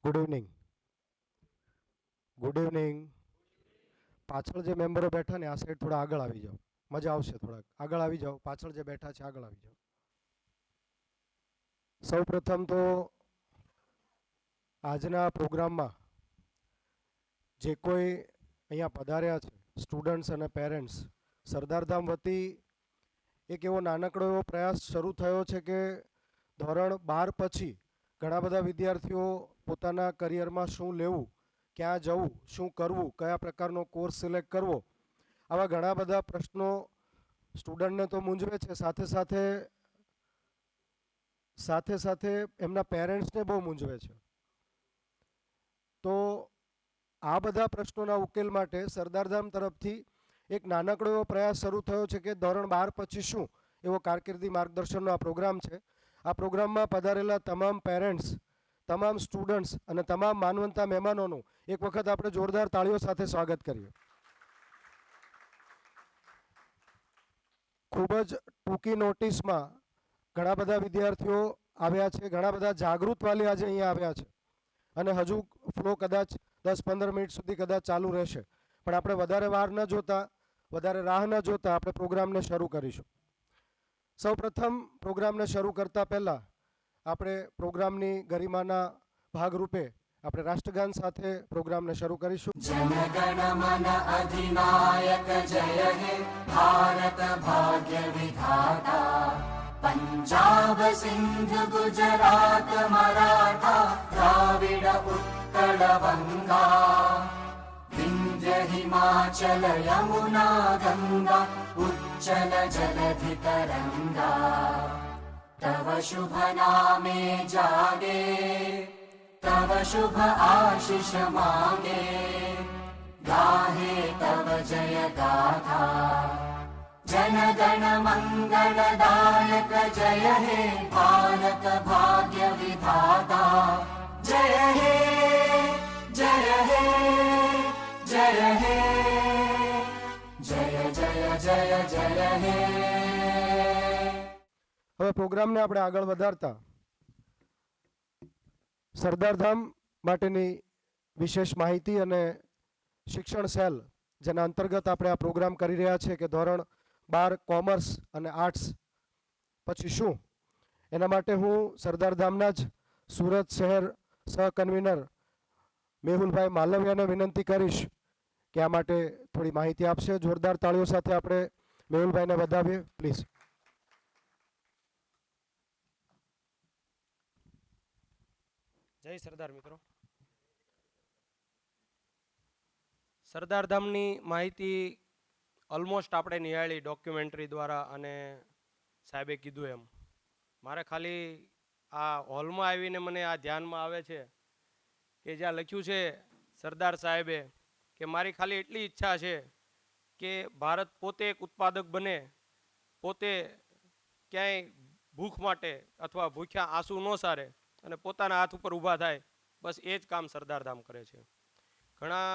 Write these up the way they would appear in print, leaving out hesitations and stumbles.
Good evening. Good evening. પાછળ જે મેમ્બરો બેઠા ને આ સાઈડ થોડા આગળ આવી જાઓ, મજા આવશે. થોડાક આગળ આવી જાઓ, પાછળ જે બેઠા છે આગળ આવી જાઓ. સૌ પ્રથમ તો આજના પ્રોગ્રામમાં જે કોઈ અહીંયા પધાર્યા છે સ્ટુડન્ટ્સ અને પેરેન્ટ્સ, સરદારધામ વતી એક એવો નાનકડો એવો પ્રયાસ શરૂ થયો છે કે ધોરણ 12 પછી ઘણા બધા વિદ્યાર્થીઓ પોતાના કરિયરમાં શું લેવું, ક્યાં જવું, શું કરવું, કયા પ્રકારનો કોર્સ સિલેક્ટ કરવો, આવા ઘણા બધા પ્રશ્નો સ્ટુડન્ટને તો મૂંઝવે છે, સાથે સાથે એમના પેરેન્ટ્સને બહુ મૂંઝવે છે. તો આ બધા પ્રશ્નોના ઉકેલ માટે સરદારધામ તરફથી એક નાનકડો એવો પ્રયાસ શરૂ થયો છે કે ધોરણ 12 પછી શું, એવો કારકિર્દી માર્ગદર્શનનો આ પ્રોગ્રામ છે. આ પ્રોગ્રામમાં પધારેલા તમામ પેરેન્ટ્સ, તમામ સ્ટુડન્ટ્સ અને તમામ માનવંતા મહેમાનોનું એક વખત આપણે જોરદાર તાળીઓ સાથે સ્વાગત કરીએ. ખૂબ જ ટૂંકી નોટિસમાં ઘણા બધા વિદ્યાર્થીઓ આવ્યા છે, ઘણા બધા જાગૃત વાલી આજે અહીંયા આવ્યા છે અને હજુ ફ્લો કદાચ 10-15 મિનિટ સુધી કદાચ ચાલુ રહેશે, પણ આપણે વધારે વાર ન જોતા, વધારે રાહ ન જોતા આપણે પ્રોગ્રામને શરૂ કરીશું. સૌ પ્રથમ પ્રોગ્રામને શરૂ કરતા પહેલા આપણે પ્રોગ્રામની ગરિમાના ભાગરૂપે આપણે રાષ્ટ્રગાન સાથે પ્રોગ્રામને શરૂ કરીશું. जनगण मन अधिनायक जय हे भारत भाग्य विधाता पंजाब सिंध गुजरात मराठा द्राविड उत्कल बंगा विंध्य हिमाचल यमुना गंगा उच्चल जलधि तरंगा तव शुभ नामे जागे तव शुभ आशीष मांगे गाहे तव जय गाथा जन गण मंगलदायक जय हे भारत भाग्य विधाता जय हे जय हे जय हे जय जय जय जय हे. હવે પ્રોગ્રામને આપણે આગળ વધારતા સરદારધામ માટેની વિશેષ માહિતી અને શિક્ષણ સેલ જેના અંતર્ગત આપણે આ પ્રોગ્રામ કરી રહ્યા છીએ કે ધોરણ 12 કોમર્સ અને આર્ટ્સ પછી શું, એના માટે હું સરદારધામના જ સુરત શહેર સહ કન્વીનર મેહુલભાઈ માલવિયાને વિનંતી કરીશ કે આ માટે થોડી માહિતી આપશે. જોરદાર તાળીઓ સાથે આપણે મેહુલભાઈને વધાવીએ પ્લીઝ. જય સરદાર મિત્રો. સરદારધામની માહિતી ઓલમોસ્ટ આપણે નિહાળી ડોક્યુમેન્ટરી દ્વારા અને સાહેબે કીધું એમ. મારે ખાલી આ હોલમાં આવીને મને આ ધ્યાનમાં આવે છે કે જ્યાં લખ્યું છે સરદાર સાહેબે કે મારી ખાલી એટલી ઈચ્છા છે કે ભારત પોતે એક ઉત્પાદક બને, પોતે ક્યાંય ભૂખ માટે અથવા ભૂખ્યા આંસુ ન સારે અને પોતાના હાથ ઉપર ઊભા થાય, બસ એ જ કામ સરદારધામ કરે છે. ઘણા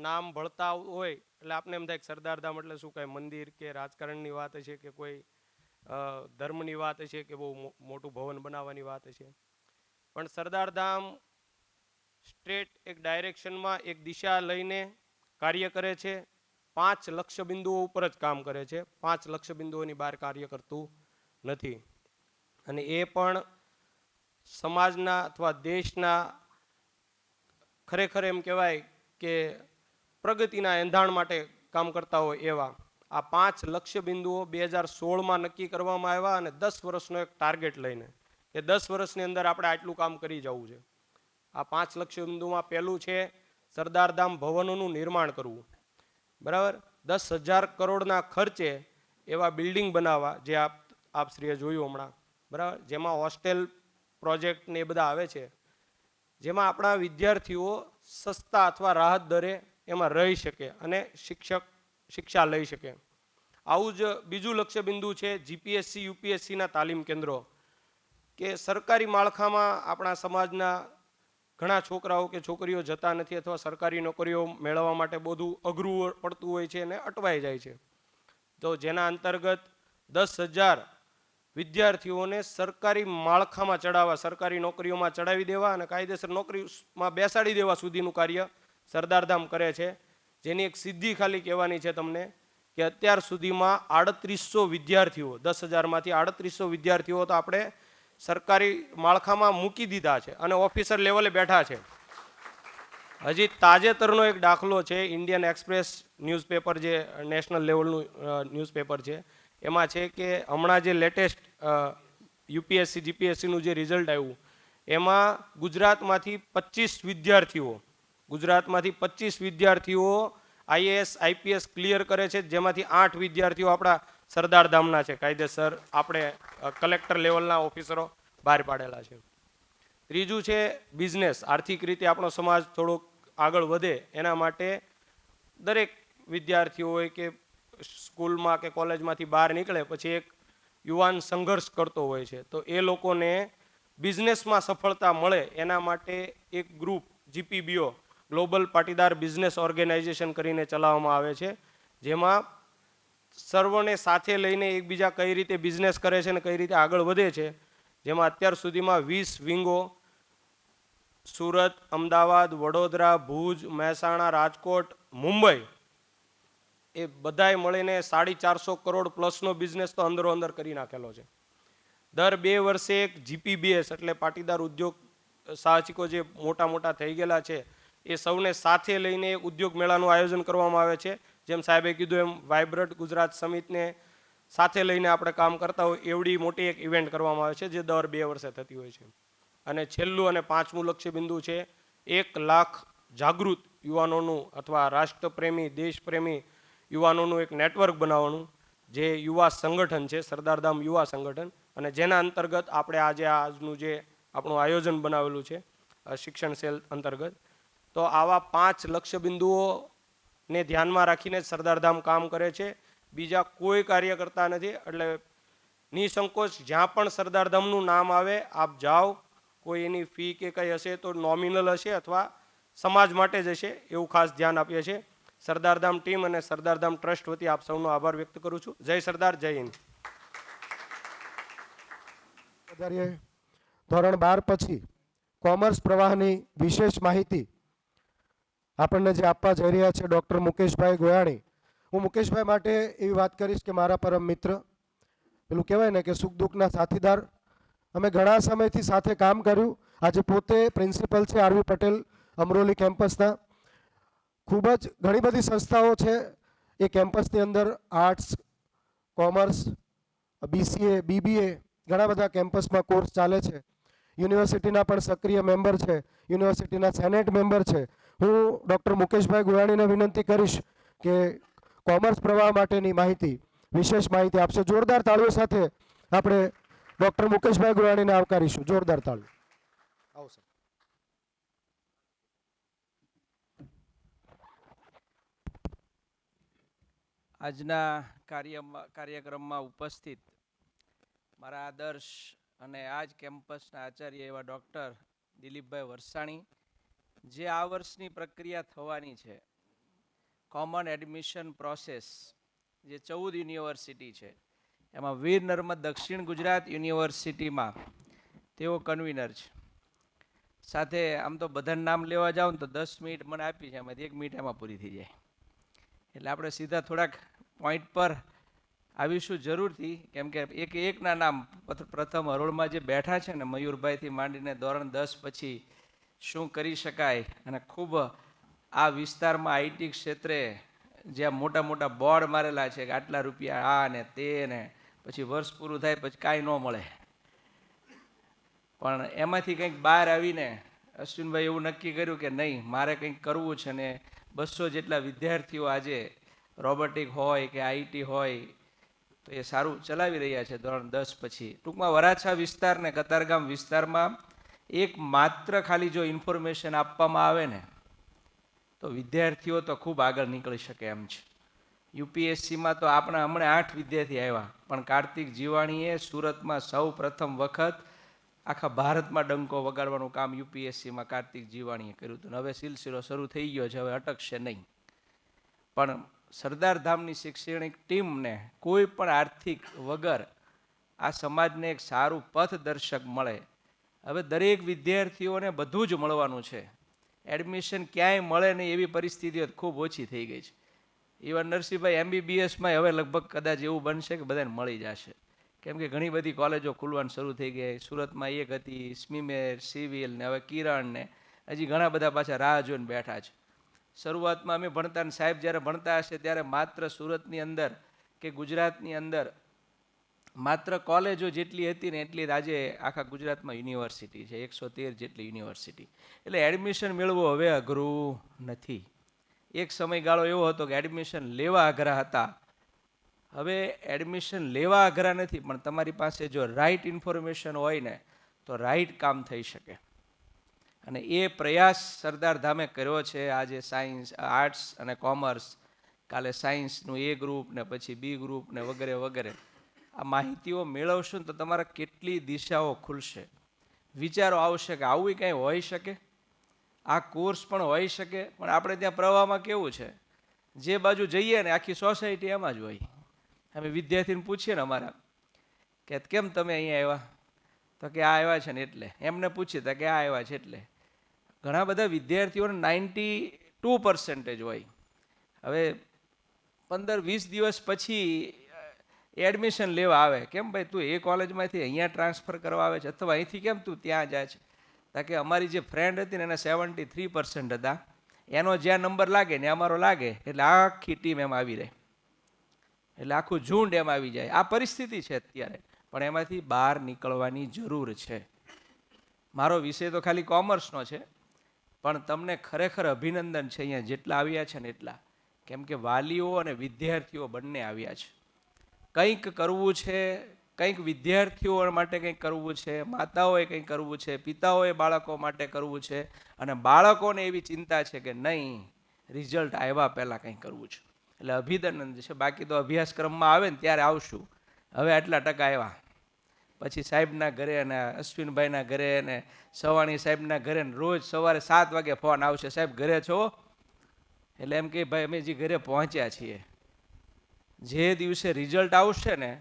નામ ભળતા હોય એટલે આપણે એમ થાય કે સરદારધામ એટલે શું, કાંઈ મંદિર કે રાજકારણની વાત છે કે કોઈ ધર્મની વાત છે કે બહુ મોટું ભવન બનાવવાની વાત છે, પણ સરદારધામ સ્ટ્રેટ એક ડાયરેક્શનમાં એક દિશા લઈને કાર્ય કરે છે. 5 લક્ષ્ય બિંદુઓ ઉપર જ કામ કરે છે, 5 લક્ષ્ય બિંદુઓની બહાર કાર્ય કરતું નથી. અને એ પણ સમાજના અથવા દેશના ખરેખર એમ કહેવાય કે પ્રગતિના એંધાણ માટે કામ કરતા હોય એવા આ 5 લક્ષ્ય બિંદુઓ 2016માં નક્કી કરવામાં આવ્યા અને 10 વર્ષનો એક ટાર્ગેટ લઈને કે 10 વર્ષની અંદર આપણે આટલું કામ કરી જવું છે. આ 5 લક્ષ્ય બિંદુમાં પહેલું છે સરદારધામ ભવનોનું નિર્માણ કરવું. બરાબર, 10,000 કરોડના ખર્ચે એવા બિલ્ડિંગ બનાવવા જે આપશ્રીએ જોયું હમણાં. બરાબર, જેમાં હોસ્ટેલ પ્રોજેક્ટ ને એ બધા આવે છે, જેમાં આપણા વિદ્યાર્થીઓ સસ્તા અથવા રાહત દરે એમાં રહી શકે અને શિક્ષા લઈ શકે. આવું જ બીજું લક્ષ્ય બિંદુ છે જીપીએસસી યુપીએસસીના તાલીમ કેન્દ્રો, કે સરકારી માળખામાં આપણા સમાજના ઘણા છોકરાઓ કે છોકરીઓ જતા નથી અથવા સરકારી નોકરીઓ મેળવવા માટે બધું અઘરું પડતું હોય છે અને અટવાઈ જાય છે. તો જેના અંતર્ગત 10,000 વિદ્યાર્થીઓને સરકારી માળખામાં ચડાવવા, સરકારી નોકરીઓમાં ચડાવી દેવા અને કાયદેસર નોકરીમાં બેસાડી દેવા સુધીનું કાર્ય સરદારધામ કરે છે. જેની એક સિદ્ધિ ખાલી કહેવાની છે તમને કે અત્યાર સુધીમાં 3800 વિદ્યાર્થીઓ, 10,000માંથી 3800 વિદ્યાર્થીઓ તો આપણે સરકારી માળખામાં મૂકી દીધા છે અને ઓફિસર લેવલે બેઠા છે. હજી તાજેતરનો એક દાખલો છે, ઇન્ડિયન એક્સપ્રેસ ન્યૂઝપેપર જે નેશનલ લેવલનું ન્યૂઝપેપર છે, એમાં છે કે હમણાં જે લેટેસ્ટ યુપીએસસી જીપીએસસીનું જે રિઝલ્ટ આવ્યું એમાં ગુજરાતમાંથી 25 વિદ્યાર્થીઓ આઈએએસ આઈપીએસ ક્લિયર કરે છે, જેમાંથી 8 વિદ્યાર્થીઓ આપણા સરદારધામના છે, કાયદેસર આપણે કલેક્ટર લેવલના ઓફિસરો બહાર પાડેલા છે. ત્રીજું છે બિઝનેસ. આર્થિક રીતે આપણો સમાજ થોડોક આગળ વધે એના માટે દરેક વિદ્યાર્થીઓ હોય કે સ્કૂલમાં કે કોલેજમાંથી બહાર નીકળે પછી એક યુવાન સંઘર્ષ કરતો હોય છે, તો એ લોકોને બિઝનેસમાં સફળતા મળે એના માટે એક group GPBO global Patidar business organization કરીને ચલાવવામાં આવે છે, જેમાં સર્વને સાથે લઈને એકબીજા કઈ રીતે બિઝનેસ કરે છે અને કઈ રીતે આગળ વધે છે, જેમાં અત્યાર સુધીમાં 20 વિંગો સુરત, અમદાવાદ, વડોદરા, ભુજ, મહેસાણા, રાજકોટ, મુંબઈ એ બધાય મળીને 450 કરોડ પ્લસનો બિઝનેસ તો અંદરો અંદર કરી નાખેલો છે. દર 2 વર્ષે એક જીપીબીએસ એટલે પાટીદાર ઉદ્યોગ સાહસિકો જે મોટા મોટા થઈ ગયેલા છે એ સૌને સાથે લઈને એક ઉદ્યોગ મેળાનું આયોજન કરવામાં આવે છે. જેમ સાહેબે કીધું એમ વાઇબ્રન્ટ ગુજરાત સમિટને સાથે લઈને આપણે કામ કરતા હોય એવડી મોટી એક ઇવેન્ટ કરવામાં આવે છે જે દર 2 વર્ષે થતી હોય છે. અને છેલ્લું અને પાંચમું લક્ષ્ય બિંદુ છે 1 લાખ જાગૃત યુવાનોનું અથવા રાષ્ટ્રપ્રેમી દેશપ્રેમી યુવાનોનું એક નેટવર્ક બનાવવાનું, જે યુવા સંગઠન છે સરદારધામ યુવા સંગઠન, અને જેના અંતર્ગત આપણે આજે આજનું જે આપણું આયોજન બનાવેલું છે શિક્ષણ સેલ અંતર્ગત. તો આવા 5 લક્ષ્ય બિંદુઓને ધ્યાનમાં રાખીને સરદારધામ કામ કરે છે, બીજા કોઈ કાર્ય કરતા નથી. એટલે નિસંકોચ જ્યાં પણ સરદારધામનું નામ આવે આપ જાઓ, કોઈ એની ફી કે કંઈ હશે તો નોમિનલ હશે અથવા સમાજ માટે જ હશે એવું ખાસ ધ્યાન આપીએ છીએ. સરદારધામ ટીમ અને સરદારધામ ટ્રસ્ટ વતી આપ સૌનો આભાર વ્યક્ત કરું છું. જય સરદાર, જય હિન્દ. ધોરણ 12 પછી કોમર્સ પ્રવાહની વિશેષ માહિતી આપણને જે આપવા જઈ રહ્યા છે ડૉક્ટર મુકેશભાઈ ગોયાણી. હું મુકેશભાઈ માટે એવી વાત કરીશ કે મારા પરમ મિત્ર, પેલું કહેવાય ને કે સુખ દુઃખના સાથીદાર. અમે ઘણા સમયથી સાથે કામ કર્યું. આજે પોતે પ્રિન્સિપલ છે આરવી પટેલ અમરોલી કેમ્પસના. ખૂબ જ ઘણી બધી સંસ્થાઓ છે એ કેમ્પસની અંદર, આર્ટ્સ, કોમર્સ, બીસીએ, બીબીએ, ઘણા બધા કેમ્પસમાં કોર્સ ચાલે છે. યુનિવર્સિટીના પણ સક્રિય મેમ્બર છે, યુનિવર્સિટીના સેનેટ મેમ્બર છે. હું ડૉક્ટર મુકેશભાઈ ગોયાણીને વિનંતી કરીશ કે કોમર્સ પ્રવાહ માટેની માહિતી, વિશેષ માહિતી આપશે. જોરદાર તાળીઓ સાથે આપણે ડૉક્ટર મુકેશભાઈ ગોયાણીને આવકારીશું. જોરદાર તાળીઓ. આવશે. આજના કાર્યક્રમમાં ઉપસ્થિત મારા આદર્શ અને આ જ કેમ્પસના આચાર્ય એવા ડૉક્ટર દિલીપભાઈ વરસાણી, જે આ વર્ષની પ્રક્રિયા થવાની છે કોમન એડમિશન પ્રોસેસ, જે 14 યુનિવર્સિટી છે એમાં વીર નર્મદ દક્ષિણ ગુજરાત યુનિવર્સિટીમાં તેઓ કન્વીનર છે. સાથે આમ તો બધાનું નામ લેવા જાઉં તો 10 મિનિટ મને આપી છે, એમાંથી 1 મિનિટ એમાં પૂરી થઈ જાય. એટલે આપણે સીધા થોડાક પોઈન્ટ પર આવીશું જરૂરથી, કેમ કે એકના નામ પ્રથમ હરોળમાં જે બેઠા છે ને, મયુરભાઈથી માંડીને ધોરણ 10 પછી શું કરી શકાય, અને ખૂબ આ વિસ્તારમાં આઈટી ક્ષેત્રે જ્યાં મોટા મોટા બોર્ડ મારેલા છે કે આટલા રૂપિયા આ ને તે ને, પછી વર્ષ પૂરું થાય પછી કાંઈ ન મળે. પણ એમાંથી કંઈક બહાર આવીને અશ્વિનભાઈ એવું નક્કી કર્યું કે નહીં, મારે કંઈક કરવું છે, ને 200 જેટલા વિદ્યાર્થીઓ આજે રોબોટિક હોય કે આઈટી હોય તો એ સારું ચલાવી રહ્યા છે ધોરણ 10 પછી. ટૂંકમાં વરાછા વિસ્તાર ને કતારગામ વિસ્તારમાં એક માત્ર ખાલી જો ઇન્ફોર્મેશન આપવામાં આવે ને તો વિદ્યાર્થીઓ તો ખૂબ આગળ નીકળી શકે એમ છે. યુપીએસસીમાં તો આપણા હમણાં 8 વિદ્યાર્થી આવ્યા, પણ કાર્તિક જીવાણીએ સુરતમાં સૌ પ્રથમ વખત આખા ભારતમાં ડંકો વગાડવાનું કામ યુપીએસસીમાં કાર્તિક જીવાણીએ કર્યું હતું. હવે સિલસિલો શરૂ થઈ ગયો છે, હવે અટકશે નહીં. પણ સરદારધામની શૈક્ષણિક ટીમને કોઈ પણ આર્થિક વગર આ સમાજને એક સારું પથદર્શક મળે. હવે દરેક વિદ્યાર્થીઓને બધું જ મળવાનું છે. એડમિશન ક્યાંય મળે નહીં એવી પરિસ્થિતિઓ ખૂબ ઓછી થઈ ગઈ છે. ઇવન નરસિંહભાઈ MBBSમાં હવે લગભગ કદાચ એવું બનશે કે બધાને મળી જશે, કેમ કે ઘણી બધી કોલેજો ખુલવાનું શરૂ થઈ ગઈ. સુરતમાં એક હતી સ્મીમેર, સિવિલ ને હવે કિરણ ને હજી ઘણા બધા પાછા રાહ જોઈને બેઠા છે. શરૂઆતમાં અમે ભણતા ને સાહેબ જ્યારે ભણતા હશે ત્યારે માત્ર સુરતની અંદર કે ગુજરાતની અંદર માત્ર કોલેજો જેટલી હતી ને એટલી જ આજે આખા ગુજરાતમાં યુનિવર્સિટી છે, 113 જેટલી યુનિવર્સિટી. એટલે એડમિશન મેળવવું હવે અઘરું નથી. એક સમયગાળો એવો હતો કે એડમિશન લેવા અઘરા હતા. હવે એડમિશન લેવા અઘરા નથી, પણ તમારી પાસે જો રાઈટ ઇન્ફોર્મેશન હોય ને તો રાઈટ કામ થઈ શકે. અને એ પ્રયાસ સરદાર ધામે કર્યો છે. આજે સાયન્સ, આર્ટ્સ અને કોમર્સ, કાલે સાયન્સનું A ગ્રુપ ને પછી B ગ્રુપ ને વગેરે વગેરે. આ માહિતીઓ મેળવશો ને તો તમારા કેટલી દિશાઓ ખુલશે. વિચારો આવશે કે આવું કંઈ હોઈ શકે, આ કોર્સ પણ હોઈ શકે. પણ આપણે ત્યાં પ્રવાહમાં કેવું છે, જે બાજુ જઈએ ને આખી સોસાયટી એમાં જ હોય. અમે વિદ્યાર્થીને પૂછીએ ને અમારા કે કેમ તમે અહીંયા આવ્યા, તો કે આ આવ્યા છે ને એટલે. એમને પૂછીએ તો કે આ આવ્યા છે એટલે. ઘણા બધા વિદ્યાર્થીઓને 92% હોય. હવે 15-20 દિવસ પછી એડમિશન લેવા આવે. કેમ ભાઈ તું એ કોલેજમાંથી અહીંયા ટ્રાન્સફર કરવા આવે છે, અથવા અહીંથી કેમ તું ત્યાં જાય છે? કારણ કે અમારી જે ફ્રેન્ડ હતી ને એને 73% હતા. એનો જ્યાં નંબર લાગે ને અમારો લાગે એટલે આખી ટીમ એમ આવી રહે, એટલે આખું ઝુંડ એમ આવી જાય. આ પરિસ્થિતિ છે અત્યારે, પણ એમાંથી બહાર નીકળવાની જરૂર છે. મારો વિષય તો ખાલી કોમર્સનો છે, પણ તમને ખરેખર અભિનંદન છે અહીંયા જેટલા આવ્યા છે ને એટલા. કેમ કે વાલીઓ અને વિદ્યાર્થીઓ બંને આવ્યા છે. કંઈક કરવું છે, કંઈક વિદ્યાર્થીઓ માટે કંઈક કરવું છે, માતાઓએ કંઈક કરવું છે, પિતાઓએ બાળકો માટે કરવું છે, અને બાળકોને એવી ચિંતા છે કે નહીં રિઝલ્ટ આવ્યા પહેલાં કંઈક કરવું છે. એટલે અભિનંદન છે. બાકી તો અભ્યાસક્રમમાં આવે ને ત્યારે આવશું. હવે આટલા ટકા આવ્યા પછી સાહેબના ઘરે અને અશ્વિનભાઈના ઘરે અને સવાણી સાહેબના ઘરે રોજ સવારે 7 વાગે ફોન આવશે, સાહેબ ઘરે છો? એટલે એમ કે ભાઈ અમે જે ઘરે પહોંચ્યા છીએ. જે દિવસે રિઝલ્ટ આવશે ને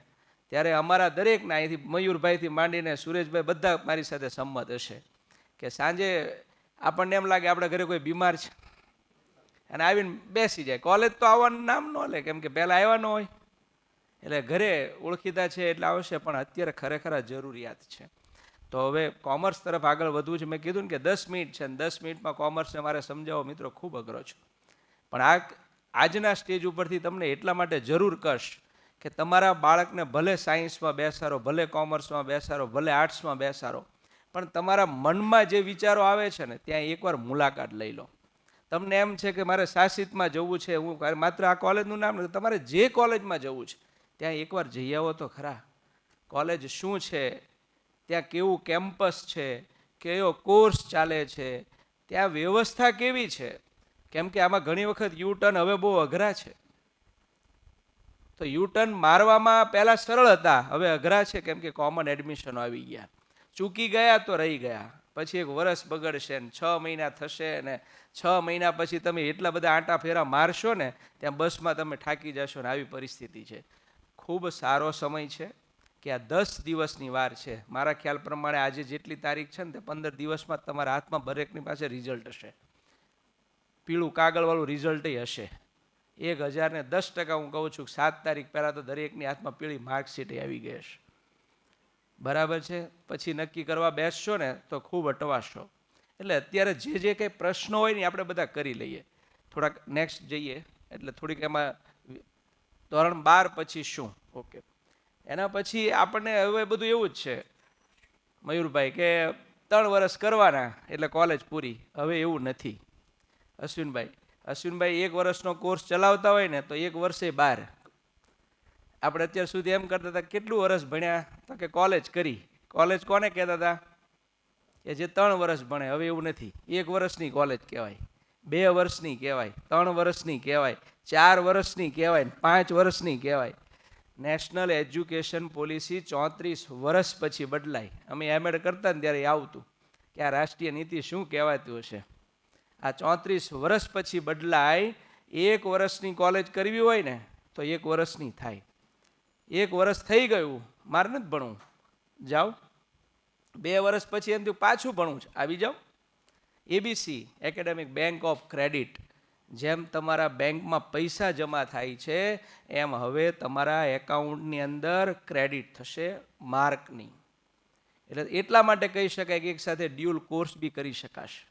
ત્યારે અમારા દરેકના અહીંથી મયુરભાઈથી માંડીને સુરેશભાઈ બધા મારી સાથે સંમત હશે કે સાંજે આપણને એમ લાગે આપણા ઘરે કોઈ બીમાર છે અને આવીને બેસી જાય. કોલેજ તો આવવાનું નામ ન લે, કેમ કે પહેલાં આવ્યા ન હોય. એટલે ઘરે ઓળખીતા છે એટલે આવશે, પણ અત્યારે ખરેખર જરૂરિયાત છે. તો હવે કોમર્સ તરફ આગળ વધવું છે. મેં કીધું ને કે 10 મિનિટ છે, અને 10 મિનિટમાં કોમર્સને મારે સમજાવો મિત્રો ખૂબ અઘરો છે. પણ આજના સ્ટેજ ઉપરથી તમને એટલા માટે જરૂર કરશ કે તમારા બાળકને ભલે સાયન્સમાં બેસાડો, ભલે કોમર્સમાં બેસાડો, ભલે આર્ટ્સમાં બેસાડો, પણ તમારા મનમાં જે વિચારો આવે છે ને ત્યાં એકવાર મુલાકાત લઈ લો. તમને એમ છે કે મારે શાસિતમાં જવું છે, હું માત્ર આ કોલેજનું નામ નથી, તમારે જે કોલેજમાં જવું છે ત્યાં એકવાર જઈ આવો તો ખરા. કોલેજ શું છે, ત્યાં કેવું કેમ્પસ છે, કયો કોર્સ ચાલે છે, ત્યાં વ્યવસ્થા કેવી છે. કેમ કે આમાં ઘણી વખત યુટર્ન હવે બહુ અઘરા છે. તો યુટર્ન મારવામાં પહેલાં સરળ હતા, હવે અઘરા છે, કેમ કે કોમન એડમિશન આવી ગયા. ચૂકી ગયા તો રહી ગયા, પછી 1 વર્ષ બગડશે ને 6 મહિના થશે ને 6 મહિના પછી તમે એટલા બધા આંટા ફેરા મારશો ને ત્યાં બસમાં તમે થાકી જશો ને આવી પરિસ્થિતિ છે. ખૂબ સારો સમય છે કે આ 10 દિવસની વાર છે. મારા ખ્યાલ પ્રમાણે આજે જેટલી તારીખ છે ને તે 15 દિવસમાં તમારા હાથમાં દરેકની પાસે રિઝલ્ટ હશે. પીળું કાગળવાળું રિઝલ્ટ હશે. 1010% હું કહું છું 7 તારીખ પહેલાં તો દરેકની હાથમાં પીળી માર્કશીટ આવી ગઈ હશે. બરાબર છે. પછી નક્કી કરવા બેસશો ને તો ખૂબ અટવાશો. એટલે અત્યારે જે કંઈ પ્રશ્નો હોય ને આપણે બધા કરી લઈએ. થોડાક નેક્સ્ટ જઈએ એટલે થોડીક એમાં ધોરણ 12 પછી શું, ઓકે, એના પછી આપણને હવે બધું એવું જ છે મયુરભાઈ કે 3 વર્ષ કરવાના એટલે કોલેજ પૂરી. હવે એવું નથી. અશ્વિનભાઈ 1 વર્ષનો કોર્સ ચલાવતા હોય ને તો 1 વર્ષે 12. આપણે અત્યાર સુધી એમ કરતા હતા કેટલું વર્ષ ભણ્યા, તો કે કોલેજ કરી. કોલેજ કોને કહેતા હતા? કે જે 3 વર્ષ ભણે. હવે એવું નથી. 1 વર્ષની કોલેજ કહેવાય, 2 વર્ષની કહેવાય, 3 વર્ષની કહેવાય, 4 વર્ષની કહેવાય, 5 વર્ષની કહેવાય. નેશનલ એજ્યુકેશન પોલિસી 34 વર્ષ પછી બદલાય. અમે એમએડ કરતા ને ત્યારે આવતું કે આ રાષ્ટ્રીય નીતિ શું કહેવાતું હશે. આ 34 વર્ષ પછી બદલાય. 1 વર્ષની કોલેજ કરવી હોય ને તો 1 વર્ષની થાય. 1 વર્ષ થઈ ગયું, મારે નથી ભણવું, જાઓ. 2 વર્ષ પછી એમ થયું પાછું ભણવું છે, આવી જાઓ. ABC academic bank of credit. જેમ તમારા બેંકમાં પૈસા જમા થાય છે એમ હવે તમારા એકાઉન્ટની અંદર ક્રેડિટ થશે માર્કની. એટલે એટલા માટે કહી શકાય કે એક સાથે ડ્યુઅલ કોર્સ બી કરી શકાશે.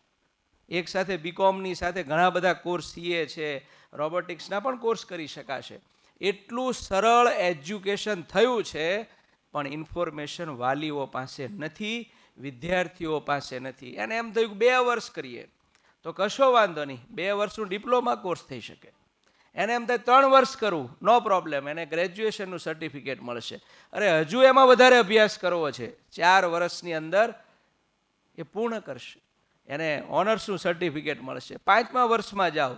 એક સાથે બીકોમની સાથે ઘણા બધા કોર્સ સીએ છે, રોબોટિક્સના પણ કોર્સ કરી શકાશે. એટલું સરળ એજ્યુકેશન થયું છે, પણ ઇન્ફોર્મેશન વાલીઓ પાસે નથી, વિદ્યાર્થીઓ પાસે નથી. અને એમ થયું કે 2 વર્ષ કરીએ તો કશો વાંધો નહીં, 2 વર્ષનું ડિપ્લોમા કોર્સ થઈ શકે. એને એમ થાય 3 વર્ષ કરવું, નો પ્રોબ્લેમ, એને ગ્રેજ્યુએશનનું સર્ટિફિકેટ મળશે. અરે હજુ એમાં વધારે અભ્યાસ કરવો છે, 4 વર્ષની અંદર એ પૂર્ણ કરશે, એને ઓનર્સનું સર્ટિફિકેટ મળશે. 5મા વર્ષમાં જાઓ,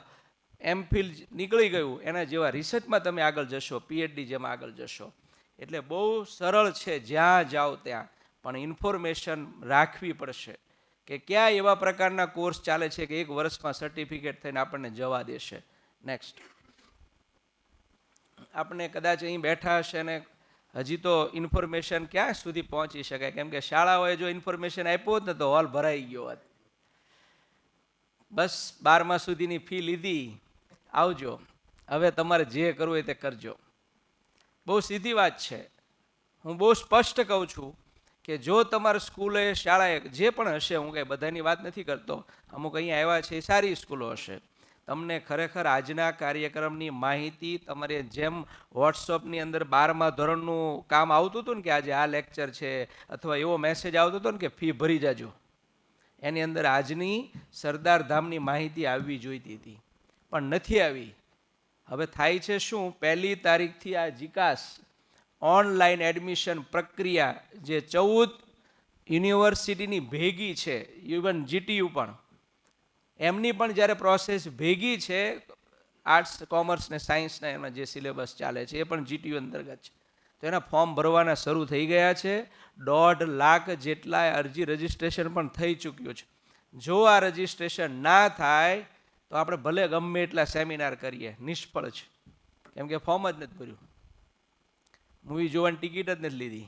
એમફિલ નીકળી ગયું, એના જેવા રિસર્ચમાં તમે આગળ જશો, પીએચડી જેમાં આગળ જશો. એટલે બહુ સરળ છે જ્યાં જાઓ ત્યાં, પણ ઇન્ફોર્મેશન રાખવી પડશે કે ક્યાં એવા પ્રકારના કોર્સ ચાલે છે કે 1 વર્ષમાં સર્ટિફિકેટ થઈને આપણને જવા દેશે. નેક્સ્ટ, આપણે કદાચ અહીં બેઠા હશે ને હજી તો ઇન્ફોર્મેશન ક્યાં સુધી પહોંચી શકાય, કેમ કે શાળાઓએ જો ઇન્ફોર્મેશન આપ્યો હોત ને તો હોલ ભરાઈ ગયો હોત. બસ 12મા સુધીની ફી લીધી, આવજો, હવે તમારે જે કરવું હોય તે કરજો. બહુ સીધી વાત છે. હું બહુ સ્પષ્ટ કહું છું કે જો તમારે સ્કૂલે શાળાએ જે પણ હશે, હું કંઈ બધાની વાત નથી કરતો, અમુક અહીંયા આવ્યા છે એ સારી સ્કૂલો હશે, તમને ખરેખર આજના કાર્યક્રમની માહિતી તમારે જેમ વોટ્સઅપની અંદર 12મા ધોરણનું કામ આવતું હતું ને કે આજે આ લેક્ચર છે, અથવા એવો મેસેજ આવતો હતો ને કે ફી ભરી જાજો, એની અંદર આજની સરદાર ધામની માહિતી આવવી જોઈતી હતી, પણ નથી આવી. હવે થાય છે શું, 1લી તારીખથી આ જીકાસ ઓનલાઈન એડમિશન પ્રક્રિયા જે 14 યુનિવર્સિટીની ભેગી છે, ઇવન જીટીયુ પણ, એમની પણ જ્યારે પ્રોસેસ ભેગી છે, આર્ટ્સ, કોમર્સ ને સાયન્સના એમાં જે સિલેબસ ચાલે છે એ પણ જીટીયુ અંતર્ગત છે, તો એના ફોર્મ ભરવાના શરૂ થઈ ગયા છે. 1.5 લાખ જેટલા અરજી રજિસ્ટ્રેશન પણ થઈ ચૂક્યું છે. જો આ રજિસ્ટ્રેશન ના થાય તો આપણે ભલે ગમે એટલા સેમિનાર કરીએ, નિષ્ફળ છે, કેમ કે ફોર્મ જ નથી ભર્યું, મૂવી જોવાની ટિકિટ જ નથી લીધી,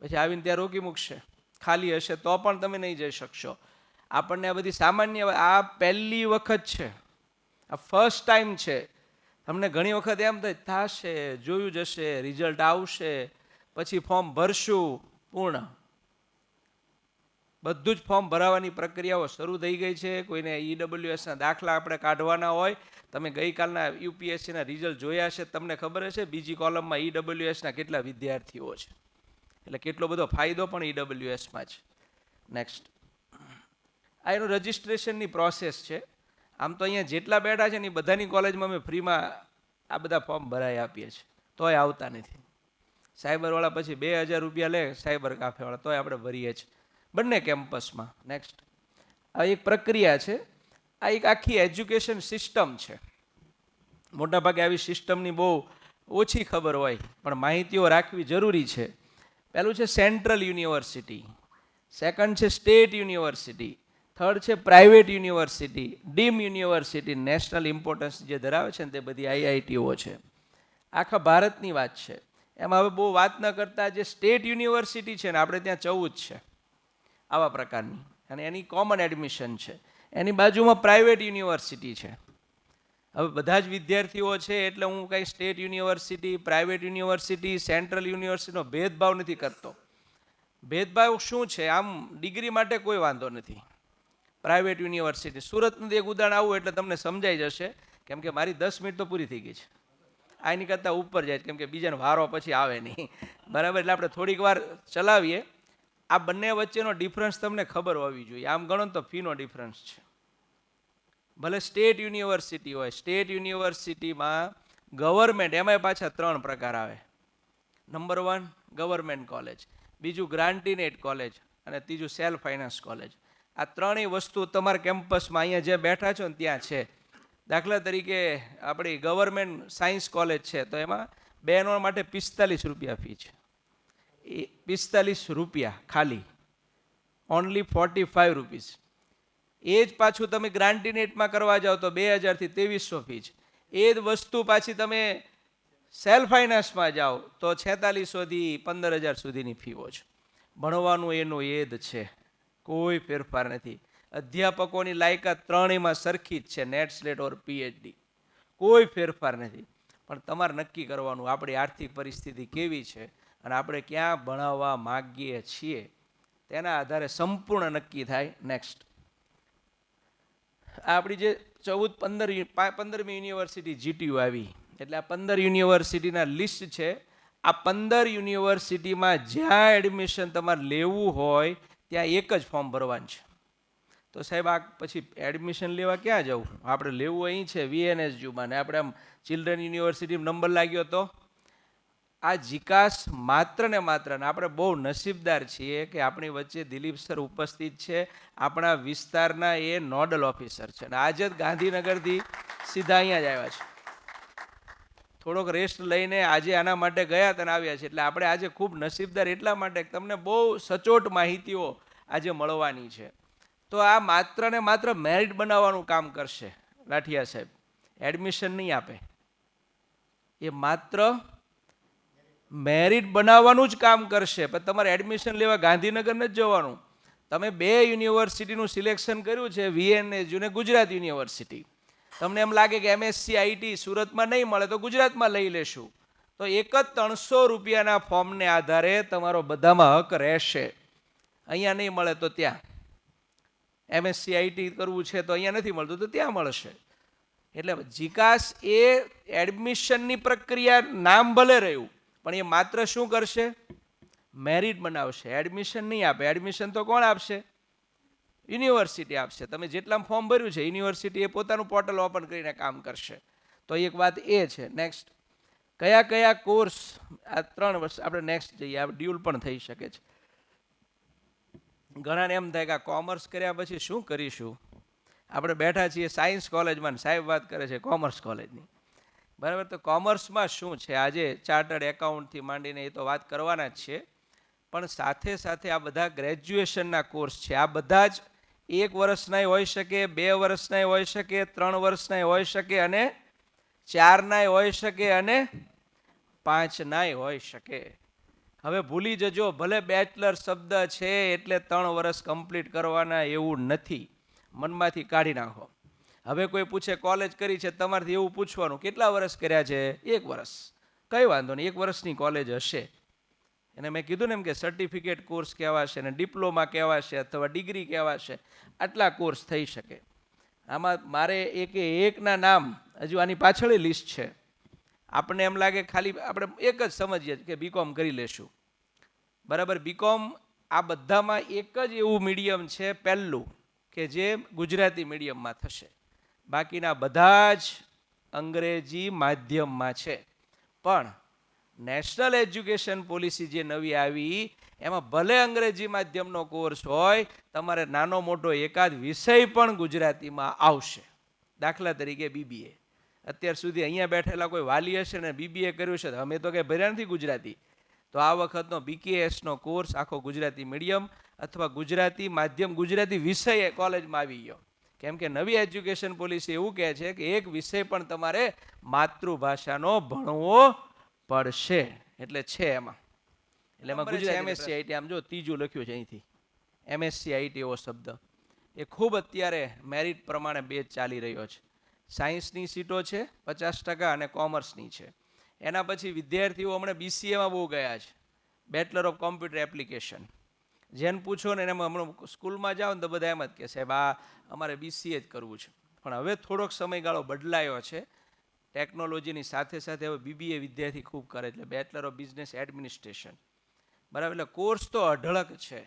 પછી આવીને ત્યાં રોકી મૂકશે. ખાલી હશે તો પણ તમે નહીં જઈ શકશો. આપણને આ બધી સામાન્ય, આ પહેલી વખત છે, આ ફર્સ્ટ ટાઈમ છે. તમને ઘણી વખત એમ થાય થશે, જોયું જશે, રિઝલ્ટ આવશે, પછી ફોર્મ ભરશું, પૂર્ણ. બધું જ ફોર્મ ભરાવાની પ્રક્રિયાઓ શરૂ થઈ ગઈ છે. કોઈને ઈડબ્લ્યુએસના દાખલા આપણે કાઢવાના હોય, તમે ગઈકાલના યુપીએસસીના રિઝલ્ટ જોયા છે, તમને ખબર હશે બીજી કોલમમાં ઈડબ્લ્યુએસના કેટલા વિદ્યાર્થીઓ છે, એટલે કેટલો બધો ફાયદો પણ ઈડબ્લ્યુએસમાં છે. નેક્સ્ટ, આ એનું રજિસ્ટ્રેશનની પ્રોસેસ છે. આમ તો અહીંયા જેટલા બેઠા છે ને એ બધાની કોલેજમાં અમે ફ્રીમાં આ બધા ફોર્મ ભરાઈ આપીએ છીએ, તોય આવતા નથી. સાયબરવાળા પછી 2000 રૂપિયા લે, સાયબર કાફેવાળા, તોય આપણે ભરીએ છીએ બંને કેમ્પસમાં. નેક્સ્ટ, આ એક પ્રક્રિયા છે, આ એક આખી એજ્યુકેશન સિસ્ટમ છે. મોટાભાગે આવી સિસ્ટમની બહુ ઓછી ખબર હોય, પણ માહિતીઓ રાખવી જરૂરી છે. પહેલું છે સેન્ટ્રલ યુનિવર્સિટી, સેકન્ડ છે સ્ટેટ યુનિવર્સિટી, થર્ડ છે private university, dim university, national importance જે ધરાવે છે ને તે બધી આઈઆઈટીઓ છે. આખા ભારતની વાત છે. એમાં હવે બહુ વાત ન કરતા જે સ્ટેટ યુનિવર્સિટી છે ને આપણે ત્યાં 14 છે આવા પ્રકારની, અને એની કોમન એડમિશન છે. એની બાજુમાં પ્રાઇવેટ યુનિવર્સિટી છે. હવે બધા જ વિદ્યાર્થીઓ છે એટલે હું કંઈ state university, private university, central યુનિવર્સિટીનો ભેદભાવ નથી કરતો. ભેદભાવ શું છે, આમ ડિગ્રી માટે કોઈ વાંધો નથી. પ્રાઇવેટ યુનિવર્સિટી, સુરતનું એક ઉદાહરણ આવું એટલે તમને સમજાઈ જશે, કેમ કે મારી 10 મિનિટ તો પૂરી થઈ ગઈ છે, આની કરતાં ઉપર જાય, કેમ કે બીજાનો વારો પછી આવે નહીં, બરાબર. એટલે આપણે થોડીક વાર ચલાવીએ. આ બંને વચ્ચેનો ડિફરન્સ તમને ખબર હોવી જોઈએ. આમ ગણો તો ફીનો ડિફરન્સ છે. ભલે સ્ટેટ યુનિવર્સિટી હોય, સ્ટેટ યુનિવર્સિટીમાં ગવર્મેન્ટ, એમાંય પાછા 3 પ્રકાર આવે. નંબર 1 ગવર્મેન્ટ કોલેજ, બીજું ગ્રાન્ટીનેટ કોલેજ, અને ત્રીજું સેલ્ફ ફાઇનાન્સ કોલેજ. આ ત્રણેય વસ્તુ તમારા કેમ્પસમાં અહીંયા જે બેઠા છો ને ત્યાં છે. દાખલા તરીકે આપણી ગવર્મેન્ટ સાયન્સ કોલેજ છે તો એમાં બહેનો માટે 45 રૂપિયા ફી છે. એ 45 રૂપિયા ખાલી, ઓનલી 45 રૂપીસ. એ જ પાછું તમે ગ્રાન્ટીનેટમાં કરવા જાઓ તો 2000 થી 2300 ફી છે. એ જ વસ્તુ પાછી તમે સેલ્ફ ફાઇનાન્સમાં જાઓ તો 4600થી 15,000 સુધીની ફીઓ છે. ભણવાનું એનું એ જ છે, કોઈ ફેરફાર નથી. અધ્યાપકોની લાયકાત ત્રણેયમાં સરખી જ છે, નેટ સ્લેટ ઓર પીએચડી, કોઈ ફેરફાર નથી. પણ તમારે નક્કી કરવાનું આપણી આર્થિક પરિસ્થિતિ કેવી છે અને આપણે ક્યાં ભણાવવા માગીએ છીએ તેના આધારે સંપૂર્ણ નક્કી થાય. નેક્સ્ટ, આપણી જે 15મી યુનિવર્સિટી જીટીયુ આવી, એટલે આ 15 યુનિવર્સિટીના લિસ્ટ છે. આ 15 યુનિવર્સિટીમાં જ્યાં એડમિશન તમારે લેવું હોય ત્યાં એક જ ફોર્મ ભરવાનું છે. તો સાહેબ આ પછી એડમિશન લેવા ક્યાં જવું? આપણે લેવું અહીં છે VNSUમાં, ને આપણે આમ ચિલ્ડ્રન યુનિવર્સિટીમાં નંબર લાગ્યો તો આ જીકાસ માત્ર ને માત્ર, ને આપણે બહુ નસીબદાર છીએ કે આપણી વચ્ચે દિલીપ સર ઉપસ્થિત છે, આપણા વિસ્તારના એ નોડલ ઓફિસર છે, અને આજે જ ગાંધીનગરથી સીધા અહીંયા જ આવ્યા છે. થોડોક રેસ્ટ લઈને આજે આના માટે ગયા અને આવ્યા છે. એટલે આપણે આજે ખૂબ નસીબદાર એટલા માટે તમને બહુ સચોટ માહિતીઓ આજે મળવાની છે. તો આ માત્ર ને માત્ર મેરિટ બનાવવાનું કામ કરશે લાઠિયા સાહેબ, એડમિશન નહીં આપે. એ માત્ર મેરિટ બનાવવાનું જ કામ કરશે, પણ તમારે એડમિશન લેવા ગાંધીનગર નથી જવાનું. તમે 2 યુનિવર્સિટીનું સિલેક્શન કર્યું છે, VNSU ને ગુજરાત યુનિવર્સિટી. તમને એમ લાગે કે MSc IT સુરતમાં નહીં મળે તો ગુજરાતમાં લઈ લેશું, તો એક જ 300 રૂપિયાના ફોર્મને આધારે તમારો બધામાં હક રહેશે. અહીંયા નહીં મળે તો ત્યાં, MSc IT કરવું છે તો અહીંયા નથી મળતું તો ત્યાં મળશે. એટલે જીકાસ એ એડમિશનની પ્રક્રિયા નામ ભલે રહ્યું, પણ એ માત્ર શું કરશે? મેરિટ બનાવશે, એડમિશન નહીં આપે. એડમિશન તો કોણ આપશે? યુનિવર્સિટી આપશે. તમે જેટલા ફોર્મ ભર્યું છે યુનિવર્સિટી એ પોતાનું પોર્ટલ ઓપન કરીને કામ કરશે. તો એક વાત એ છે. નેક્સ્ટ, કયા કયા કોર્સ? આ 3 વર્ષ આપણે નેક્સ્ટ જઈએ, આ ડ્યુલ પણ થઈ શકે છે. ઘણાને એમ થાય કે આ કોમર્સ કર્યા પછી શું કરીશું? આપણે બેઠા છીએ સાયન્સ કોલેજમાં, સાહેબ વાત કરે છે કોમર્સ કોલેજની, બરાબર? તો કોમર્સમાં શું છે? આજે ચાર્ટર્ડ એકાઉન્ટથી માંડીને એ તો વાત કરવાના જ છે, પણ સાથે સાથે આ બધા ગ્રેજ્યુએશનના કોર્સ છે. આ બધા જ 1 વર્ષનાય હોઈ શકે, 2 વર્ષનાય હોઈ શકે, 3 વર્ષનાય હોઈ શકે, અને 4નાય હોઈ શકે, અને 5નાય હોઈ શકે. હવે ભૂલી જજો, ભલે બેચલર શબ્દ છે એટલે 3 વર્ષ કમ્પ્લીટ કરવાના એવું નથી, મનમાંથી કાઢી નાખો. હવે કોઈ પૂછે કોલેજ કરી છે, તમારથી એવું પૂછવાનું કેટલા વર્ષ કર્યા છે? 1 વર્ષ. કંઈ વાંધો નહીં, 1 વર્ષની કોલેજ હશે. એને મેં કીધું ને એમ કે સર્ટિફિકેટ કોર્સ કહેવાશે, ને ડિપ્લોમા કહેવાશે, અથવા ડિગ્રી કહેવાશે. આટલા કોર્સ થઈ શકે. આમાં મારે એકના નામ હજુ આની પાછળ લિસ્ટ છે. આપણને એમ લાગે ખાલી આપણે એક જ સમજીએ કે બીકોમ કરી લેશું, બરાબર? બીકોમ આ બધામાં એક જ એવું મીડિયમ છે પહેલું કે જે ગુજરાતી મીડિયમમાં થશે, બાકીના બધા જ અંગ્રેજી માધ્યમમાં છે. પણ નેશનલ એજ્યુકેશન પોલિસી જે નવી આવી એમાં ભલે અંગ્રેજી માધ્યમનો કોર્સ હોય, તમારે નાનો મોટો એકાદ વિષય પણ ગુજરાતીમાં આવશે. દાખલા તરીકે BBA. અત્યાર સુધી અહીંયા બેઠેલા કોઈ વાલી હશે ને BBA કર્યું છે, અમે તો કંઈ ભર્યા નથી ગુજરાતી, તો આ વખતનો BKSનો કોર્સ આખો ગુજરાતી મીડિયમ અથવા ગુજરાતી માધ્યમ, ગુજરાતી વિષય કોલેજમાં આવી ગયો. કેમ કે નવી એજ્યુકેશન પોલિસી એવું કહે છે કે એક વિષય પણ તમારે માતૃભાષાનો ભણવો પડશે. એટલે છે એમાં, એટલે એમાં ગુજરાતી MSc IT, આમ જો ત્રીજું લખ્યું છે અહીંથી MSc IT એવો શબ્દ. એ ખૂબ અત્યારે મેરિટ પ્રમાણે બેચ ચાલી રહ્યો છે. સાયન્સની સીટો છે 50% અને કોમર્સની છે. એના પછી વિદ્યાર્થીઓ હમણાં BCAમાં બહુ ગયા છે, બેચલર ઓફ કોમ્પ્યુટર એપ્લિકેશન. જેને પૂછો ને એમાં હમણાં સ્કૂલમાં જાઓ ને તો બધા એમ જ કે સાહેબ આ અમારે BCA જ કરવું છે. પણ હવે થોડોક સમયગાળો બદલાયો છે, ટેકનોલોજીની સાથે સાથે હવે BBA વિદ્યાર્થી ખૂબ કરે, એટલે બેચલર ઓફ બિઝનેસ એડમિનિસ્ટ્રેશન, બરાબર? એટલે કોર્સ તો અઢળક છે.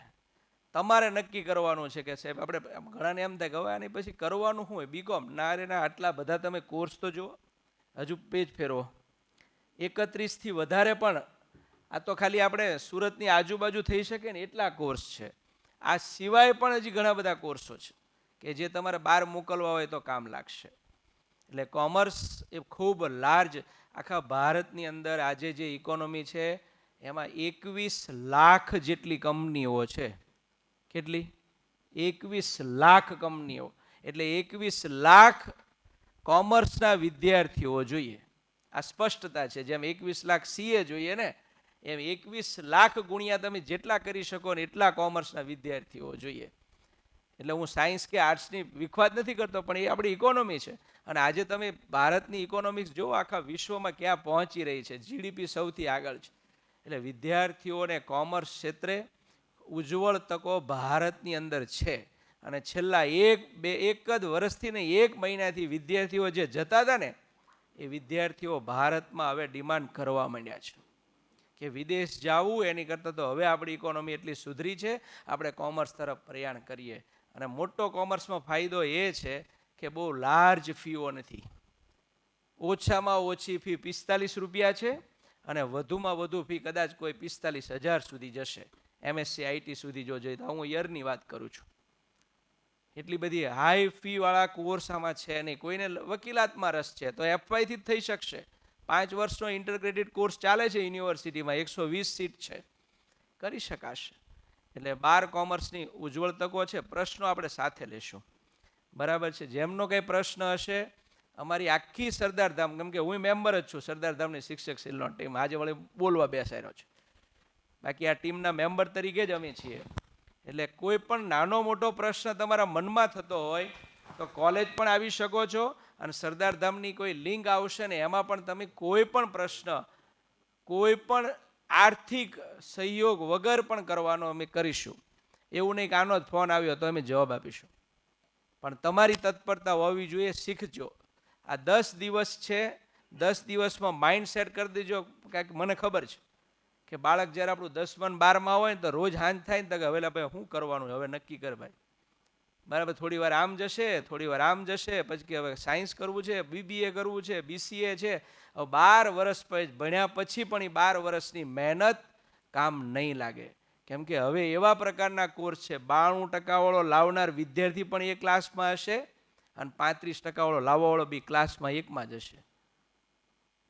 તમારે નક્કી કરવાનું છે કે સાહેબ આપણે, ઘણાને એમ થાય કે હવે આની પછી કરવાનું શું હોય બીકોમ? ના રે ના, આટલા બધા તમે કોર્સ તો જુઓ. હજુ પેજ ફેરવો, 31થી વધારે, પણ આ તો ખાલી આપણે સુરતની આજુબાજુ થઈ શકે ને એટલા કોર્સ છે. આ સિવાય પણ હજી ઘણા બધા કોર્સો છે કે જે તમારે બહાર મોકલવા હોય તો કામ લાગશે. એટલે કોમર્સ એ ખૂબ લાર્જ, આખા ભારતની અંદર આજે જે ઇકોનોમી છે એમાં 21 લાખ જેટલી કંપનીઓ છે. કેટલી? 21 લાખ કંપનીઓ. એટલે 21 લાખ કોમર્સના વિદ્યાર્થીઓ જોઈએ. આ સ્પષ્ટતા છે. જેમ 21 લાખ CA જોઈએ ને, એમ 21 લાખ ગુણ્યા તમે જેટલા કરી શકો ને એટલા કોમર્સના વિદ્યાર્થીઓ જોઈએ. એટલે હું સાયન્સ કે આર્ટ્સની વિખવાદ નથી કરતો, પણ એ આપણી ઇકોનોમી છે. અને આજે તમે ભારતની ઇકોનોમિક્સ જો આખા વિશ્વમાં ક્યાં પહોંચી રહી છે, GDP સૌથી આગળ છે. એટલે વિદ્યાર્થીઓને કોમર્સ ક્ષેત્રે ઉજ્જવળ તકો ભારતની અંદર છે. અને છેલ્લા એક જ વર્ષથી ને 1 મહિનાથી વિદ્યાર્થીઓ જે જતા હતા ને, એ વિદ્યાર્થીઓ ભારતમાં હવે ડિમાન્ડ કરવા માંડ્યા છે કે વિદેશ જવું એની કરતાં તો હવે આપણી ઇકોનોમી એટલી સુધરી છે, આપણે કોમર્સ તરફ પ્રયાણ કરીએ. અને મોટો કોમર્સમાં ફાયદો એ છે કે બહુ લાર્જ ફીઓ નથી. ઓછામાં ઓછી ફી 45 રૂપિયા છે અને વધુમાં વધુ ફી કદાચ કોઈ 45,000 સુધી જશે. MSc IT સુધી જો જોઈએ તો હું યરની વાત કરું છું. એટલી બધી હાઈ ફી વાળા કોર્સ આમાં છે નહીં. કોઈને વકીલાતમાં રસ છે તો FY થી જ થઈ શકશે. 5 વર્ષનો ઇન્ટરગ્રેટેડ કોર્સ ચાલે છે યુનિવર્સિટીમાં, 120 સીટ છે, કરી શકાશે. એટલે 12 કોમર્સની ઉજ્જવળ તકો છે. પ્રશ્નો આપણે સાથે લેશું, બરાબર છે. જેમનો કંઈ પ્રશ્ન હશે, અમારી આખી સરદારધામ, કેમ કે હું મેમ્બર જ છું સરદારધામની શિક્ષક સેલનો ટીમ, આજે વળી બોલવા બેસાડ્યો છે. બાકી આ ટીમના મેમ્બર તરીકે જ અમે છીએ. એટલે કોઈ પણ નાનો મોટો પ્રશ્ન તમારા મનમાં થતો હોય તો કોલેજ પણ આવી શકો છો, અને સરદારધામની કોઈ લિંક આવશે ને એમાં પણ તમે કોઈ પણ પ્રશ્ન, કોઈ પણ આર્થિક સહયોગ વગર પણ કરવાનો અમે કરીશું. એવું નહીં કે આનો જ ફોન આવ્યો તો અમે જવાબ આપીશું, પણ તમારી તત્પરતા હોવી જોઈએ. શીખજો. આ 10 દિવસ છે, 10 દિવસમાં માઇન્ડ સેટ કરી દેજો. કાંઈક મને ખબર છે કે બાળક જ્યારે આપણું 10મા 12મા હોય ને તો રોજ હાંજ થાય ને તો હવે ભાઈ શું કરવાનું, હવે નક્કી કર ભાઈ, બરાબર. થોડી વાર આમ જશે, થોડી વાર આમ જશે, પછી કે હવે સાયન્સ કરવું છે, BBA કરવું છે, BCA છે. હવે 12 વર્ષ ભણ્યા પછી પણ એ 12 વર્ષની મહેનત કામ નહીં લાગે. કેમ કે હવે એવા પ્રકારના કોર્સ છે, 92% વાળો લાવનાર વિદ્યાર્થી પણ એ ક્લાસમાં હશે અને 35% વાળો લાવવાવાળો બી ક્લાસમાં એકમાં જ હશે.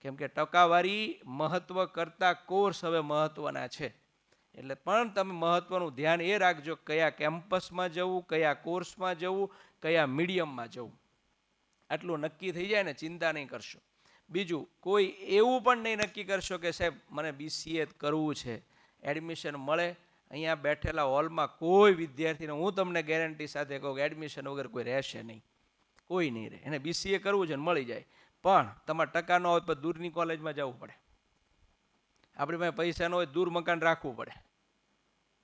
કેમ કે ટકાવારી મહત્વ કરતા કોર્સ હવે મહત્વના છે. એટલે પણ તમે મહત્વનું ધ્યાન એ રાખજો કયા કેમ્પસમાં જવું, કયા કોર્સમાં જવું, કયા મીડિયમમાં જવું. આટલું નક્કી થઈ જાય ને, ચિંતા નહીં કરશો. બીજું કોઈ એવું પણ નહીં નક્કી કરશો કે સાહેબ મને BCA કરવું છે, એડમિશન મળે. અહીંયા બેઠેલા હોલમાં કોઈ વિદ્યાર્થીને હું તમને ગેરંટી સાથે કહું કે એડમિશન વગર કોઈ રહેશે નહીં, કોઈ નહીં રહે. એને BCA કરવું છે ને મળી જાય, પણ તમારા ટકા ન હોય તો દૂરની કોલેજમાં જવું પડે. આપણી પાસે પૈસા ન હોય દૂર મકાન રાખવું પડે,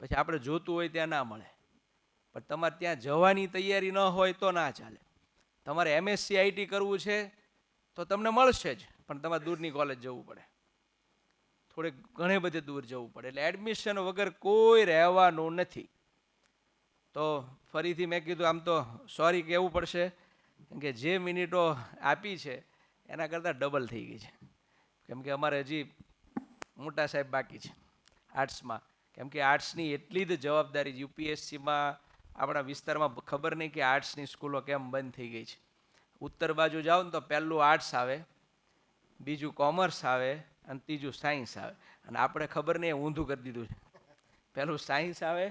પછી આપણે જોતું હોય ત્યાં ના મળે. પણ તમારે ત્યાં જવાની તૈયારી ન હોય તો ના ચાલે. તમારે MSc IT કરવું છે તો તમને મળશે જ, પણ તમારે દૂરની કોલેજ જવું પડે, થોડેક ઘણે બધે દૂર જવું પડે. એટલે એડમિશન વગર કોઈ રહેવાનું નથી. તો ફરીથી મેં કીધું આમ તો સોરી કહેવું પડશે, કેમ કે જે મિનિટો આપી છે એના કરતાં ડબલ થઈ ગઈ છે. કેમ કે અમારે હજી મોટા સાહેબ બાકી છે આર્ટ્સમાં. કેમ કે આર્ટ્સની એટલી જ જવાબદારી UPSCમાં આપણા વિસ્તારમાં ખબર નહીં કે આર્ટ્સની સ્કૂલો કેમ બંધ થઈ ગઈ છે. ઉત્તર બાજુ જાઓ ને તો પહેલું આર્ટ્સ આવે, બીજું કોમર્સ આવે અને ત્રીજું સાયન્સ આવે. અને આપણે ખબર નહીં ઊંધું કરી દીધું છે, પહેલું સાયન્સ આવે,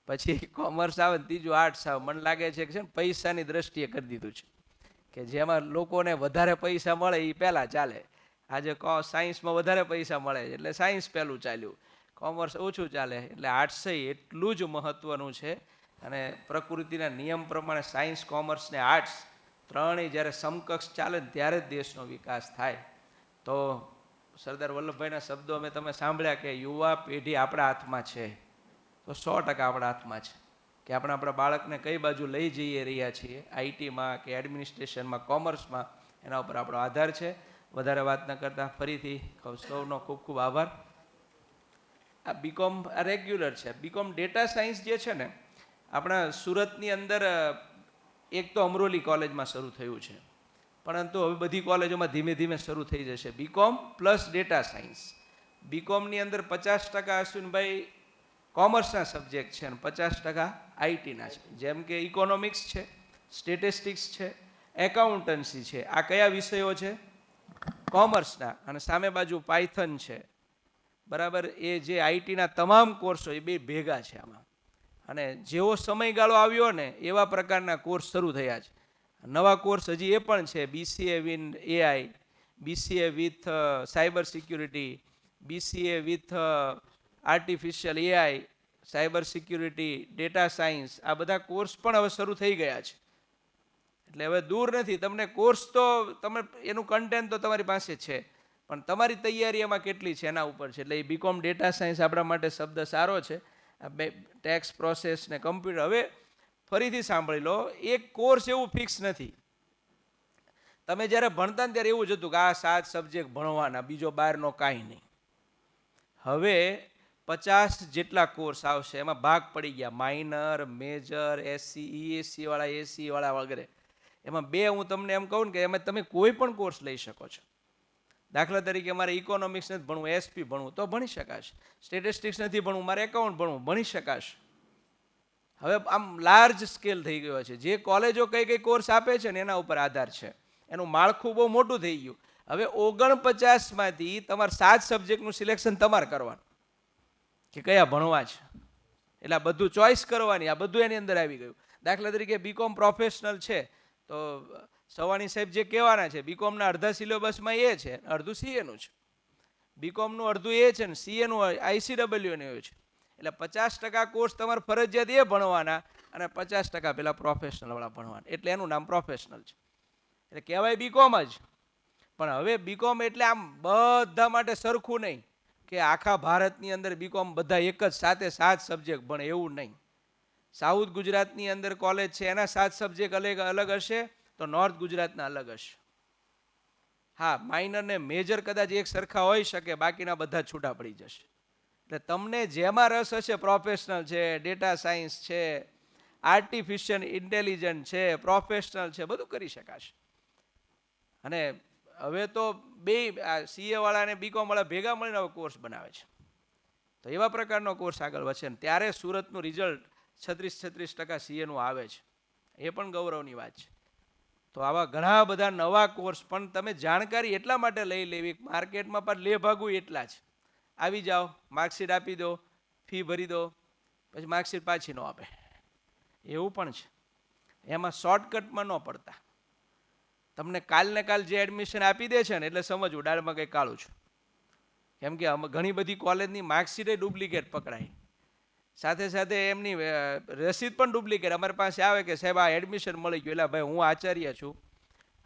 પછી કોમર્સ આવે, ત્રીજું આર્ટ્સ આવે. મને લાગે છે કે છે ને પૈસાની દ્રષ્ટિએ કરી દીધું છે કે જેમાં લોકોને વધારે પૈસા મળે એ પહેલાં ચાલે. આજે સાયન્સમાં વધારે પૈસા મળે એટલે સાયન્સ પહેલું ચાલ્યું, કોમર્સ ઓછું ચાલે. એટલે આર્ટ્સ એટલું જ મહત્ત્વનું છે. અને પ્રકૃતિના નિયમ પ્રમાણે સાયન્સ, કોમર્સ ને આર્ટ્સ ત્રણેય જ્યારે સમકક્ષ ચાલે ને ત્યારે જ દેશનો વિકાસ થાય. તો સરદાર વલ્લભભાઈના શબ્દો અમે તમે સાંભળ્યા કે યુવા પેઢી આપણા હાથમાં છે. તો 100% આપણા હાથમાં છે કે આપણે આપણા બાળકને કઈ બાજુ લઈ જઈ રહ્યા છીએ, ITમાં કે એડમિનિસ્ટ્રેશનમાં, કોમર્સમાં, એના ઉપર આપણો આધાર છે. વધારે વાત ન કરતા ફરીથી સૌનો ખૂબ ખૂબ આભાર. આ BCom આ રેગ્યુલર છે. BCom ડેટા સાયન્સ જે છે ને, આપણા સુરતની અંદર એક તો અમરોલી કોલેજમાં શરૂ થયું છે, પરંતુ હવે બધી કોલેજોમાં ધીમે ધીમે શરૂ થઈ જશે. BCom plus data science. BComની અંદર 50% અશ્વિનભાઈ કોમર્સના સબ્જેક્ટ છે અને 50% ITના છે. જેમ કે ઇકોનોમિક્સ છે, સ્ટેટિસ્ટિક્સ છે, એકાઉન્ટન્સી છે. આ કયા વિષયો છે? કોમર્સના. અને સામે બાજુ પાયથન છે, બરાબર. એ જે ITના તમામ કોર્સો એ બે ભેગા છે આમાં. અને જેવો સમયગાળો આવ્યો ને એવા પ્રકારના કોર્સ શરૂ થયા છે. નવા કોર્સ હજી એ પણ છે, BCA win AI, BCA with cyber security, BCA with artificial AI, cyber security, data science, આ બધા કોર્સ પણ હવે શરૂ થઈ ગયા છે. એટલે હવે દૂર નથી. તમને કોર્સ તો તમે એનું કન્ટેન્ટ તો તમારી પાસે છે, પણ તમારી તૈયારી એમાં કેટલી છે એના ઉપર છે. એટલે એ બીકોમ ડેટા સાયન્સ આપણા માટે શબ્દ સારો છે. ટેક્સ પ્રોસેસ ને કમ્પ્યુટર. હવે ફરીથી સાંભળી લો, એક કોર્સ એવું ફિક્સ નથી. તમે જ્યારે ભણતા ને ત્યારે એવું જ હતું કે આ 7 સબ્જેક્ટ ભણવાના, બીજો બહારનો કાંઈ નહીં. હવે 50 જેટલા કોર્સ આવશે, એમાં ભાગ પડી ગયા માઇનર, મેજર, SC, ESC વાળા, SC વાળા વગેરે. એમાં 2 હું તમને એમ કહું ને કે એમાં તમે કોઈ પણ કોર્સ લઈ શકો છો. દાખલા તરીકે મારે ઇકોનોમિક્સ નથી ભણવું, SP ભણવું તો ભણી શકાશે. સ્ટેટિસ્ટિક્સ નથી ભણવું, મારે એકાઉન્ટ ભણવું, ભણી શકાશે. હવે આમ લાર્જ સ્કેલ થઈ ગયો છે. જે કોલેજો કઈ કઈ કોર્સ આપે છે ને એના ઉપર આધાર છે. એનું માળખું બહુ મોટું થઈ ગયું. હવે 49માંથી તમારે 7 સબ્જેક્ટનું સિલેક્શન તમારે કરવાનું કે કયા ભણવા છે. એટલે આ બધું ચોઇસ કરવાની, આ બધું એની અંદર આવી ગયું. દાખલા તરીકે બીકોમ પ્રોફેશનલ છે તો સવાણી સાહેબ જે કહેવાના છે, બીકોમના અડધા સિલેબસમાં એ છે, અડધું CAનું છે. બીકોમનું અડધું એ છે ને CAનું ICW ને એવું છે. એટલે 50% કોર્સ તમારે ફરજિયાત એ ભણવાના અને 50% પેલા પ્રોફેશનલ વાળા ભણવાના. એટલે એનું નામ પ્રોફેશનલ છે. એટલે કહેવાય બીકોમ જ. પણ હવે બીકોમ એટલે આમ બધા માટે સરખું નહીં કે આખા ભારતની અંદર બીકોમ બધા એક જ સાથે 7 સબ્જેક્ટ ભણે, એવું નહીં. સાઉથ ગુજરાતની અંદર કોલેજ છે એના 7 સબ્જેક્ટ અલગ હશે, તો નોર્થ ગુજરાતના અલગ હશે. હા, માઇનર ને મેજર કદાચ એક સરખા હોઈ શકે, બાકીના બધા છૂટા પડી જશે. એટલે તમને જેમાં રસ હશે, પ્રોફેશનલ છે, ડેટા સાયન્સ છે, આર્ટિફિશિયલ ઇન્ટેલિજન્સ છે, પ્રોફેશનલ છે, બધું કરી શકાશે. અને હવે તો બે CA વાળા અને બીકોમ વાળા ભેગા મળીને હવે કોર્સ બનાવે છે. તો એવા પ્રકારનો કોર્સ આગળ વધશે ને ત્યારે સુરતનું રિઝલ્ટ 36% CAનું આવે છે. એ પણ ગૌરવની વાત છે. તો આવા ઘણા બધા નવા કોર્સ પણ તમે જાણકારી એટલા માટે લઈ લેવી, માર્કેટમાં પણ લે ભાગું એટલા જ. આવી જાઓ, માર્કશીટ આપી દો, ફી ભરી દો, પછી માર્કશીટ પાછી ન આપે, એવું પણ છે. એમાં શોર્ટકટમાં ન પડતા. તમને કાલને કાલ જે એડમિશન આપી દે છે ને એટલે સમજવું દાળમાં કંઈ કાળું છે. કેમ કે ઘણી બધી કોલેજની માર્કશીટે ડુપ્લિકેટ પકડાય, સાથે સાથે એમની રસીદ પણ ડુપ્લિકેટ. અમારી પાસે આવે કે સાહેબ આ એડમિશન મળી ગયું. એટલે ભાઈ હું આચાર્ય છું,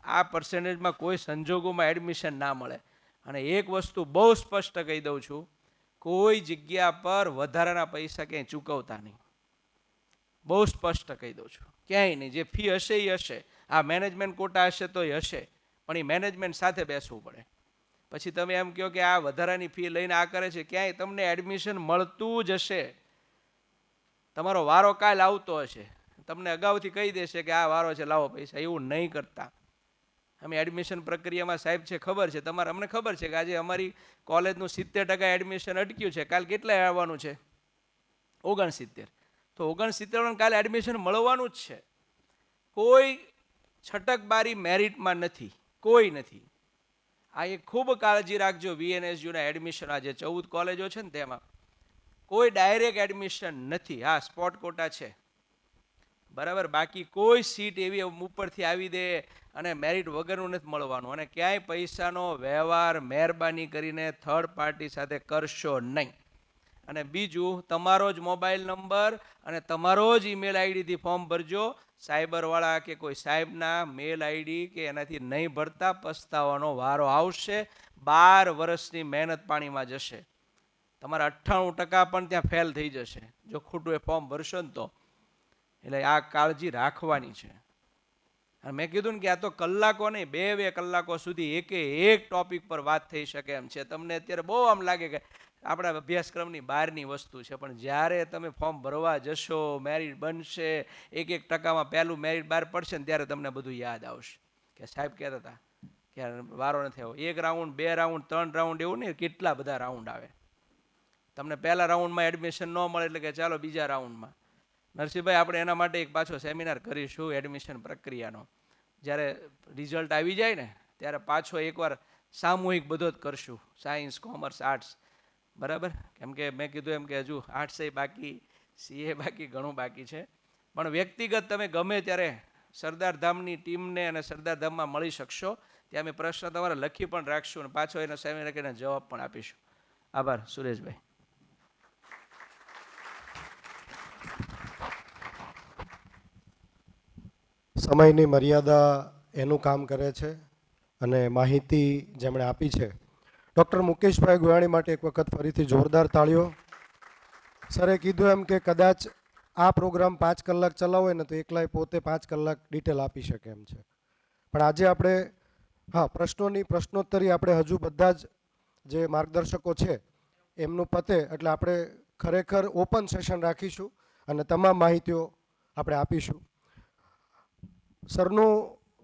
આ પર્સન્ટેજમાં કોઈ સંજોગોમાં એડમિશન ના મળે. અને એક વસ્તુ બહુ સ્પષ્ટ કહી દઉં છું, કોઈ જગ્યા પર વધારાના પૈસા ક્યાંય ચૂકવતા નહીં. બહુ સ્પષ્ટ કહી દઉં છું, ક્યાંય નહીં. જે ફી હશે એ હશે. આ મેનેજમેન્ટ કોટા હશે તો એ હશે, પણ એ મેનેજમેન્ટ સાથે બેસવું પડે. પછી તમે એમ કહો કે આ વધારાની ફી લઈને આ કરે છે, ક્યાંય તમને એડમિશન મળતું જ હશે. તમારો વારો કાલ આવતો હશે, તમને અગાઉથી કહી દેશે કે આ વારો છે, લાવો પૈસા. એવું નહીં કરતા. અમે એડમિશન પ્રક્રિયામાં સાહેબ છે, ખબર છે તમારે, અમને ખબર છે કે આજે અમારી કોલેજનું 70% એડમિશન અટક્યું છે. કાલ કેટલા આવવાનું છે? 69. તો 69 કાલે એડમિશન મળવાનું જ છે. કોઈ છટકબારી મેરિટમાં નથી, કોઈ નથી. આ એક ખૂબ કાળજી રાખજો. VNSUના એડમિશન આજે 14 કોલેજો છે ને તેમાં કોઈ ડાયરેક્ટ એડમિશન નથી. હા, સ્પોટ કોટા છે, બરાબર. બાકી કોઈ સીટ એવી ઉપરથી આવી દે અને મેરિટ વગરનું નથી મળવાનું. અને ક્યાંય પૈસાનો વ્યવહાર મહેરબાની કરીને થર્ડ પાર્ટી સાથે કરશો નહીં. અને બીજું, તમારો જ મોબાઈલ નંબર અને તમારો જ ઈમેલ આઈડીથી ફોર્મ ભરજો. સાયબરવાળા કે કોઈ સાહેબના મેલ આઈડી કે એનાથી નહીં ભરતા, પસ્તાવાનો વારો આવશે. 12 વર્ષની મહેનત પાણીમાં જશે. તમારા 98% પણ ત્યાં ફેલ થઈ જશે જો ખોટું એ ફોર્મ ભરશો ને તો. એટલે આ કાળજી રાખવાની છે. અને મેં કીધું ને કે આ તો કલાકો નહીં, 2-2 કલાકો સુધી એક ટોપિક પર વાત થઈ શકે એમ છે. તમને અત્યારે બહુ આમ લાગે કે આપણા અભ્યાસક્રમની બહારની વસ્તુ છે, પણ જ્યારે તમે ફોર્મ ભરવા જશો, મેરિટ બનશે, 1% પહેલું મેરિટ બહાર પડશે ને ત્યારે તમને બધું યાદ આવશે કે સાહેબ કહેતા હતા કે વારો નથી આવ્યો. 1 રાઉન્ડ, 2 રાઉન્ડ, 3 રાઉન્ડ, એવું નહીં, કેટલા બધા રાઉન્ડ આવે. તમને પહેલા રાઉન્ડમાં એડમિશન ન મળે એટલે કે ચાલો બીજા રાઉન્ડમાં. નરસિંહભાઈ, આપણે એના માટે એક પાછો સેમિનાર કરીશું એડમિશન પ્રક્રિયાનો. જ્યારે રિઝલ્ટ આવી જાય ને ત્યારે પાછો એકવાર સામૂહિક બધો જ કરશું, સાયન્સ, કોમર્સ, આર્ટ્સ, બરાબર. કેમ કે મેં કીધું એમ કે હજુ આર્ટ્સ બાકી, CA બાકી, ઘણું બાકી છે. પણ વ્યક્તિગત તમે ગમે ત્યારે સરદારધામની ટીમને અને સરદારધામમાં મળી શકશો. ત્યાં અમે પ્રશ્ન તમારે લખી પણ રાખશું અને પાછો એનો સેમિનાર કરીને જવાબ પણ આપીશું. આભાર. સુરેશભાઈ. સમયની મર્યાદા એનું કામ કરે છે અને માહિતી જેમણે આપી છે ડૉક્ટર મુકેશભાઈ ગોયાણી માટે એક વખત ફરીથી જોરદાર તાળીઓ. સરે કીધું એમ કે કદાચ આ પ્રોગ્રામ 5 કલાક ચલાવો હોય ને તો એકલાય પોતે 5 કલાક ડિટેલ આપી શકે એમ છે. પણ આજે આપણે પ્રશ્નોત્તરી આપણે હજુ બધા જ જે માર્ગદર્શકો છે એમનું પતે એટલે આપણે ખરેખર ઓપન સેશન રાખીશું અને તમામ માહિતીઓ આપણે આપીશું. સરનું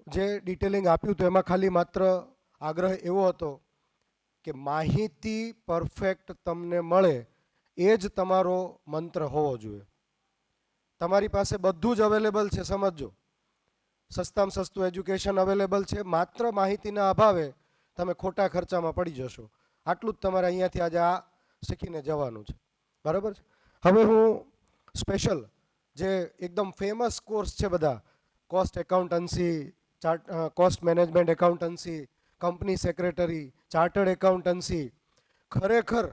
જે ડિટેલિંગ આપ્યું હતું એમાં ખાલી માત્ર આગ્રહ એવો હતો કે માહિતી પરફેક્ટ તમને મળે એ જ તમારો મંત્ર હોવો જોઈએ. તમારી પાસે બધું જ અવેલેબલ છે, સમજજો. સસ્તામાં સસ્તું એજ્યુકેશન અવેલેબલ છે, માત્ર માહિતીના અભાવે તમે ખોટા ખર્ચામાં પડી જશો. આટલું જ તમારે અહીંયાથી આજે આ શીખીને જવાનું છે, બરાબર છે. હવે હું સ્પેશિયલ જે એકદમ ફેમસ કોર્સ છે બધા, cost accountancy, cost management accountancy, company secretary, chartered accountancy, ખરેખર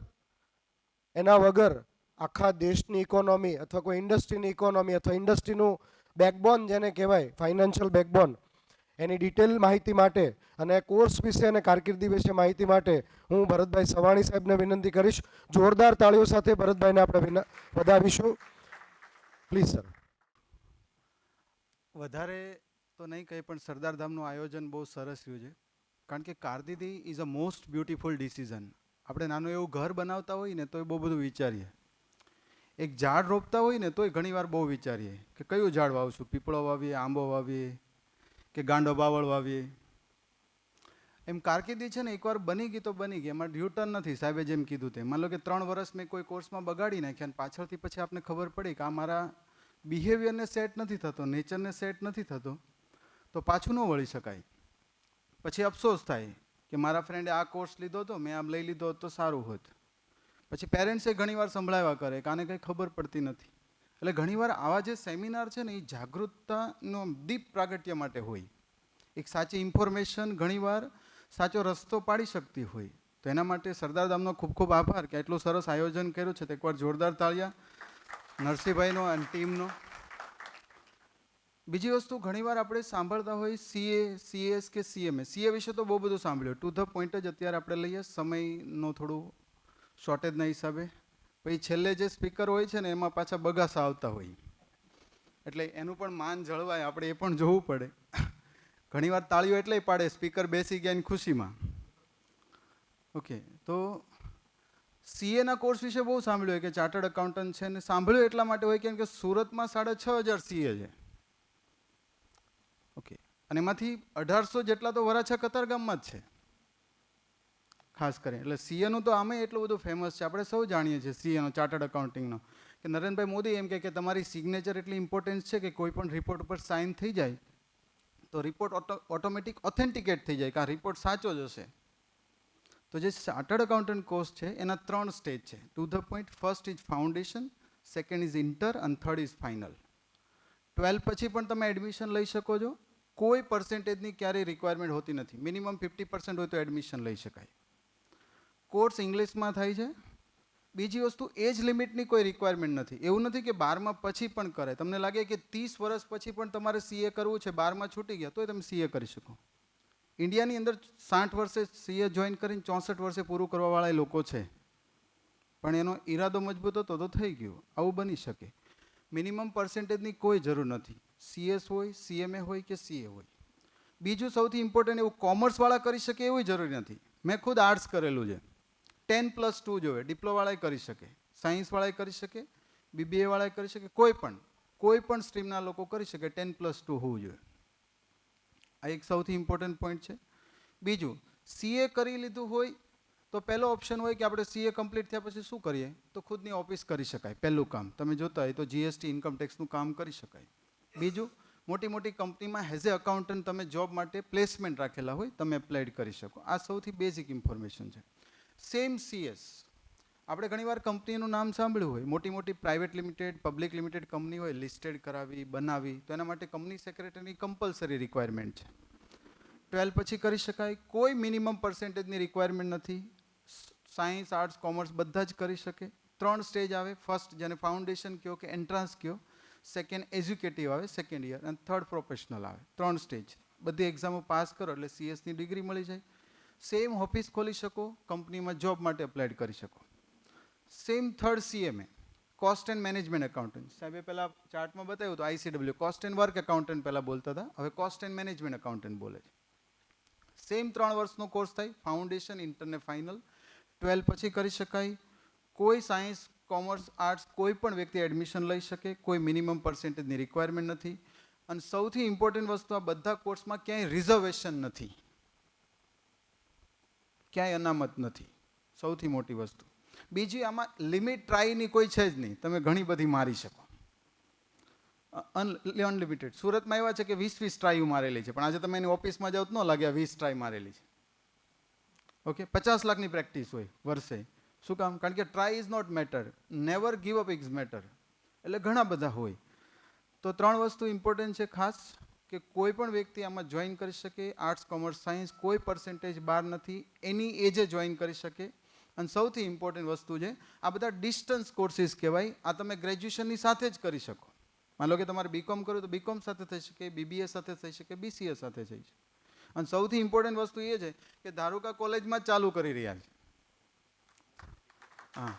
એના વગર આખા દેશની ઇકોનોમી અથવા કોઈ ઇન્ડસ્ટ્રીની ઇકોનોમી અથવા ઇન્ડસ્ટ્રીનું બેકબોન જેને કહેવાય, ફાઇનાન્શિયલ બેકબોન, એની ડિટેલ માહિતી માટે અને કોર્સ વિશે અને કારકિર્દી વિશે માહિતી માટે હું ભરતભાઈ સવાણી સાહેબને વિનંતી કરીશ. જોરદાર તાળીઓ સાથે ભરતભાઈને આપણે વધાવીશું. Please sir. વધારે તો નહીં કંઈ, પણ સરદારધામનું આયોજન બહુ સરસ રહ્યું છે. કારણ કે કારકિર્દી is a most beautiful decision. આપણે નાનું એવું ઘર બનાવતા હોય ને તોય બહુ બધું વિચારીએ. એક ઝાડ રોપતા હોય ને તોય ઘણીવાર બહુ વિચારીએ કે કયું ઝાડ વાવશું, પીપળો વાવીએ, આંબો વાવીએ કે ગાંડો બાવળ વાવીએ. એમ કારકિર્દી છે ને એકવાર બની ગઈ તો બની ગઈ, એમાં રિટર્ન નથી. સાહેબે જેમ કીધું તેમ માન લો કે 3 વર્ષ મેં કોઈ કોર્સમાં બગાડી નાખ્યા અને પાછળથી પછી આપને ખબર પડી કે આ મારા બિહેવિયરને સેટ નથી થતો, નેચરને સેટ નથી થતો, તો પાછું ન વળી શકાય. પછી અફસોસ થાય કે મારા ફ્રેન્ડે આ કોર્સ લીધો હતો, મેં આમ લઈ લીધો હોત તો સારું હોત. પછી પેરેન્ટ્સે ઘણીવાર સંભળાવ્યા કરે કે આને કંઈ ખબર પડતી નથી. એટલે ઘણીવાર આવા જે સેમિનાર છે ને એ જાગૃતતાનો દીપ પ્રાગટ્ય માટે હોય. એક સાચી ઇન્ફોર્મેશન ઘણીવાર સાચો રસ્તો પાડી શકતી હોય. તો એના માટે સરદારધામનો ખૂબ ખૂબ આભાર કે એટલું સરસ આયોજન કર્યું છે. તો એકવાર જોરદાર તાળિયા નરસિંહભાઈનો અને ટીમનો. બીજી વસ્તુ ઘણીવાર આપણે સાંભળતા હોય CA, CS કે CMA. CA વિશે તો બહુ બધું સાંભળ્યું. ટુ ધ પોઈન્ટ જ અત્યારે આપણે લઈએ સમયનો થોડું શોર્ટેજના હિસાબે. પછી છેલ્લે જે સ્પીકર હોય છે ને એમાં પાછા બગાસા આવતા હોય, એટલે એનું પણ માન જળવાય, આપણે એ પણ જોવું પડે. ઘણીવાર તાળીઓ એટલે પાડે સ્પીકર બેસી ગયા એની ખુશીમાં. ઓકે, તો CA કોર્સ વિશે બહુ સાંભળ્યું કે ચાર્ટર્ડ એકાઉન્ટન્ટ છે, ને સાંભળ્યું એટલા માટે હોય કેમ કે સુરતમાં 6,500 CA છે. ઓકે, અને એમાંથી 1,800 જેટલા તો વરાછા કતારગામમાં જ છે ખાસ કરીને. એટલે CAનું તો આમે એટલું બધું ફેમસ છે, આપણે સૌ જાણીએ છીએ CAનો, ચાર્ટર્ડ એકાઉન્ટિંગનો, કે નરેન્દ્રભાઈ મોદી એમ કે તમારી સિગ્નેચર એટલી ઇમ્પોર્ટન્સ છે કે કોઈ પણ રિપોર્ટ ઉપર સાઇન થઈ જાય તો રિપોર્ટ ઓટોમેટિક ઓથેન્ટિકેટ થઈ જાય કે આ રિપોર્ટ સાચો જ હશે. તો જે ચાર્ટર્ડ એકાઉન્ટન્ટ કોર્સ છે એના 3 સ્ટેજ છે. To the point, first is foundation, second is inter અને થર્ડ ઇઝ ફાઇનલ. 12 પછી પણ તમે એડમિશન લઈ શકો છો. કોઈ પર્સન્ટેજની ક્યારેય રિક્વાયરમેન્ટ હોતી નથી. મિનિમમ 50% હોય તો એડમિશન લઈ શકાય. કોર્સ ઇંગ્લિશમાં થાય છે. બીજી વસ્તુ, એજ લિમિટની કોઈ રિક્વાયરમેન્ટ નથી. એવું નથી કે 12મા પછી પણ કરે. તમને લાગે કે 30 વર્ષ પછી પણ તમારે CA કરવું છે, 12મા છૂટી ગયા તોય તમે CA કરી શકો. ઇન્ડિયાની અંદર 60 વર્ષે CA જોઈન કરીને 64 વર્ષે પૂરું કરવાવાળા લોકો છે, પણ એનો ઈરાદો મજબૂત હતો તો થઈ ગયું. આવું બની શકે. મિનિમમ પર્સન્ટેજની કોઈ જરૂર નથી. CS હોય, CMA હોય કે CA હોય. બીજું સૌથી ઇમ્પોર્ટન્ટ, એવું કોમર્સવાળા કરી શકે એવું જરૂરી નથી. મેં ખુદ આર્ટ્સ કરેલું છે. 10+2 જોવે. ડિપ્લોવાળાએ કરી શકે, સાયન્સવાળાએ કરી શકે, BBA વાળાએ કરી શકે, કોઈ પણ સ્ટ્રીમના લોકો કરી શકે. 10+2 હોવું જોઈએ. આ એક સૌથી ઇમ્પોર્ટન્ટ પોઈન્ટ છે. બીજું, CA કરી લીધું હોય તો પહેલો ઓપ્શન હોય કે આપણે CA કમ્પ્લીટ થયા પછી શું કરીએ, તો ખુદની ઓફિસ કરી શકાય. પહેલું કામ તમે જોતા હોય તો GST ઇન્કમ ટેક્સનું કામ કરી શકાય. બીજું, મોટી મોટી કંપનીમાં એઝ એ અકાઉન્ટન્ટ તમે જોબ માટે પ્લેસમેન્ટ રાખેલા હોય, તમે એપ્લાઇડ કરી શકો. આ સૌથી બેઝિક ઇન્ફોર્મેશન છે. સેમ CS, આપણે ઘણીવાર કંપનીનું નામ સાંભળ્યું હોય, મોટી મોટી private limited, public limited company હોય, લિસ્ટેડ કરાવી, બનાવી, તો એના માટે કંપની સેક્રેટરીની કમ્પલસરી રિક્વાયરમેન્ટ છે. 12 પછી કરી શકાય, કોઈ મિનિમમ પર્સન્ટેજની રિક્વાયરમેન્ટ નથી. સાયન્સ, આર્ટ્સ, કોમર્સ બધા જ કરી શકે. 3 સ્ટેજ આવે. ફર્સ્ટ જેને ફાઉન્ડેશન કહો કે એન્ટ્રાન્સ કહો, સેકન્ડ એજ્યુકેટિવ આવે સેકન્ડ યર, અને થર્ડ પ્રોફેશનલ આવે. 3 સ્ટેજ. બધી એક્ઝામો પાસ કરો એટલે CS ની ડિગ્રી મળી જાય. સેમ ઓફિસ ખોલી શકો, કંપનીમાં જોબ માટે અપ્લાય કરી શકો. Same third CMA, cost and management accountant. સાહેબે પહેલાં ચાર્ટમાં બતાવ્યું તો ICW, cost and work accountant પહેલાં બોલતા હતા, હવે કોસ્ટ એન્ડ મેનેજમેન્ટ એકાઉન્ટન્ટ બોલે છે. સેમ 3 વર્ષનો કોર્સ થાય, ફાઉન્ડેશન, ઇન્ટર ને ફાઇનલ. 12 પછી કરી શકાય. કોઈ સાયન્સ, કોમર્સ, આર્ટ્સ કોઈ પણ વ્યક્તિ એડમિશન લઈ શકે, કોઈ મિનિમમ પર્સન્ટેજની રિક્વાયરમેન્ટ નથી. અને સૌથી ઇમ્પોર્ટન્ટ વસ્તુ, આ બધા કોર્સમાં ક્યાંય રિઝર્વેશન નથી, ક્યાંય અનામત નથી. સૌથી મોટી વસ્તુ. બીજી, આમાં લિમિટ ટ્રાયની કોઈ છે જ નહીં, તમે ઘણી બધી મારી શકો, અનલિમિટેડ. સુરતમાં એવા છે કે 20 ટ્રાય મારેલી છે, પણ આજે તમે એની ઓફિસમાં જાઓ તો ન લાગે 20 ટ્રાય મારેલી છે. ઓકે, 50 લાખની પ્રેક્ટિસ હોય વર્ષે. શું કામ? કારણ કે try is not matter, never give up is matter. એટલે ઘણા બધા હોય. તો 3 વસ્તુ ઇમ્પોર્ટન્ટ છે ખાસ, કે કોઈ પણ વ્યક્તિ આમાં જોઈન કરી શકે. આર્ટ્સ, કોમર્સ, સાયન્સ કોઈ પર્સન્ટેજ બહાર નથી, એની એજે જોઈન કરી શકે. અને સૌથી ઇમ્પોર્ટન્ટ વસ્તુ છે, આ બધા ડિસ્ટન્સ કોર્સિસ કહેવાય. આ તમે ગ્રેજ્યુએશનની સાથે જ કરી શકો. માનો લો કે તમારે BCom કરવું તો BCom સાથે થઈ શકે, BBA સાથે થઈ શકે, BCA સાથે થઈ શકે. અને સૌથી ઇમ્પોર્ટન્ટ વસ્તુ એ છે કે ધારુકા કોલેજમાં જ ચાલુ કરી રહ્યા છે. હા,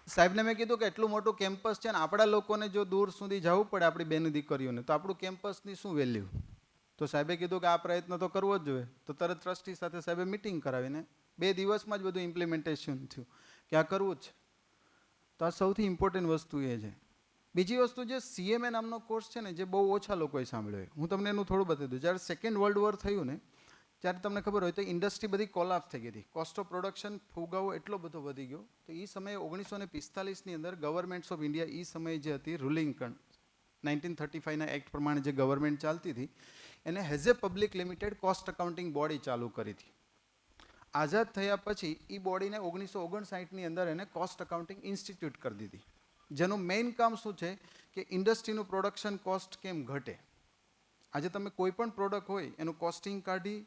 સાહેબને મેં કીધું કે એટલું મોટું કેમ્પસ છે ને આપણા લોકોને જો દૂર સુધી જવું પડે, આપણી બેન દીકરીઓને, તો આપણું કેમ્પસની શું વેલ્યુ? તો સાહેબે કીધું કે આ પ્રયત્ન તો કરવો જ જોઈએ. તો તરત ટ્રસ્ટી સાથે સાહેબે મિટિંગ કરાવીને 2 દિવસમાં જ બધું ઇમ્પ્લિમેન્ટેશન થયું કે આ કરવું જ છે. તો આ સૌથી ઇમ્પોર્ટન્ટ વસ્તુ એ છે. બીજી વસ્તુ, જે CMA નામનો કોર્સ છે ને, જે બહુ ઓછા લોકોએ સાંભળ્યો હોય, હું તમને એનું થોડું બતાવી દઉં. જ્યારે સેકન્ડ વર્લ્ડ વોર થયું ને, ત્યારે તમને ખબર હોય તો ઇન્ડસ્ટ્રી બધી કોલાપ્સ થઈ ગઈ હતી. કોસ્ટ ઓફ પ્રોડક્શન, ફુગાવો એટલો બધો વધી ગયો. તો એ સમયે 1945ની અંદર ગવર્મેન્ટ્સ ઓફ ઇન્ડિયા, એ સમયે જે હતી રૂલિંગ 1935ના એક્ટ પ્રમાણે જે ગવર્મેન્ટ ચાલતી હતી, એને has a public limited cost accounting body ચાલુ કરી હતી. આઝાદ થયા પછી એ બોડીને 1959ની અંદર એને કોસ્ટ અકાઉન્ટિંગ ઇન્સ્ટિટ્યૂટ કરી દીધી. જેનું મેઇન કામ શું છે કે ઇન્ડસ્ટ્રીનું પ્રોડક્શન કોસ્ટ કેમ ઘટે. આજે તમે કોઈ પણ પ્રોડક્ટ હોય એનું કોસ્ટિંગ કાઢી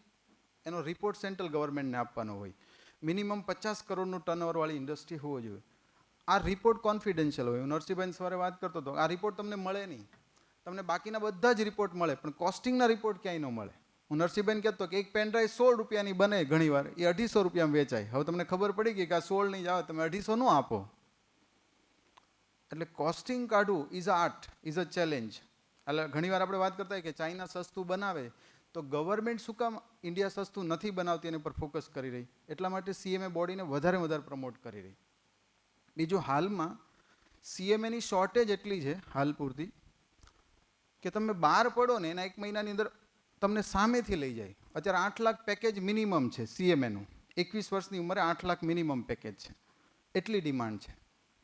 એનો રિપોર્ટ સેન્ટ્રલ ગવર્મેન્ટને આપવાનો હોય. મિનિમમ 50 કરોડનું ટર્નઓવરવાળી ઇન્ડસ્ટ્રી હોવો જોઈએ. આ રિપોર્ટ કોન્ફિડેન્શિયલ હોય. હું નરસિંહભાઈ સવારે વાત કરતો હતો, આ રિપોર્ટ તમને મળે નહીં. તમને બાકીના બધા જ રિપોર્ટ મળે, પણ કોસ્ટિંગના રિપોર્ટ ક્યાંય ન મળે. હું નરસિંહભાઈને કહેતો કે એક પેનડ્રાઈવ 16 રૂપિયાની બને, ઘણીવાર એ 250 રૂપિયામાં વેચાય. હવે તમને ખબર પડી ગઈ કે આ 16 નહીં જ આવે, તમે 250 ન આપો. એટલે કોસ્ટિંગ કાઢવું is a art, is a challenge. એટલે ઘણીવાર આપણે વાત કરતા હોય કે ચાઇના સસ્તું બનાવે, તો ગવર્મેન્ટ શું કામ ઇન્ડિયા સસ્તું નથી બનાવતી એની પર ફોકસ કરી રહી? એટલા માટે CMA બોડીને વધારે પ્રમોટ કરી રહી. બીજું, હાલમાં CMAની શોર્ટેજ એટલી છે હાલ પૂરતી કે તમે બહાર પડો ને એના 1 મહિનાની અંદર તમને સામેથી લઈ જાય. અત્યારે 8 લાખ પેકેજ મિનિમમ છે CMAનું. 21 વર્ષની ઉંમરે 8 લાખ મિનિમમ પેકેજ છે. એટલી ડિમાન્ડ છે.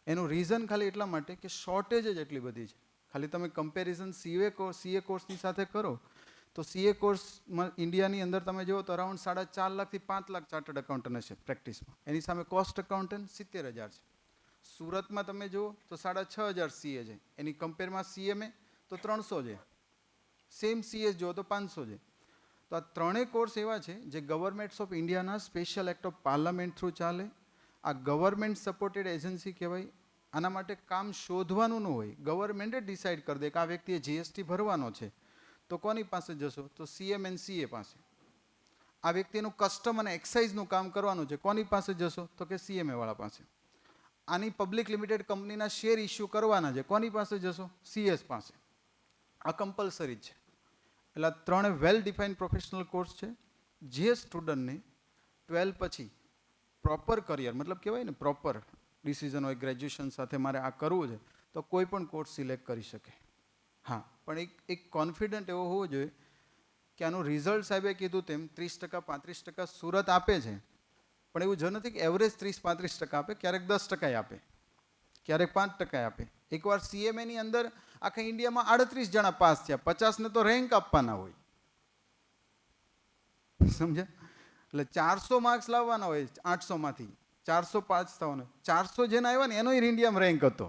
એનું રીઝન ખાલી એટલા માટે કે શોર્ટેજ જ એટલી બધી છે. ખાલી તમે કમ્પેરિઝન CA કોર્સની સાથે કરો તો CA કોર્સમાં ઇન્ડિયાની અંદર તમે જુઓ તો અરાઉન્ડ 4.5 લાખથી 5 લાખ ચાર્ટર્ડ એકાઉન્ટન્ટ હશે પ્રેક્ટિસમાં. એની સામે કોસ્ટ એકાઉન્ટન્ટ 70,000 છે. સુરતમાં તમે જુઓ તો 6,500 CA છે. એની કમ્પેરમાં CMA તો 300 છે. સેમ CS જુઓ તો 500 છે. તો આ 3 કોર્સ એવા છે જે ગવર્મેન્ટ્સ ઓફ ઇન્ડિયાના special act of parliament through ચાલે. આ ગવર્મેન્ટ સપોર્ટેડ એજન્સી કહેવાય. આના માટે કામ શોધવાનું ન હોય, ગવર્મેન્ટ જ ડિસાઇડ કરી દે કે આ વ્યક્તિએ GST ભરવાનો છે, તો કોની પાસે જશો? તો CM and CA પાસે. આ વ્યક્તિનું કસ્ટમ અને એક્સાઇઝનું કામ કરવાનું છે, કોની પાસે જશો? તો કે CMA વાળા પાસે. આની પબ્લિક લિમિટેડ કંપનીના શેર ઇસ્યુ કરવાના છે, કોની પાસે જશો? CS પાસે. આ કમ્પલસરી છે. એટલે આ 3 વેલ ડિફાઇન્ડ પ્રોફેશનલ કોર્સ છે. જે સ્ટુડન્ટને 12 પછી પ્રોપર કરિયર, મતલબ કહેવાય ને પ્રોપર ડિસિઝન હોય ગ્રેજ્યુએશન સાથે મારે આ કરવું છે, તો કોઈ પણ કોર્સ સિલેક્ટ કરી શકે. હા, પણ એક કોન્ફિડન્ટ એવો હોવો જોઈએ કે આનું રિઝલ્ટ સાહેબે કીધું તેમ 30% 35% સુરત આપે છે, પણ એવું જો નથી કે એવરેજ 30-35% આપે, ક્યારેક 10% આપે, ક્યારેક 5% આપે. એકવાર CMAની અંદર આખા ઇન્ડિયામાં 38 જણા પાસ થયા, 50ને તો રેન્ક આપવાના હોય. સમજ્યા? એટલે 400 માર્ક્સ લાવવાના હોય 800માંથી, 405 થવાના. 400 જેને આવ્યા ને એનો ઇન્ડિયામાં રેન્ક હતો.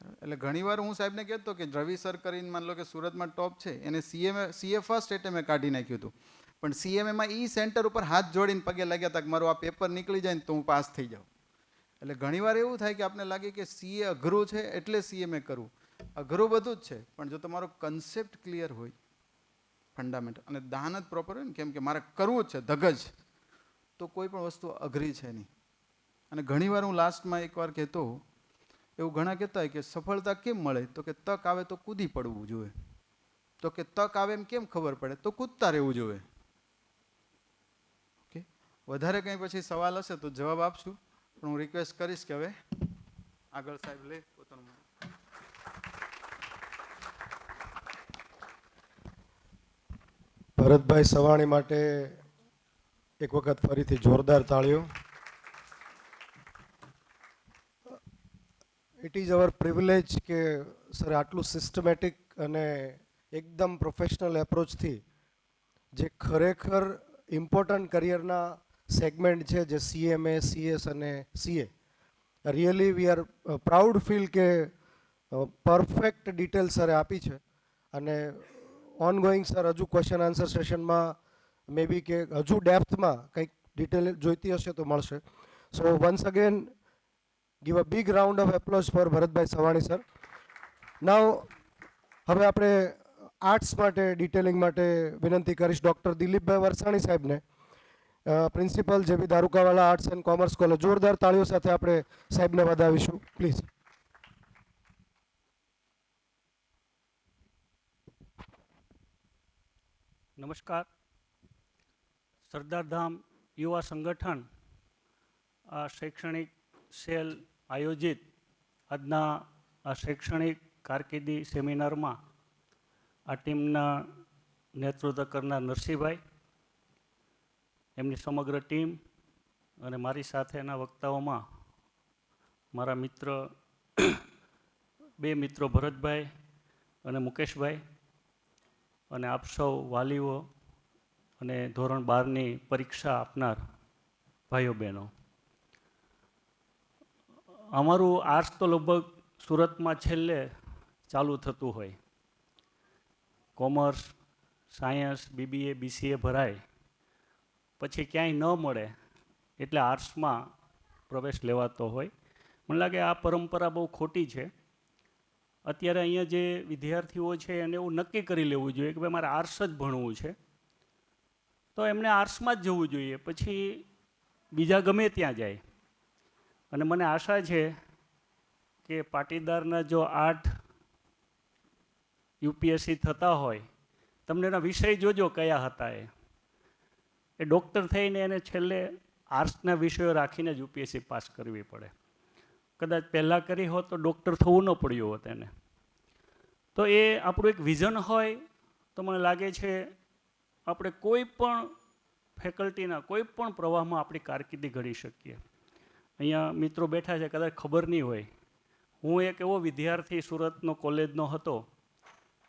એટલે ઘણીવાર હું સાહેબને કહેતો કે રવિ સર કરીને માન લો કે સુરતમાં ટોપ છે, એને સીએ ફર્સ્ટ એટેમ્પે કાઢી નાખ્યું હતું, પણ સીએમએમાં સેન્ટર ઉપર હાથ જોડીને પગે લાગ્યા હતા કે મારું આ પેપર નીકળી જાય ને તો હું પાસ થઈ જાઉં. એટલે ઘણીવાર એવું થાય કે આપણે લાગે કે સીએ અઘરું છે એટલે સીએમએ કરવું. અઘરું બધું જ છે, પણ જો તમારો કન્સેપ્ટ ક્લિયર હોય, ફંડામેન્ટ અને દાન જ પ્રોપર હોય ને, કેમ કે મારે કરવું જ છે ધગજ, તો કોઈ પણ વસ્તુ અઘરી છે નહીં. અને ઘણીવાર હું લાસ્ટમાં એકવાર કહેતો, એવું ઘણા કહેતા હોય કે સફળતા કેમ મળે, તો કે તક આવે તો કૂદી પડવું જોઈએ. તો કે તક આવે એમ કેમ ખબર પડે, તો કૂદતા રહેવું જોઈએ. ઓકે, વધારે કંઈ પછી સવાલ હશે તો જવાબ આપશું, પણ હું રિક્વેસ્ટ કરીશ કે હવે આગળ સાહેબ લે પોતાનું. ભરતભાઈ સવાણી માટે એક વખત ફરીથી જોરદાર તાળીઓ. ઇટ ઇઝ અવર પ્રિવિલેજ કે સર આટલું સિસ્ટમેટિક અને એકદમ પ્રોફેશનલ એપ્રોચથી જે ખરેખર ઇમ્પોર્ટન્ટ કરિયરના સેગમેન્ટ છે, જે CMA, CS અને CA, really we are proud feel કે પરફેક્ટ ડિટેલ સરે આપી છે. અને ઓનગોઈંગ સર હજુ ક્વેશ્ચન આન્સર સેશનમાં મે બી કે હજુ ડેપ્થમાં કંઈક ડિટેલ જોઈતી હશે તો મળશે. So once again give a big round of applause for ભરતભાઈ સવાણી સર. નાવ હવે આપણે આર્ટ્સ માટે ડિટેલિંગ માટે વિનંતી કરીશ ડૉક્ટર દિલીપભાઈ વરસાણી સાહેબને, principal JB Darukawala arts and commerce college. જોરદાર તાળીઓ સાથે આપણે સાહેબને વધાવીશું પ્લીઝ. નમસ્કાર. સરદારધામ યુવા સંગઠન આ શૈક્ષણિક સેલ આયોજિત આજના આ શૈક્ષણિક કારકિર્દી સેમિનારમાં આ ટીમના નેતૃત્વ કરનાર નરસિંહભાઈ, એમની સમગ્ર ટીમ અને મારી સાથેના વક્તાઓમાં મારા મિત્ર, બે મિત્રો ભરતભાઈ અને મુકેશભાઈ, અને આપ સૌ વાલીઓ અને ધોરણ 12ની પરીક્ષા આપનાર ભાઈઓ બહેનો. અમારું આર્ટ્સ તો લગભગ સુરતમાં છેલ્લે ચાલુ થતું હોય. કોમર્સ, સાયન્સ, BBA, BCA ભરાય પછી ક્યાંય ન મળે એટલે આર્ટ્સમાં પ્રવેશ લેવાતો હોય. મને લાગે આ પરંપરા બહુ ખોટી છે. અત્યારે અહીંયા જે વિદ્યાર્થીઓ છે એને એવું નક્કી કરી લેવું જોઈએ કે ભાઈ મારે આર્ટ્સ જ ભણવું છે, તો એમને આર્ટ્સમાં જ જવું જોઈએ, પછી બીજા ગમે ત્યાં જાય. અને મને આશા છે કે પાટીદારના જો 8 UPSC થતા હોય, તમને એના વિષય જોજો કયા હતા. એ ડૉક્ટર થઈને એને છેલ્લે આર્ટ્સના વિષયો રાખીને જ UPSC પાસ કરવી પડે. કદાચ પહેલાં કરી હોત તો ડૉક્ટર થવું ન પડ્યું હોત એને. તો એ આપણું એક વિઝન હોય તો મને લાગે છે આપણે કોઈ પણ ફેકલ્ટીના કોઈ પણ પ્રવાહમાં આપણી કારકિર્દી ઘડી શકીએ. અહીંયા મિત્રો બેઠા છે, કદાચ ખબર નહીં હોય, હું એક એવો વિદ્યાર્થી સુરતનો કોલેજનો હતો.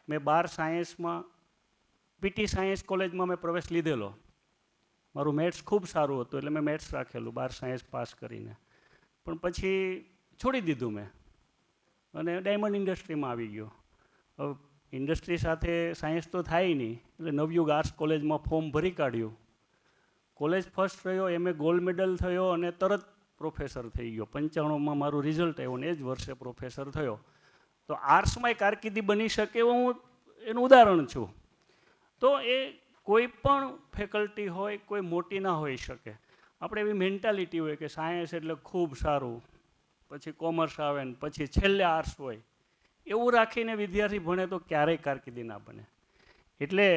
મેં 12 સાયન્સમાં PT સાયન્સ કોલેજમાં મેં પ્રવેશ લીધેલો. મારું મેથ્સ ખૂબ સારું હતું એટલે મેં મેથ્સ રાખેલું 12 સાયન્સ પાસ કરીને. પણ પછી છોડી દીધું મેં અને ડાયમંડ ઇન્ડસ્ટ્રીમાં આવી ગયો. હવે ઇન્ડસ્ટ્રી સાથે સાયન્સ તો થાય નહીં એટલે નવયુગ આર્ટ્સ કોલેજમાં ફોર્મ ભરી કાઢ્યું. કોલેજ ફર્સ્ટ રહ્યો, MA ગોલ્ડ મેડલ થયો અને તરત પ્રોફેસર થઈ ગયો. 95માં મારું રિઝલ્ટ આવ્યું ને એ જ વર્ષે પ્રોફેસર થયો. તો આર્ટ્સમાં કારકિર્દી બની શકે એવું હું એનું ઉદાહરણ છું. તો એ કોઈ પણ ફેકલ્ટી હોય કોઈ મોટી ના હોઈ શકે. આપણે એવી મેન્ટાલિટી હોય કે સાયન્સ એટલે ખૂબ સારું, પછી કોમર્સ આવે ને પછી છેલ્લે આર્ટ્સ હોય, એવું રાખીને વિદ્યાર્થી ભણે તો ક્યારેય કારકિર્દી ના બને. એટલે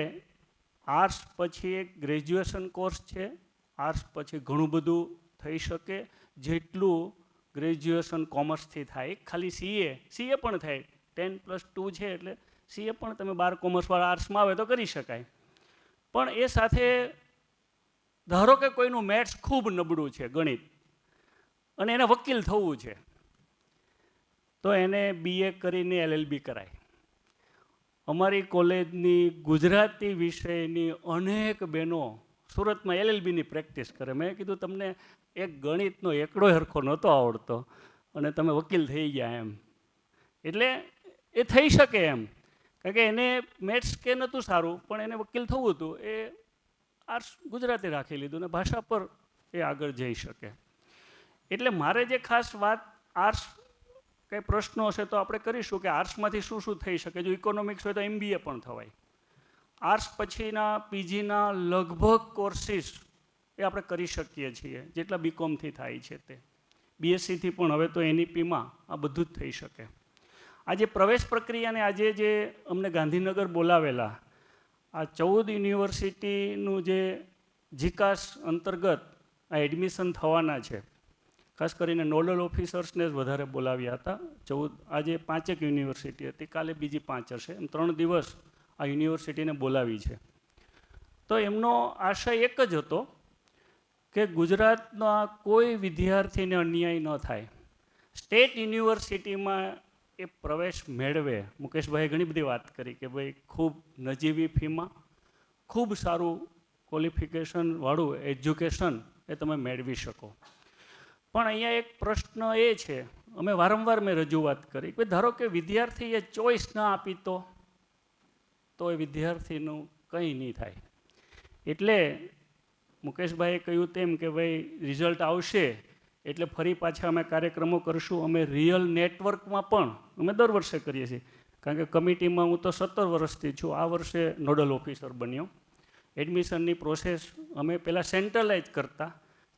આર્ટ્સ પછી એક ગ્રેજ્યુએશન કોર્સ છે. આર્ટ્સ પછી ઘણું બધું થઈ શકે જેટલું ગ્રેજ્યુએશન કોમર્સથી થાય. ખાલી CA પણ થાય, 10+2 છે એટલે CA પણ તમે 12 કોમર્સવાળા આર્ટ્સમાં આવે તો કરી શકાય. પણ એ સાથે ધારો કે કોઈનું મેથ્સ ખૂબ નબળું છે, ગણિત, અને એને વકીલ થવું છે તો એને BA કરીને LLB કરાય. અમારી કોલેજની ગુજરાતી વિષયની અનેક બહેનો સુરતમાં LLBની પ્રેક્ટિસ કરે. મેં કીધું તમને એક ગણિતનો એકડો હરખો નહોતો આવડતો અને તમે વકીલ થઈ ગયા એમ. એટલે એ થઈ શકે એમ, કારણ કે એને મેથ્સ કે નહોતું સારું પણ એને વકીલ થવું હતું, એ આર્ટ્સ ગુજરાતી રાખી લીધું ને ભાષા પર એ આગળ જઈ શકે. એટલે મારે જે ખાસ વાત આર્ટ્સ કંઈ પ્રશ્નો હશે તો આપણે કરીશું કે આર્ટ્સમાંથી શું શું થઈ શકે. જો ઇકોનોમિક્સ હોય તો MBA પણ થવાય. આર્ટ્સ પછીના PGના લગભગ કોર્સિસ એ આપણે કરી શકીએ છીએ જેટલા BComથી થાય છે તે. BScથી પણ હવે તો NEPમાં આ બધું જ થઈ શકે. આજે પ્રવેશ પ્રક્રિયાને આજે જે અમને ગાંધીનગર બોલાવેલા આ 14 યુનિવર્સિટીનું જે જીકાસ અંતર્ગત આ એડમિશન થવાના છે, ખાસ કરીને નોડલ ઓફિસર્સને જ વધારે બોલાવ્યા હતા. 14 આજે 5 યુનિવર્સિટી હતી, કાલે બીજી 5 હશે, એમ 3 દિવસ આ યુનિવર્સિટીને બોલાવી છે. તો એમનો આશય એક જ હતો કે ગુજરાતના કોઈ વિદ્યાર્થીને અન્યાય ન થાય, સ્ટેટ યુનિવર્સિટીમાં એ પ્રવેશ મેળવે. મુકેશભાઈએ ઘણી બધી વાત કરી કે ભાઈ ખૂબ નજીવી ફીમાં ખૂબ સારું ક્વોલિફિકેશનવાળું એજ્યુકેશન એ તમે મેળવી શકો. પણ અહીંયા એક પ્રશ્ન એ છે, અમે વારંવાર મેં રજૂઆત કરી કે ધારો કે વિદ્યાર્થીએ ચોઈસ ના આપી તો એ વિદ્યાર્થીનું કંઈ નહીં થાય. એટલે મુકેશભાઈએ કહ્યું તેમ કે ભાઈ રિઝલ્ટ આવશે એટલે ફરી પાછા અમે કાર્યક્રમો કરશું. અમે રિયલ નેટવર્કમાં પણ અમે દર વર્ષે કરીએ છીએ, કારણ કે કમિટીમાં હું તો 17 વર્ષથી છું, આ વર્ષે નોડલ ઓફિસર બન્યો. એડમિશનની પ્રોસેસ અમે પહેલાં સેન્ટ્રલાઇઝ કરતા,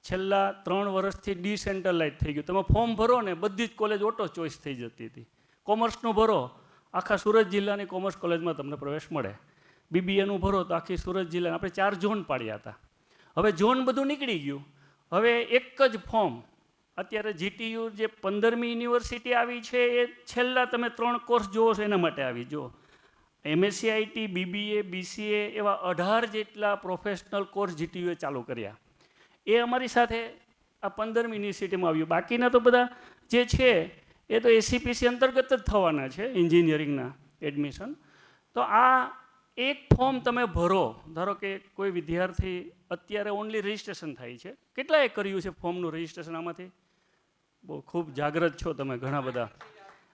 છેલ્લા 3 વર્ષથી ડિસેન્ટ્રલાઇઝ થઈ ગયું. તમે ફોર્મ ભરો ને બધી જ કોલેજ ઓટો ચોઇસ થઈ જતી હતી. કોમર્સનું ભરો, આખા સુરત જિલ્લાની કોમર્સ કોલેજમાં તમને પ્રવેશ મળે. BBAનું ભરો તો આખી સુરત જિલ્લા, આપણે 4 ઝોન પાડ્યા હતા. હવે ઝોન બધું નીકળી ગયું. હવે એક જ ફોર્મ અત્યારે GTU જે 15મી યુનિવર્સિટી આવી છે એ છેલ્લા તમે 3 કોર્સ જુઓ છો એના માટે આવી. જો MSc IT, BBA, BCA એવા 18 જેટલા પ્રોફેશનલ કોર્સ GTUએ ચાલુ કર્યા. એ અમારી સાથે આ 15મી યુનિવર્સિટીમાં આવ્યું. બાકીના તો બધા જે છે એ તો ACPC અંતર્ગત જ થવાના છે, એન્જિનિયરિંગના એડમિશન. તો આ એક ફોર્મ તમે ભરો, ધારો કે કોઈ વિદ્યાર્થી અત્યારે ઓનલી રજિસ્ટ્રેશન થાય છે. કેટલાએ કર્યું છે ફોર્મનું રજિસ્ટ્રેશન આમાંથી? બહુ ખૂબ જાગૃત છો તમે ઘણા બધા.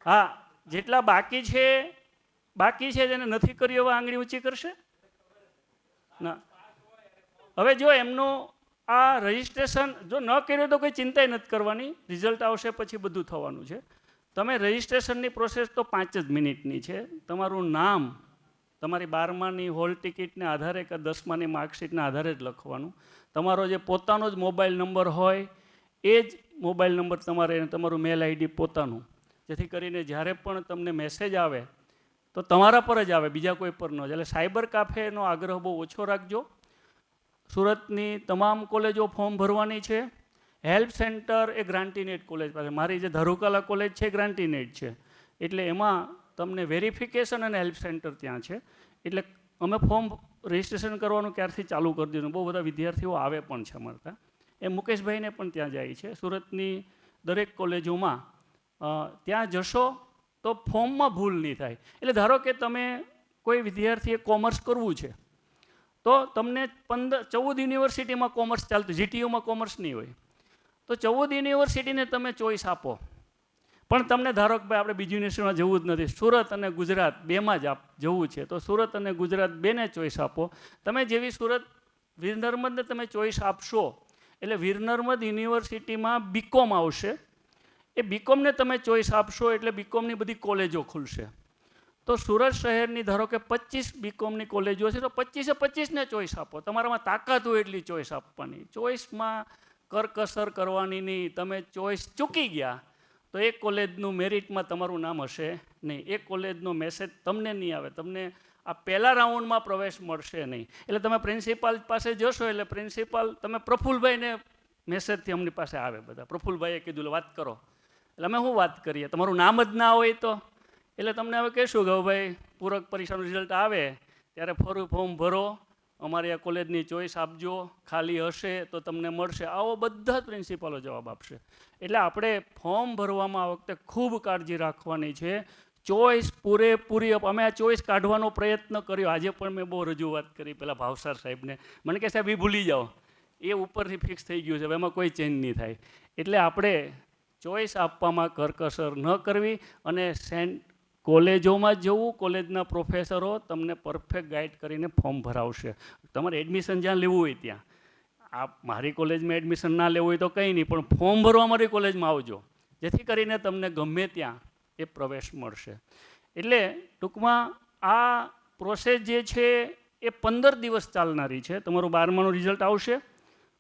હા, જેટલા બાકી છે જેને નથી કર્યું હવે આંગળી ઊંચી કરશે ના. હવે જો એમનું આ રજિસ્ટ્રેશન જો ન કર્યું તો કોઈ ચિંતા નથી કરવાની, રિઝલ્ટ આવશે પછી બધું થવાનું છે. તમે રજિસ્ટ્રેશનની પ્રોસેસ તો 5 જ મિનિટની છે. તમારું નામ તમારી 12માની હોલ ટિકિટને આધારે કે 10માની માર્કશીટના આધારે જ લખવાનું. તમારો જે પોતાનો જ મોબાઈલ નંબર હોય એ જ મોબાઈલ નંબર તમારે, તમારું મેલ ID પોતાનું, જેથી કરીને જ્યારે પણ તમને મેસેજ આવે તો તમારા પર જ આવે, બીજા કોઈ પર ન જાય. એટલે સાયબર કાફેનો આગ્રહ બહુ ઓછો રાખજો. સુરતની તમામ કોલેજો ફોર્મ ભરવાની છે. હેલ્પ સેન્ટર એ ગ્રાન્ટીનેટ કોલેજ પાસે, મારી જે ધરુકાલા કોલેજ છે ગ્રાન્ટીનેટ છે, એટલે એમાં તમને વેરિફિકેશન અને હેલ્પ સેન્ટર ત્યાં છે. એટલે અમે ફોર્મ રજિસ્ટ્રેશન કરવાનું ક્યારથી ચાલુ કરી દીધું. બહુ બધા વિદ્યાર્થીઓ આવે પણ છે અમારે ત્યાં. એ મુકેશભાઈને પણ ત્યાં જાય છે. સુરતની દરેક કોલેજોમાં ત્યાં જશો તો ફોર્મમાં ભૂલ નહીં થાય. એટલે ધારો કે તમે કોઈ વિદ્યાર્થીએ કોમર્સ કરવું છે તો તમને 14 યુનિવર્સિટીમાં કોમર્સ ચાલતું, GTUમાં કોમર્સ નહીં હોય, તો 14 યુનિવર્સિટીને તમે ચોઈસ આપો. પણ તમને ધારો કે ભાઈ આપણે બીજી યુનિવર્સિટીમાં જવું જ નથી, સુરત અને ગુજરાત બેમાં જ જવું છે, તો સુરત અને ગુજરાત બેને ચોઈસ આપો. તમે જેવી સુરત વીર નર્મદને તમે ચોઈસ આપશો એટલે વીર નર્મદ યુનિવર્સિટીમાં BCom આવશે. એ BComને તમે ચોઈસ આપશો એટલે BComની બધી કોલેજો ખુલશે. તો સુરત શહેરની ધારો કે 25 BComની કોલેજો છે તો 25ને ચોઈસ આપો. તમારામાં તાકાત હોય એટલી ચોઈસ આપવાની. ચોઈસમાં કરકસર કરવાની નહીં. તમે ચોઈસ ચૂકી ગયા તો એ કોલેજનું મેરિટમાં તમારું નામ હશે નહીં, એ કોલેજનો મેસેજ તમને નહીં આવે, તમને આ પહેલા રાઉન્ડમાં પ્રવેશ મળશે નહીં. એટલે તમે પ્રિન્સિપાલ પાસે જશો એટલે પ્રિન્સિપાલ તમે પ્રફુલભાઈને મેસેજથી અમની પાસે આવે બધા, પ્રફુલભાઈએ કીધું વાત કરો, એટલે અમે શું વાત કરીએ, તમારું નામ જ ના હોય તો. એટલે તમને હવે કહેશું કે ભાઈ પૂરક પરીક્ષાનું રિઝલ્ટ આવે ત્યારે ફોર્મ ભરો, અમારી આ કોલેજની ચોઈસ આપજો, ખાલી હશે તો તમને મળશે. આવો બધા જ પ્રિન્સિપાલો જવાબ આપશે. એટલે આપણે ફોર્મ ભરવામાં આ વખતે ખૂબ કાળજી રાખવાની છે. ચોઈસ પૂરેપૂરી અમે આ ચોઈસ કાઢવાનો પ્રયત્ન કર્યો. આજે પણ મેં બહુ રજૂઆત કરી પેલા ભાવસાર સાહેબને. મને કહે સાહેબ એ ભૂલી જાઓ, એ ઉપરથી ફિક્સ થઈ ગયું છે, હવે એમાં કોઈ ચેન્જ નહીં થાય. એટલે આપણે ચોઈસ આપવામાં કરકસર ન કરવી અને કોલેજોમાં જવું, કોલેજના પ્રોફેસરો તમને પરફેક્ટ ગાઈડ કરીને ફોર્મ ભરાવશે. તમારે એડમિશન જ્યાં લેવું હોય ત્યાં. આપ મારી કોલેજમાં એડમિશન ના લેવું હોય તો કંઈ નહીં, પણ ફોર્મ ભરવા મારી કોલેજમાં આવજો, જેથી કરીને તમને ગમે ત્યાં એ પ્રવેશ મળશે. એટલે ટૂંકમાં આ પ્રોસેસ જે છે એ 15 દિવસ ચાલનારી છે. તમારું 12માનું રિઝલ્ટ આવશે,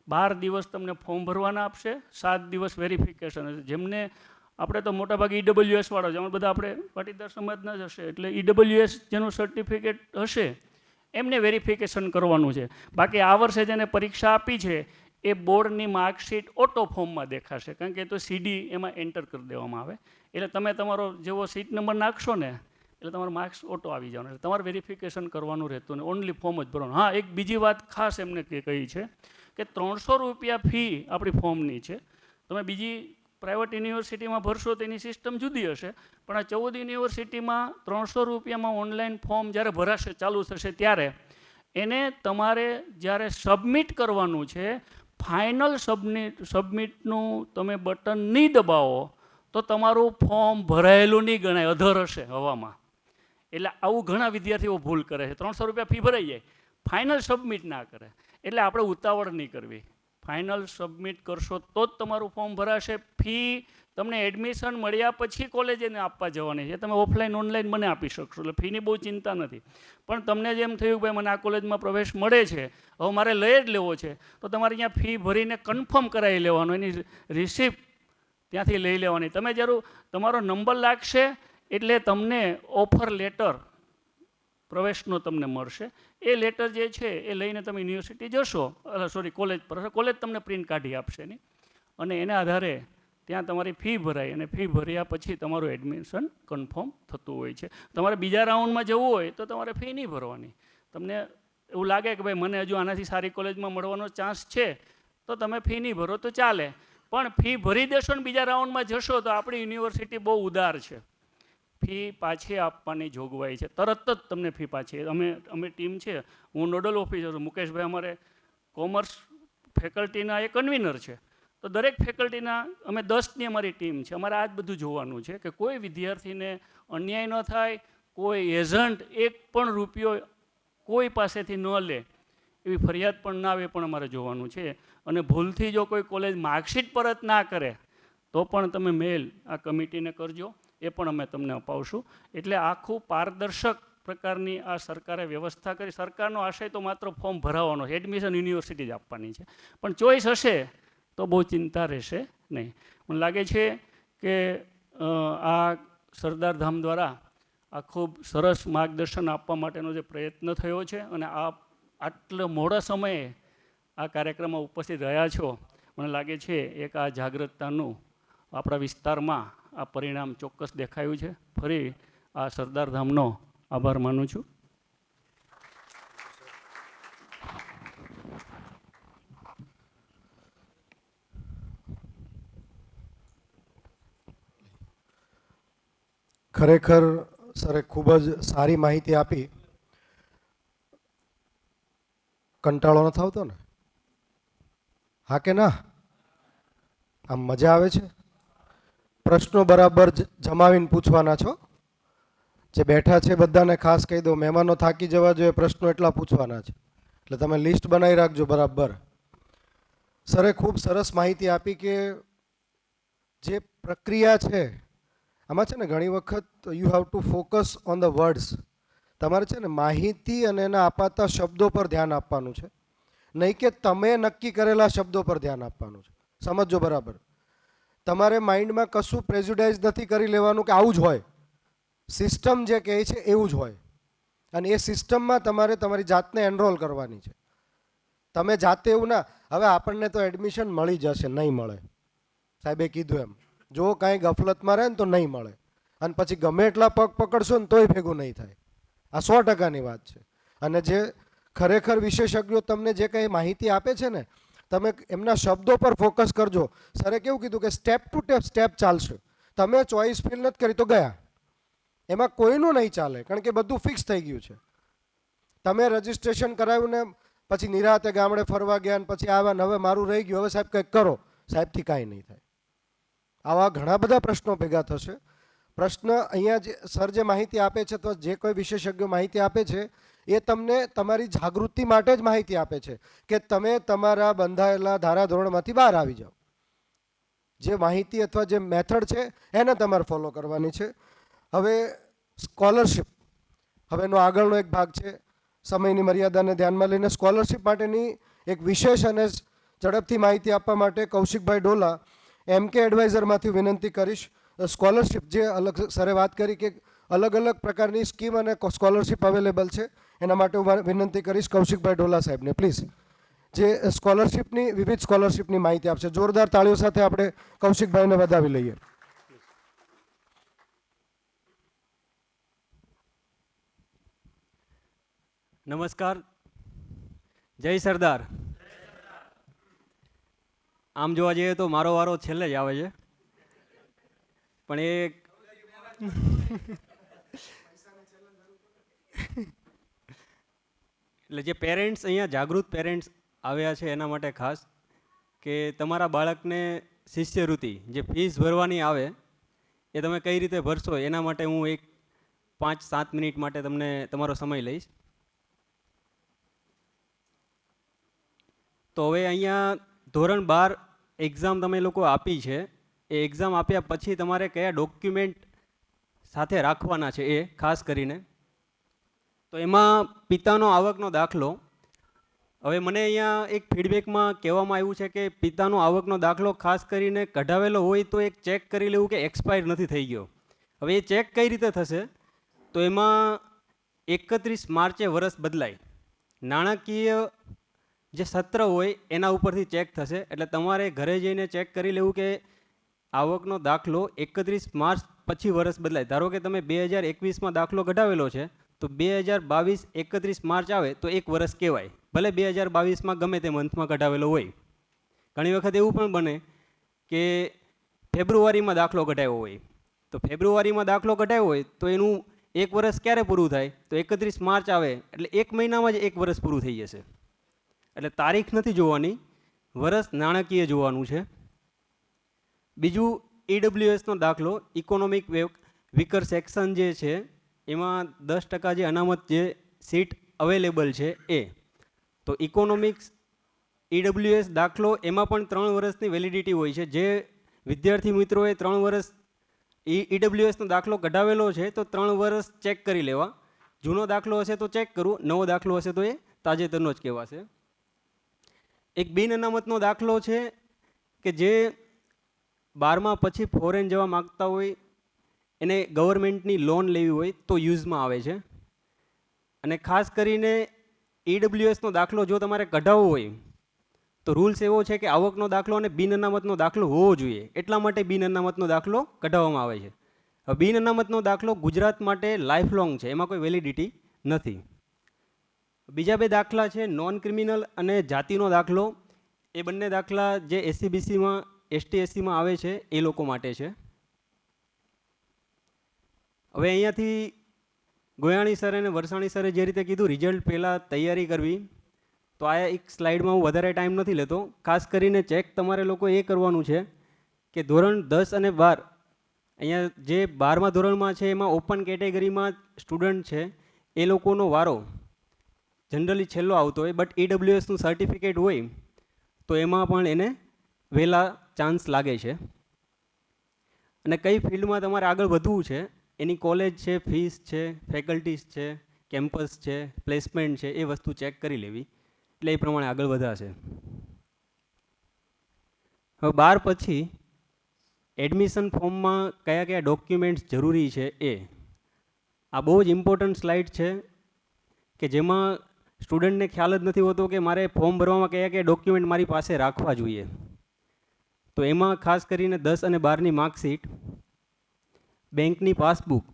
12 દિવસ તમને ફોર્મ ભરવાના આપશે, 7 દિવસ વેરિફિકેશન હશે. જેમને આપણે તો મોટાભાગે EWS વાળો છે, અમે બધા આપણે પાટીદાર સમાજના જ હશે, એટલે EWS જેનું સર્ટિફિકેટ હશે એમને વેરિફિકેશન કરવાનું છે. બાકી આ વર્ષે જેને પરીક્ષા આપી છે એ બોર્ડની માર્કશીટ ઓટો ફોર્મમાં દેખાશે, કારણ કે તો CD એમાં એન્ટર કરી દેવામાં આવે. એટલે તમે તમારો જેવો સીટ નંબર નાખશો ને એટલે તમારો માર્ક્સ ઓટો આવી જવાનો, એટલે તમારે વેરિફિકેશન કરવાનું રહેતું ને ઓનલી ફોર્મ જ ભરવાનું. હા, એક બીજી વાત ખાસ એમને કહી છે કે 300 રૂપિયા ફી આપણી ફોર્મની છે. તમે બીજી પ્રાઇવેટ યુનિવર્સિટીમાં ભરશો તો એની સિસ્ટમ જુદી હશે, પણ આ 14 યુનિવર્સિટીમાં 300 રૂપિયામાં ઓનલાઈન ફોર્મ જ્યારે ભરાશે, ચાલુ થશે, ત્યારે એને તમારે જ્યારે સબમિટ કરવાનું છે, ફાઇનલ સબમિટનું તમે બટન નહીં દબાવો તો તમારું ફોર્મ ભરાયેલું નહીં ગણાય, અધર હશે હવામાં. એટલે આવું ઘણા વિદ્યાર્થીઓ ભૂલ કરે છે. 300 રૂપિયા ફી ભરાઈ જાય, ફાઇનલ સબમિટ ના કરે. એટલે આપણે ઉતાવળ નહીં કરવી. ફાઇનલ સબમિટ કરશો તો જ તમારું ફોર્મ ભરાશે. ફી તમને એડમિશન મળ્યા પછી કોલેજને આપવા જવાની છે. તમે ઓફલાઈન ઓનલાઈન મને આપી શકશો, એટલે ફીની બહુ ચિંતા નથી. પણ તમને જેમ થયું કે ભાઈ મને આ કોલેજમાં પ્રવેશ મળે છે, હવે મારે લઈ જ લેવો છે, તો તમારે અહીંયા ફી ભરીને કન્ફર્મ કરાવી લેવાનું, એની રિસિપ્ટ ત્યાંથી લઈ લેવાની. તમે જરૂર તમારો નંબર લાગશે એટલે તમને ઓફર લેટર પ્રવેશનો તમને મળશે. એ લેટર જે છે એ લઈને તમે યુનિવર્સિટી જશો, કોલેજ પર, કોલેજ તમને પ્રિન્ટ કાઢી આપશે નહીં, અને એના આધારે ત્યાં તમારી ફી ભરાય, અને ફી ભર્યા પછી તમારું એડમિશન કન્ફર્મ થતું હોય છે. તમારે બીજા રાઉન્ડમાં જવું હોય તો તમારે ફી નહીં ભરવાની. તમને એવું લાગે કે ભાઈ મને હજુ આનાથી સારી કોલેજમાં મળવાનો ચાન્સ છે તો તમે ફી નહીં ભરો તો ચાલે, પણ ફી ભરી દેશો ને બીજા રાઉન્ડમાં જશો તો આપણી યુનિવર્સિટી બહુ ઉદાર છે. ફી પાછી આપવાની જોગવાઈ છે, તરત જ તમને ફી પાછી. અમે ટીમ છે, હું નોડલ ઓફિસર છું, મુકેશભાઈ અમારે કોમર્સ ફેકલ્ટીના એ કન્વીનર છે, તો દરેક ફેકલ્ટીના અમે 10ની અમારી ટીમ છે. અમારે આ જ બધું જોવાનું છે કે કોઈ વિદ્યાર્થીને અન્યાય ન થાય, કોઈ એજન્ટ એક પણ રૂપિયો કોઈ પાસેથી ન લે, એવી ફરિયાદ પણ ના આવે, પણ અમારે જોવાનું છે. અને ભૂલથી જો કોઈ કોલેજ માર્કશીટ પરત ના કરે તો પણ તમે મેલ આ કમિટીને કરજો, એ પણ અમે તમને અપાવશું. એટલે આખું પારદર્શક પ્રકારની આ સરકારે વ્યવસ્થા કરી. સરકારનો આશય તો માત્ર ફોર્મ ભરાવવાનો છે, એડમિશન યુનિવર્સિટી જ આપવાની છે, પણ ચોઈસ હશે તો બહુ ચિંતા રહેશે નહીં. મને લાગે છે કે આ સરદાર ધામ દ્વારા આ ખૂબ સરસ માર્ગદર્શન આપવા માટેનો જે પ્રયત્ન થયો છે, અને આટલા મોડા સમયે આ કાર્યક્રમમાં ઉપસ્થિત રહ્યા છો, મને લાગે છે એક આ જાગૃતતાનું આપણા વિસ્તારમાં આ પરિણામ ચોક્કસ દેખાયું છે. ફરી આ સરદાર ધામનો આભાર માનું છું. ખરેખર સરે ખૂબ જ સારી માહિતી આપી. કંટાળો નથી આવતો ને? હા કે ના? આમ મજા આવે છે? પ્રશ્નો બરાબર જમાવીને પૂછવાના છો. જે બેઠા છે બધાને ખાસ કહી દો, મહેમાનો થાકી જવા જોઈએ, પ્રશ્નો એટલા પૂછવાના છે, એટલે તમે લિસ્ટ બનાવી રાખજો બરાબર. સરે ખૂબ સરસ માહિતી આપી કે જે પ્રક્રિયા છે આમાં છે ને ઘણી વખત you have to focus on the words. તમારે છે ને માહિતી અને એના અપાતા શબ્દો પર ધ્યાન આપવાનું છે, નહીં કે તમે નક્કી કરેલા શબ્દો પર ધ્યાન આપવાનું છે. સમજો બરાબર. તમારે માઇન્ડમાં કશું પ્રેજ્યુડાઇઝ નથી કરી લેવાનું કે આવું જ હોય, સિસ્ટમ જે કહે છે એવું જ હોય, અને એ સિસ્ટમમાં તમારે તમારી જાતને એનરોલ કરવાની છે. તમે જાતે એવું ના, હવે આપણને તો એડમિશન મળી જશે, નહીં મળે, સાહેબે કીધું એમ, જો કાંઈ ગફલતમાં રહે ને તો નહીં મળે, અને પછી ગમે એટલા પગ પકડશો ને તોય ભેગું નહીં થાય. આ 100%ની વાત છે. અને જે ખરેખર વિશેષજ્ઞો તમને જે કંઈ માહિતી આપે છે ને, તમે એમના શબ્દો પર ફોકસ કરજો. સરે કેવું કીધું કે સ્ટેપ ટુ સ્ટેપ ચાલશે. તમે ચોઈસ ફિલ નથી કરી તો ગયા, એમાં કોઈનું નહીં ચાલે, કારણ કે બધું ફિક્સ થઈ ગયું છે. તમે રજિસ્ટ્રેશન કરાવ્યું ને પછી નિરાતે ગામડે ફરવા ગયા ને પછી આવ્યા ને હવે મારું રહી ગયું, હવે સાહેબ કંઈક કરો, સાહેબથી કાંઈ નહીં થાય. આવા ઘણા બધા પ્રશ્નો ભેગા થશે. પ્રશ્ન અહીંયા જે સર જે માહિતી આપે છે, તો જે કોઈ વિશેષજ્ઞો માહિતી આપે છે એ તમને તમારી જાગૃતિ માટે જ માહિતી આપે છે કે તમે તમારા બંધાયેલા ધારાધોરણમાંથી બહાર આવી જાઓ. જે માહિતી અથવા જે મેથડ છે એને તમારે ફોલો કરવાની છે. હવે સ્કોલરશિપ હવેનો આગળનો એક ભાગ છે. સમયની મર્યાદાને ધ્યાનમાં લઈને સ્કોલરશિપ માટેની એક વિશેષ અને ઝડપથી માહિતી આપવા માટે કૌશિકભાઈ ડોલા MK એડવાઇઝરમાંથી વિનંતી કરીશ. સ્કોલરશિપ જે અલગ સરે વાત કરી કે અલગ અલગ પ્રકારની સ્કીમ અને સ્કોલરશિપ અવેલેબલ છે, એના માટે હું વિનંતી કરીશ કૌશિકભાઈ ડોલા સાહેબને પ્લીઝ, જે સ્કોલરશિપની વિવિધ સ્કોલરશિપની માહિતી આપશે. જોરદાર તાળીઓ સાથે આપણે કૌશિકભાઈને વધાવી લઈએ. નમસ્કાર, જય સરદાર. આમ જોવા જઈએ તો મારો વારો છેલ્લે જ આવે છે, પણ એ એટલે જે પેરેન્ટ્સ અહીંયા જાગૃત પેરેન્ટ્સ આવ્યા છે એના માટે ખાસ કે તમારા બાળકને શિષ્યવૃત્તિ જે ફીસ ભરવાની આવે એ તમે કઈ રીતે ભરશો એના માટે હું એક 5-7 મિનિટ માટે તમને તમારો સમય લઈશ. તો હવે અહીંયા ધોરણ 12 એક્ઝામ તમે લોકો આપી છે, એ એક્ઝામ આપ્યા પછી તમારે કયા ડોક્યુમેન્ટ સાથે રાખવાના છે એ ખાસ કરીને. તો એમાં પિતાનો આવકનો દાખલો. હવે મને અહીંયા એક ફીડબેકમાં કહેવામાં આવ્યું છે કે પિતાનો આવકનો દાખલો ખાસ કરીને કઢાવેલો હોય તો એક ચેક કરી લેવું કે એક્સપાયર નથી થઈ ગયો. હવે એ ચેક કઈ રીતે થશે? તો એમાં 31 માર્ચે વર્ષ બદલાય, નાણાકીય જે સત્ર હોય એના ઉપરથી ચેક થશે. એટલે તમારે ઘરે જઈને ચેક કરી લેવું કે આવકનો દાખલો 31 માર્ચ પછી વર્ષ બદલાય. ધારો કે તમે 2021માં દાખલો કઢાવેલો છે તો 2022 31 માર્ચ આવે તો એક વર્ષ કહેવાય, ભલે 2022માં ગમે તે મંથમાં કઢાવેલો હોય. ઘણી વખત એવું પણ બને કે ફેબ્રુઆરીમાં દાખલો કઢાવ્યો હોય, તો ફેબ્રુઆરીમાં દાખલો કઢાવ્યો હોય તો એનું એક વર્ષ ક્યારે પૂરું થાય? તો 31 માર્ચ આવે એટલે એક મહિનામાં જ એક વર્ષ પૂરું થઈ જશે. એટલે તારીખ નથી જોવાની, વર્ષ નાણાકીય જોવાનું છે. બીજું EWSનો દાખલો, ઇકોનોમિક વીકર સેક્શન જે છે એમાં 10% જે અનામત જે સીટ અવેલેબલ છે એ. તો ઇકોનોમિક્સ EWS દાખલો એમાં પણ 3 વર્ષની વેલિડિટી હોય છે. જે વિદ્યાર્થી મિત્રોએ 3 વર્ષ EWSનો દાખલો કઢાવેલો છે તો 3 વર્ષ ચેક કરી લેવા. જૂનો દાખલો હશે તો ચેક કરવું, નવો દાખલો હશે તો એ તાજેતરનો જ કહેવાશે. એક બિન અનામતનો દાખલો છે કે જે 12મા પછી ફોરેન જવા માગતા હોય, એને ગવર્મેન્ટની લોન લેવી હોય તો યુઝમાં આવે છે. અને ખાસ કરીને EWSનો દાખલો જો તમારે કઢાવવો હોય તો રૂલ્સ એવો છે કે આવકનો દાખલો અને બિન અનામતનો દાખલો હોવો જોઈએ, એટલા માટે બિન અનામતનો દાખલો કઢાવવામાં આવે છે. હવે બિન અનામતનો દાખલો ગુજરાત માટે લાઈફ લોંગ છે, એમાં કોઈ વેલિડિટી નથી. બીજા 2 દાખલા છે નોન ક્રિમિનલ અને જાતિનો દાખલો. એ બંને દાખલા જે SC/BCમાં ST/SCમાં આવે છે એ લોકો માટે છે. હવે અહીંયાથી ગોયાણી સર અને વરસાણી સરે જે રીતે કીધું રિઝલ્ટ પહેલાં તૈયારી કરવી, તો આ એક સ્લાઇડમાં હું વધારે ટાઈમ નથી લેતો. ખાસ કરીને ચેક તમારે લોકો એ કરવાનું છે કે ધોરણ 10 અને 12 અહીંયા જે 12મા ધોરણમાં છે એમાં ઓપન કેટેગરીમાં સ્ટુડન્ટ છે એ લોકોનો વારો જનરલી છેલ્લો આવતો હોય, બટ EWSનું સર્ટિફિકેટ હોય તો એમાં પણ એને વહેલા ચાન્સ લાગે છે. અને કઈ ફિલ્ડમાં તમારે આગળ વધવું છે, એની કોલેજ છે, ફીસ છે, ફેકલ્ટીઝ છે, કેમ્પસ છે, પ્લેસમેન્ટ છે, એ વસ્તુ ચેક કરી લેવી એટલે એ પ્રમાણે આગળ વધાશે. હવે 12 પછી એડમિશન ફોર્મમાં કયા કયા ડોક્યુમેન્ટ્સ જરૂરી છે એ આ બહુ જ ઇમ્પોર્ટન્ટ સ્લાઇડ છે કે જેમાં સ્ટુડન્ટને ખ્યાલ જ નથી હોતો કે મારે ફોર્મ ભરવામાં કયા કયા ડોક્યુમેન્ટ મારી પાસે રાખવા જોઈએ. તો એમાં ખાસ કરીને 10 અને 12ની માર્કશીટ, બેંકની પાસબુક.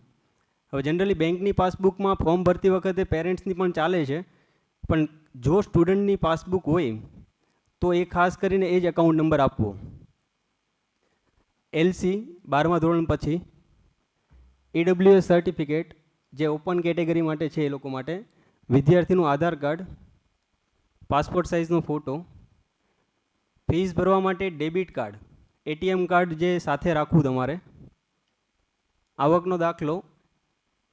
હવે જનરલી બેંકની પાસબુકમાં ફોર્મ ભરતી વખતે પેરેન્ટ્સની પણ ચાલે છે, પણ જો સ્ટુડન્ટની પાસબુક હોય તો એ ખાસ કરીને એ જ એકાઉન્ટ નંબર આપવો. LC 12મા ધોરણ પછી, AWS સર્ટિફિકેટ જે ઓપન કેટેગરી માટે છે એ લોકો માટે, વિદ્યાર્થીનું આધાર કાર્ડ, પાસપોર્ટ સાઇઝનો ફોટો, ફીસ ભરવા માટે ડેબિટ કાર્ડ, ATM કાર્ડ જે સાથે રાખવું તમારે, આવકનો દાખલો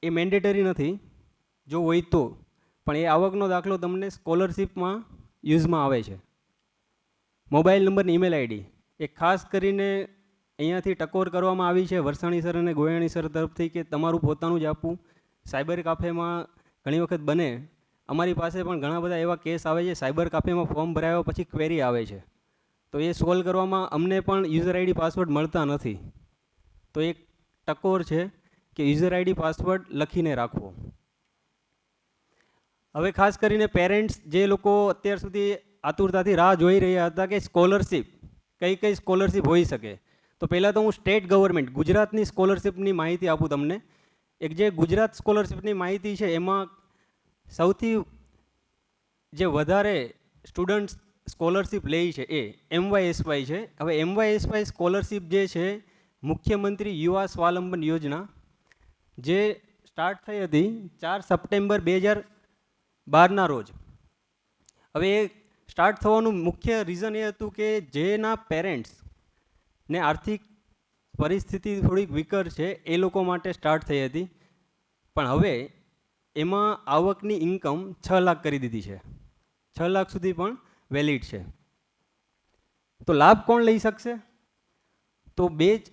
એ મેન્ડેટરી નથી, જો હોય તો, પણ એ આવકનો દાખલો તમને સ્કોલરશિપમાં યુઝમાં આવે છે. મોબાઈલ નંબર ને ઈમેલ આઈડી એ ખાસ કરીને અહીંયાથી ટકોર કરવામાં આવી છે વરસાણી સર અને ગોયાણી સર તરફથી કે તમારું પોતાનું જ આપવું. સાયબર કાફેમાં ઘણી વખત બને, અમારી પાસે પણ ઘણા બધા એવા કેસ આવે છે, સાયબર કાફેમાં ફોર્મ ભરાયા પછી ક્વેરી આવે છે, તો એ સોલ્વ કરવામાં અમને પણ યુઝર આઈડી પાસવર્ડ મળતા નથી. તો એક ટકોર છે કે યુઝર આઈડી પાસવર્ડ લખીને રાખવો. હવે ખાસ કરીને પેરેન્ટ્સ જે લોકો અત્યાર સુધી આતુરતાથી રાહ જોઈ રહ્યા હતા કે સ્કોલરશિપ કઈ કઈ સ્કોલરશિપ હોઈ શકે, તો પહેલાં તો હું સ્ટેટ ગવર્મેન્ટ ગુજરાતની સ્કોલરશિપની માહિતી આપું તમને. એક જે ગુજરાત સ્કોલરશિપની માહિતી છે એમાં સૌથી જે વધારે સ્ટુડન્ટ્સ સ્કોલરશિપ લે છે એ MYSY છે. હવે MYSY સ્કોલરશિપ જે છે મુખ્યમંત્રી યુવા સ્વાવલંબન યોજના જે સ્ટાર્ટ થઈ હતી 4 સપ્ટેમ્બર 2012ના રોજ. હવે એ સ્ટાર્ટ થવાનું મુખ્ય રીઝન એ હતું કે જેના પેરેન્ટ્સને આર્થિક પરિસ્થિતિ થોડીક વિકર છે એ લોકો માટે સ્ટાર્ટ થઈ હતી, પણ હવે એમાં આવકની ઇન્કમ 6 લાખ કરી દીધી છે. 6 લાખ સુધી પણ વેલિડ છે. તો લાભ કોણ લઈ શકશે? તો બે જ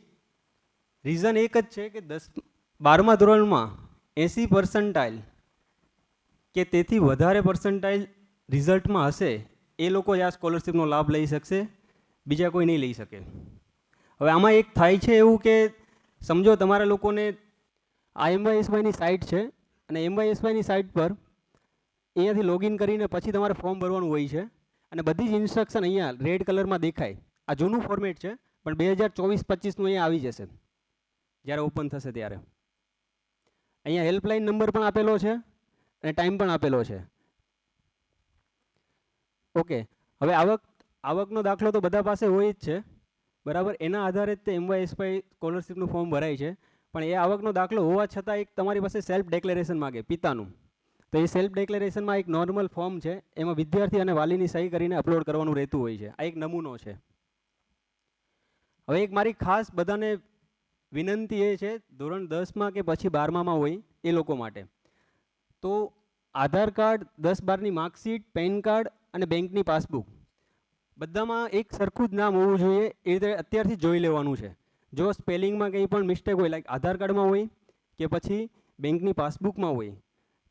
રીઝન એક જ છે કે 12મા ધોરણમાં 80% કે તેથી વધારે પર્સન્ટાઇલ રિઝલ્ટમાં હશે એ લોકો જ આ સ્કોલરશિપનો લાભ લઈ શકશે, બીજા કોઈ નહીં લઈ શકે. હવે આમાં એક થાય છે એવું કે સમજો તમારા લોકોને આ MYSYની સાઇટ છે અને MYSYની સાઇટ પર અહીંયાથી લોગિન કરીને પછી તમારે ફોર્મ ભરવાનું હોય છે અને બધી જ ઇન્સ્ટ્રક્શન અહીંયા રેડ કલરમાં દેખાય. આ જૂનું ફોર્મેટ છે પણ 2024-25નું અહીંયા આવી જશે જ્યારે ઓપન થશે ત્યારે. અહીંયા હેલ્પલાઇન નંબર પણ આપેલો છે અને ટાઈમ પણ આપેલો છે. ઓકે, હવે આવકનો દાખલો તો બધા પાસે હોય જ છે, બરાબર. એના આધારે જ તે MYSY સ્કોલરશિપનું ફોર્મ ભરાય છે, પણ એ આવકનો દાખલો હોવા છતાં એક તમારી પાસે સેલ્ફ ડિક્લેરેશન માગે પિતાનું. તો એ સેલ્ફ ડિક્લેરેશનમાં એક નોર્મલ ફોર્મ છે, એમાં વિદ્યાર્થી અને વાલીની સહી કરીને અપલોડ કરવાનું રહેતું હોય છે. આ એક નમૂનો છે. હવે એક મારી ખાસ બધાને વિનંતી એ છે, ધોરણ 10માં કે પછી 12માં હોય એ લોકો માટે, તો આધાર કાર્ડ, 10-12ની માર્કશીટ, પેન કાર્ડ અને બેંકની પાસબુક બધામાં એક સરખું જ નામ હોવું જોઈએ. એ રીતે અત્યારથી જોઈ લેવાનું છે. જો સ્પેલિંગમાં કંઈ પણ મિસ્ટેક હોય, લાઈક આધાર કાર્ડમાં હોય કે પછી બેંકની પાસબુકમાં હોય,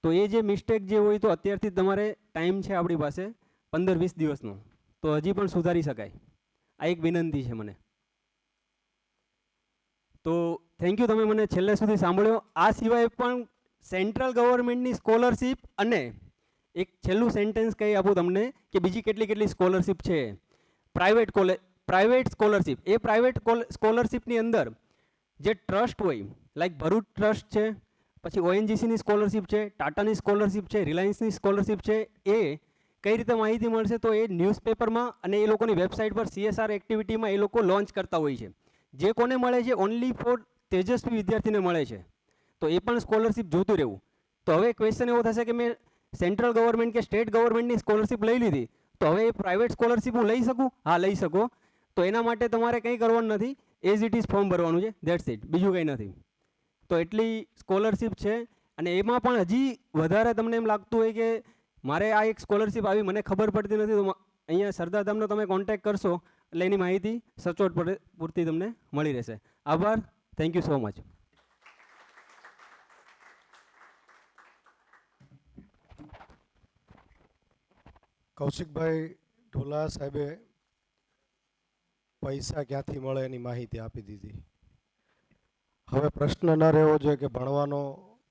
તો એ જે મિસ્ટેક જે હોય તો અત્યારથી તમારે ટાઈમ છે આપણી પાસે 15-20 દિવસનો, તો હજી પણ સુધારી શકાય. આ એક વિનંતી છે મને. તો થેન્ક યુ, તમે મને છેલ્લે સુધી સાંભળ્યો. આ સિવાય પણ સેન્ટ્રલ ગવર્મેન્ટની સ્કોલરશિપ અને એક છેલ્લું સેન્ટેન્સ કહી આપું તમને કે બીજી કેટલી સ્કોલરશિપ છે. પ્રાઇવેટ સ્કોલરશિપ, એ પ્રાઇવેટ સ્કોલરશિપની અંદર જે ટ્રસ્ટ હોય, લાઈક ભરૂચ ટ્રસ્ટ છે, પછી ONGCની સ્કોલરશિપ છે, ટાટાની સ્કોલરશિપ છે, રિલાયન્સની સ્કોલરશિપ છે, એ કઈ રીતે માહિતી મળશે? તો એ ન્યૂઝપેપરમાં અને એ લોકોની વેબસાઇટ પર CSR એક્ટિવિટીમાં એ લોકો લોન્ચ કરતા હોય છે. જે કોને મળે છે? ઓનલી ફોર તેજસ્વી વિદ્યાર્થીને મળે છે. તો એ પણ સ્કોલરશિપ જોતું રહેવું. તો હવે ક્વેશ્ચન એવો થશે કે મેં સેન્ટ્રલ ગવર્મેન્ટ કે સ્ટેટ ગવર્મેન્ટની સ્કોલરશિપ લઈ લીધી, તો હવે એ પ્રાઇવેટ સ્કોલરશિપ હું લઈ શકું? હા, લઈ શકો. તો એના માટે તમારે કંઈ કરવાનું નથી, એઝ ઇટ ઇઝ ફોર્મ ભરવાનું છે, ધેટ્સ ઇટ, બીજું કંઈ નથી. તો એટલી સ્કોલરશિપ છે. અને એમાં પણ હજી વધારે તમને એમ લાગતું હોય કે મારે આ એક સ્કોલરશિપ આવી, મને ખબર પડતી નથી, તો અહીંયા સરદારધામનો તમે કોન્ટેક્ટ કરશો એટલે એની માહિતી સચોટ પૂરતી તમને મળી રહેશે. આભાર. Thank you so much. કૌશિકભાઈ ઢોલા સાહેબે પૈસા ક્યાંથી મળે એની માહિતી આપી દીધી. હવે પ્રશ્ન ન રહેવો જોઈએ કે ભણવાનો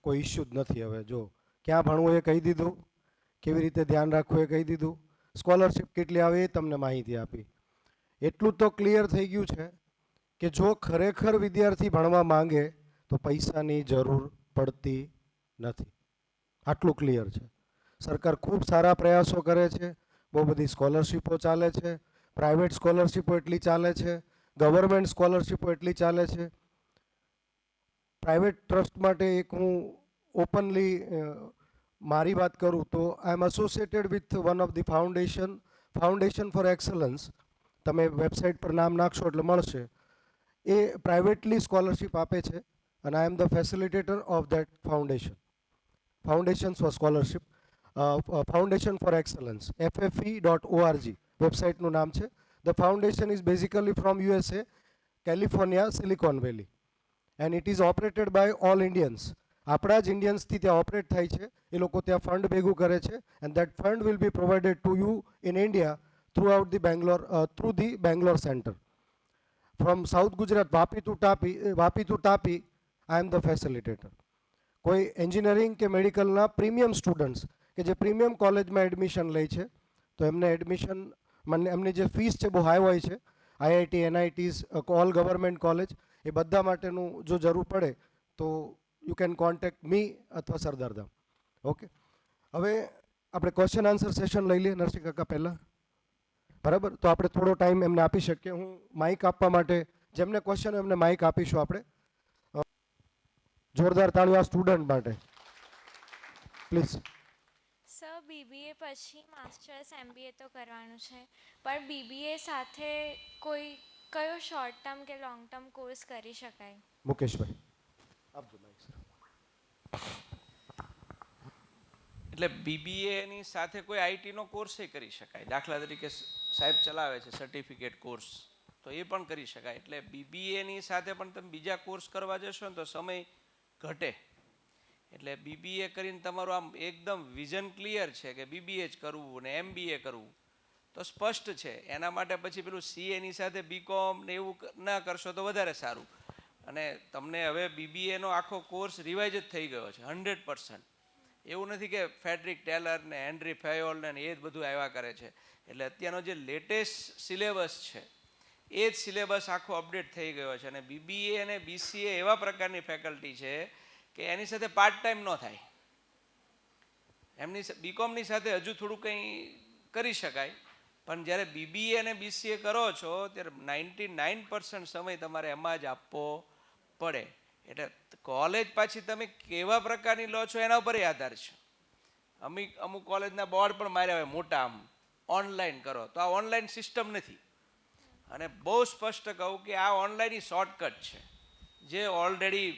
કોઈ ઇસ્યુ જ નથી. હવે જો ક્યાં ભણવું એ કહી દીધું, કેવી રીતે ધ્યાન રાખવું એ કહી દીધું, સ્કોલરશિપ કેટલી આવે એ તમને માહિતી આપી. એટલું તો ક્લિયર થઈ ગયું છે કે જો ખરેખર વિદ્યાર્થી ભણવા માંગે તો પૈસાની જરૂર પડતી નથી. આટલું ક્લિયર છે. સરકાર ખૂબ સારા પ્રયાસો કરે છે, બહુ બધી સ્કોલરશિપો ચાલે છે, પ્રાઇવેટ સ્કોલરશિપો એટલી ચાલે છે, ગવર્મેન્ટ સ્કોલરશિપો એટલી ચાલે છે. પ્રાઇવેટ ટ્રસ્ટ માટે એક હું ઓપનલી મારી વાત કરું તો I am associated with one of the foundation for excellence. તમે વેબસાઇટ પર નામ નાખશો એટલે મળશે. એ પ્રાઇવેટલી સ્કોલરશિપ આપે છે અને I am the facilitator of that foundation for scholarship, foundation for excellence, FFE.org વેબસાઇટનું નામ છે. The foundation is basically from USA, California, Silicon Valley, and it is operated by all Indians. આપણા જ ઇન્ડિયન્સથી ત્યાં operate થાય છે. એ લોકો ત્યાં ફંડ ભેગું કરે છે and that fund will be provided to you in India throughout the Bangalore centre. From south Gujarat, Vapi to Tapi, I am the facilitator. કોઈ એન્જિનિયરિંગ કે મેડિકલના પ્રીમિયમ સ્ટુડન્ટ્સ કે જે પ્રીમિયમ કોલેજમાં એડમિશન લે છે તો એમને એમની જે ફીસ છે બહુ હાઈ હોય છે. IIT, NITs, all government college, એ બધા માટેનું જો જરૂર પડે તો યુ કેન કોન્ટેક્ટ મી અથવા સરદારધામ. ઓકે, હવે આપણે ક્વેશ્ચન આન્સર સેશન લઈ લઈએ નરસિંહ કાકા પહેલાં. બરાબર, તો આપણે થોડો ટાઈમ એમને આપી શકીએ. હું માઇક આપવા માટે જેમને ક્વેશ્ચન એમને માઇક આપીશું આપણે. જોરદાર તાળીઓ આ સ્ટુડન્ટ માટે, પ્લીઝ. સર, BBA પછી માસ્ટર્સ MBA તો કરવાનું છે, પણ BBA સાથે કયો શોર્ટ ટર્મ કે લોંગ ટર્મ કોર્સ કરી શકાય? મુકેશભાઈ આપજો માઇક સર. એટલે બીબીએની સાથે કોઈ આઈટીનો કોર્સ કરી શકાય. દાખલા તરીકે સાહેબ ચલાવે છે સર્ટિફિકેટ કોર્સ, તો એ પણ કરી શકાય. એટલે બીબીએની સાથે પણ તમે બીજા કોર્સ કરવા જશો ને તો સમય ઘટે. એટલે બીબીએ કરીને તમારું આમ એકદમ વિઝન ક્લિયર છે કે બીબીએ જ કરવું ને MBA કરવું તો સ્પષ્ટ છે. એના માટે પછી પેલું CAની સાથે BCom ને એવું ના કરશો તો વધારે સારું. અને તમને હવે બીબીએનો આખો કોર્સ રિવાઇઝ જ થઈ ગયો છે 100%. એવું નથી કે ફેડરિક ટેલર ને હેનરી ફેયોલ ને એ જ બધું આવ્યા કરે છે. એટલે અત્યારનો જે લેટેસ્ટ સિલેબસ છે એ જ સિલેબસ આખો અપડેટ થઈ ગયો છે. અને BBA અને BCA એવા પ્રકારની ફેકલ્ટી છે કે એની સાથે પાર્ટ ટાઈમ ન થાય. એમની BComની સાથે હજુ થોડું કંઈ કરી શકાય, પણ જ્યારે BBA અને BCA કરો છો ત્યારે 99% સમય તમારે એમાં જ આપવો પડે. એટલે કોલેજ પાછી તમે કેવા પ્રકારની લો છો એના ઉપર આધાર છે. અમુક કોલેજના બોર્ડ પણ માર્યા હોય મોટા, આમ ઓનલાઈન કરો, તો આ ઓનલાઈન સિસ્ટમ નથી. અને બહુ સ્પષ્ટ કહું કે આ ઓનલાઈન શોર્ટકટ છે. જે ઓલરેડી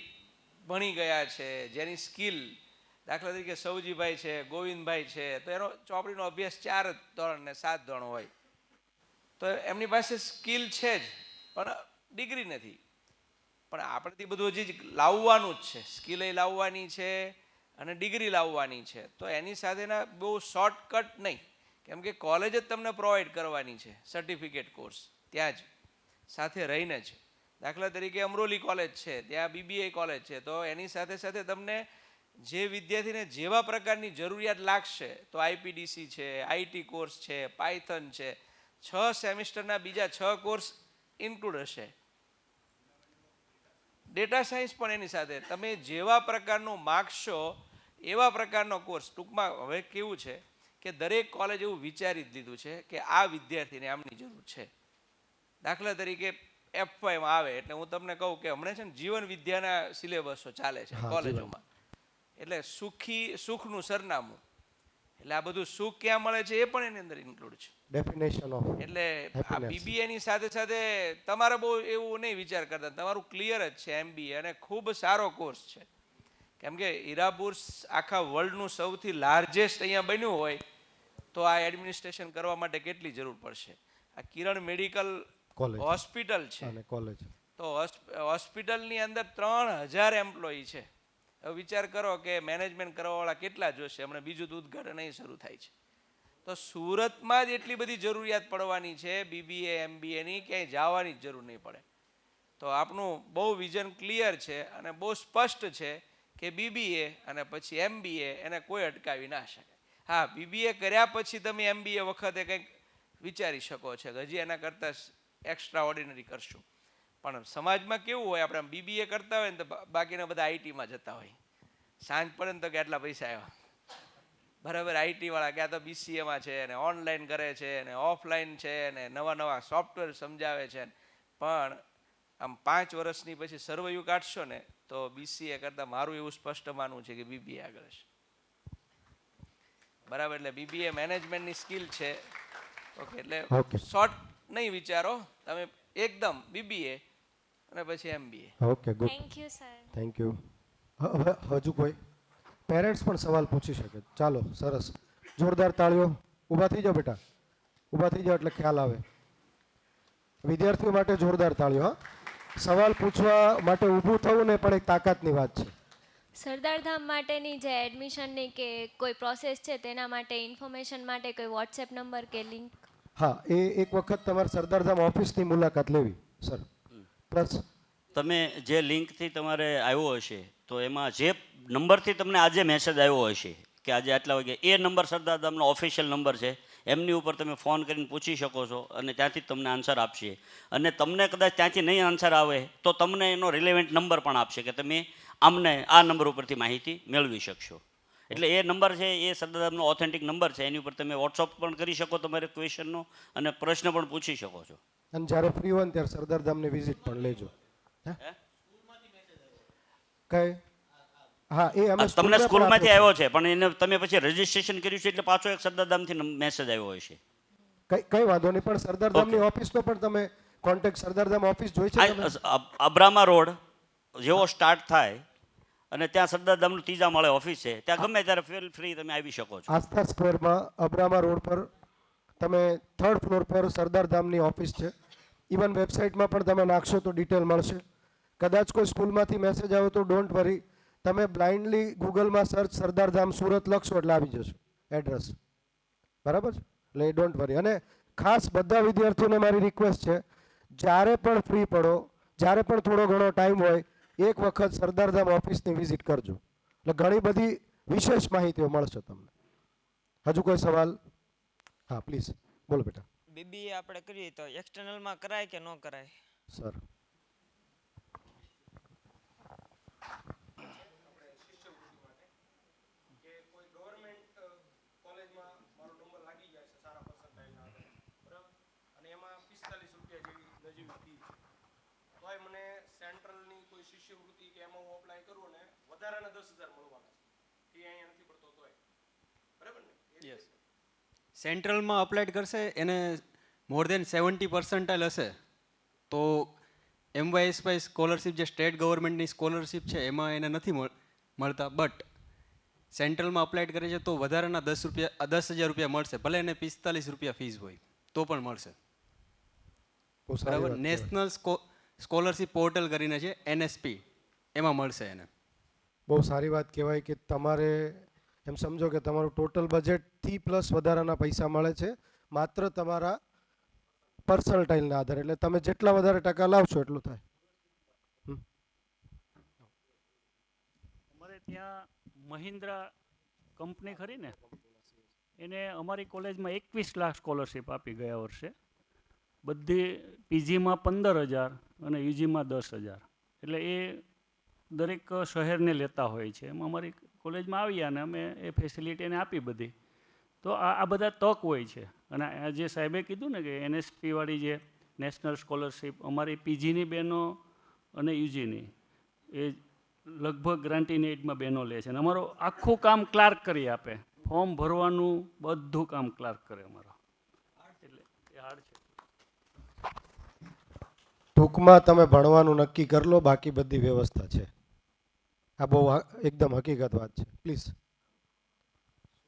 ભણી ગયા છે, જેની સ્કિલ, દાખલા તરીકે સૌજીભાઈ છે, ગોવિંદભાઈ છે, તો એનો ચોપડીનો અભ્યાસ 4 ધોરણ ને 7 ધોરણ હોય, તો એમની પાસે સ્કિલ છે જ પણ ડિગ્રી નથી. પણ આપણેથી બધું હજી લાવવાનું જ છે, સ્કિલ લાવવાની છે અને ડિગ્રી લાવવાની છે. તો એની સાથેના બહુ શોર્ટકટ નહીં, કેમ કે કોલેજ જ તમને પ્રોવાઈડ કરવાની છે સર્ટિફિકેટ કોર્સ, ત્યાં જ સાથે રહીને જ. દાખલા તરીકે અમરોલી કોલેજ છે, ત્યાં BBA કોલેજ છે, તો એની સાથે સાથે તમને જે વિદ્યાર્થીને જેવા પ્રકારની જરૂરિયાત લાગશે તો IPDC છે, IT કોર્સ છે, પાયથન છે, 6 સેમિસ્ટરના બીજા 6 કોર્સ ઇન્ક્લુડ હશે. ડેટા સાયન્સ પણ એની સાથે, તમે જેવા પ્રકારનું માગશો એવા પ્રકારનો કોર્સ. ટૂંકમાં હવે કેવું છે કે દરેક કોલેજ એવું વિચારી જ લીધું છે કે આ વિદ્યાર્થીને આમની જરૂર છે. દાખલા તરીકે F5 આવે એટલે હું તમને કહું કે હમણાં છે ને જીવન વિદ્યાના સિલેબસો ચાલે છે કોલેજોમાં. એટલે સુખનું સરનામું, એટલે આ બધું સુખ ક્યાં મળે છે એ પણ એની અંદર ઇન્ક્લુડ છે. Definition of. એટલે આ BBAની સાથે સાથે તમારે બહુ એવું નહીં વિચાર કરતા, તમારું ક્લિયર જ છે MBA, અને ખૂબ સારો કોર્સ છે. કેમ કે ઈરાબુર્સ આખા વર્લ્ડનું સૌથી લાર્જેસ્ટ અહીંયા બન્યું હોય તો આ એડમિનિસ્ટ્રેશન કરવા માટે કેટલી જરૂર પડશે. આ કિરણ મેડિકલ હોસ્પિટલ છે અને કોલેજ, તો હોસ્પિટલની અંદર 3000 એમ્પ્લોયી છે. હવે વિચાર કરો કે મેનેજમેન્ટ કરવાવાળા કેટલા જોશે. હમણાં બીજું તો ઉદ્ઘાટન અહીં શરૂ થાય છે. તો સુરતમાં જ એટલી બધી જરૂરિયાત પડવાની છે BBA MBAની, ક્યાંય જવાની જ જરૂર નહીં પડે. તો આપણું બહુ વિઝન ક્લિયર છે અને બહુ સ્પષ્ટ છે કે BBA અને પછી MBA એને કોઈ અટકાવી ના શકે. હા, BBA કર્યા પછી તમે MBA વખતે કંઈક વિચારી શકો છો કે હજી એના કરતાં એક્સ્ટ્રા ઓર્ડિનરી કરશું. પણ સમાજમાં કેવું હોય, આપણે BBA કરતા હોય ને તો બાકીના બધા ITમાં જતા હોય. સાંજ પડે ને તો કેટલા પૈસા આવ્યા, બરાબર. IT વાળા ક્યાં તો BCAમાં છે ને ઓનલાઈન કરે છે ને ઓફલાઈન છે ને નવા સોફ્ટવેર સમજાવે છે. પણ આમ 5 વર્ષની પછી સર્વૈયું કાઢશો ને તો તો BCA કરતાં મારું એવું સ્પષ્ટ માનવું છે કે BBA આગળ છે. બરાબર, એટલે BBA મેનેજમેન્ટની સ્કિલ છે. ઓકે, એટલે Okay. શોર્ટ નહીં વિચારો તમે, એકદમ BBA અને પછી MBA. Okay, good, thank you sir. Thank you. હવે હજુ કોઈ પેરેન્ટ્સ પણ સવાલ પૂછી શકે? ચાલો, સરસ, જોરદાર તાળીઓ. ઊભા થઈ જાઓ બેટા, ઊભા થઈ જાઓ એટલે ખ્યાલ આવે. વિદ્યાર્થીઓ માટે જોરદાર તાળીઓ. હા, સવાલ પૂછવા માટે ઊભું થવું ને પણ એક તાકાતની વાત છે. સરદારધામ માટેની જે એડમિશનની કે કોઈ પ્રોસેસ છે તેના માટે ઇન્ફોર્મેશન માટે કોઈ વોટ્સએપ નંબર કે લિંક? હા, એ એક વખત તમારે સરદારધામ ઓફિસની મુલાકાત લેવી સર. પ્લસ તમે જે લિંકથી તમારે આવ્યો હશે તો એમાં જે નંબરથી તમને આજે મેસેજ આવ્યો હશે કે આજે આટલા વાગે, એ નંબર સરદારધામનો ઓફિશિયલ નંબર છે. એમની ઉપર તમે ફોન કરીને પૂછી શકો છો અને ત્યાંથી જ તમને આન્સર આપશે. અને તમને કદાચ ત્યાંથી નહીં આન્સર આવે તો તમને એનો રિલેવન્ટ નંબર પણ આપશે કે તમે આમને આ નંબર ઉપરથી માહિતી મેળવી શકશો. એટલે એ નંબર છે એ સરદારધામનો ઓથેન્ટિક નંબર છે. એની ઉપર તમે વોટ્સઅપ પણ કરી શકો તમારે ક્વેશ્ચનનો અને પ્રશ્ન પણ પૂછી શકો છો. અને જ્યારે ફ્રી હોય ને ત્યારે સરદારધામની વિઝિટ પણ લેજો. કઈ? હા, એ અમે તમને સ્કૂલમાંથી આવ્યો છે પણ એને તમે પછી રજીસ્ટ્રેશન કર્યું છે એટલે પાછો એક સરદારધામથી મેસેજ આવ્યો હશે. કઈ વાંધો નહીં, પણ સરદારધામની ઓફિસનો પણ તમે કોન્ટેક્ટ, સરદારધામ ઓફિસ જોઈ છે તમે? અબ્રામા રોડ જેવો સ્ટાર્ટ થાય અને ત્યાં સરદારધામનું ત્રીજા માળે ઓફિસ છે, ત્યાં ગમે ત્યારે ફીલ ફ્રી તમે આવી શકો છો. આસ્થા સ્ક્વેરમાં અબ્રામા રોડ પર તમે 3rd ફ્લોર પર સરદારધામની ઓફિસ છે. ઇવન વેબસાઇટમાં પણ તમે નાખશો તો ડિટેલ મળશે. કદાચ કોઈ સ્કૂલમાંથી મેસેજ આવ્યો તો ડોન્ટ વરી, તમે બ્લાઇન્ડલી ગૂગલમાં સર્ચ સરદારધામ સુરત લખશો એટલે આવી જશે એડ્રેસ. બરાબર છે? એટલે એ ડોન્ટ વરી. અને ખાસ બધા વિદ્યાર્થીઓને મારી રિક્વેસ્ટ છે, જ્યારે પણ ફ્રી પડો, જ્યારે પણ થોડો ઘણો ટાઈમ હોય, એક વખત સરદારધામ ઓફિસની વિઝિટ કરજો. એટલે ઘણી બધી વિશેષ માહિતીઓ મળશે તમને. હજુ કોઈ સવાલ? હા પ્લીઝ, બોલો બેટા. BBA આપણે કરીએ તો એક્સટર્નલમાં કરાય કે ન કરાય? સર, મને સેન્ટ્રલની કોઈ શિષ્યવૃત્તિ કે એમાં હું અપ્લાય કરું ને વધારાના 10,000 મળવાના છે. ફી અહીંયા નથી પડતો તોય. બરાબર ને? યસ. સેન્ટ્રલમાં અપ્લાય કરશે એને મોર દેન 70% હશે તો MYSY સ્કોલરશિપ, જે સ્ટેટ ગવર્મેન્ટની સ્કોલરશિપ છે એમાં એને નથી મળતા. બટ સેન્ટ્રલમાં અપ્લાય કરે છે તો વધારાના 10,000 રૂપિયા મળશે. ભલે એને 45 રૂપિયા ફીસ હોય તો પણ મળશે. બરાબર. નેશનલ સ્કોલરશિપ પોર્ટલ કરીને છે, NSP, એમાં મળશે એને. બહુ સારી વાત કહેવાય કે તમારે એમ સમજો કે તમારું ટોટલ બજેટથી પ્લસ વધારાના પૈસા મળે છે માત્ર તમારા પર્સન્ટાઇલના આધારે. એટલે તમે જેટલા વધારે ટકા લાવશો એટલું થાય. અમારે ત્યાં મહિન્દ્રા કંપની ખરી ને, એને અમારી કોલેજમાં 21 લાખ સ્કોલરશિપ આપી ગયા વર્ષે. બધી PGમાં 15,000 અને UGમાં 10,000. એટલે એ દરેક શહેરને લેતા હોય છે. એમાં અમારી કોલેજમાં આવ્યા અને અમે એ ફેસિલિટી એને આપી બધી. તો આ બધા તક હોય છે. અને આ જે સાહેબે કીધું ને કે NSP વાળી જે નેશનલ સ્કોલરશિપ અમારી PGની બહેનો અને UGની એ લગભગ ગ્રાન્ટીની એડમાં બહેનો લે છે. અને અમારું આખું કામ ક્લાર્ક કરી આપે. ફોર્મ ભરવાનું બધું કામ ક્લાર્ક કરે અમારો. એટલે એ હાર્ડ છે. ટૂંકમાં તમે ભણવાનું નક્કી કરી લો, બાકી બધી વ્યવસ્થા છે. આ બહુ એકદમ હકીકત વાત છે. પ્લીઝ.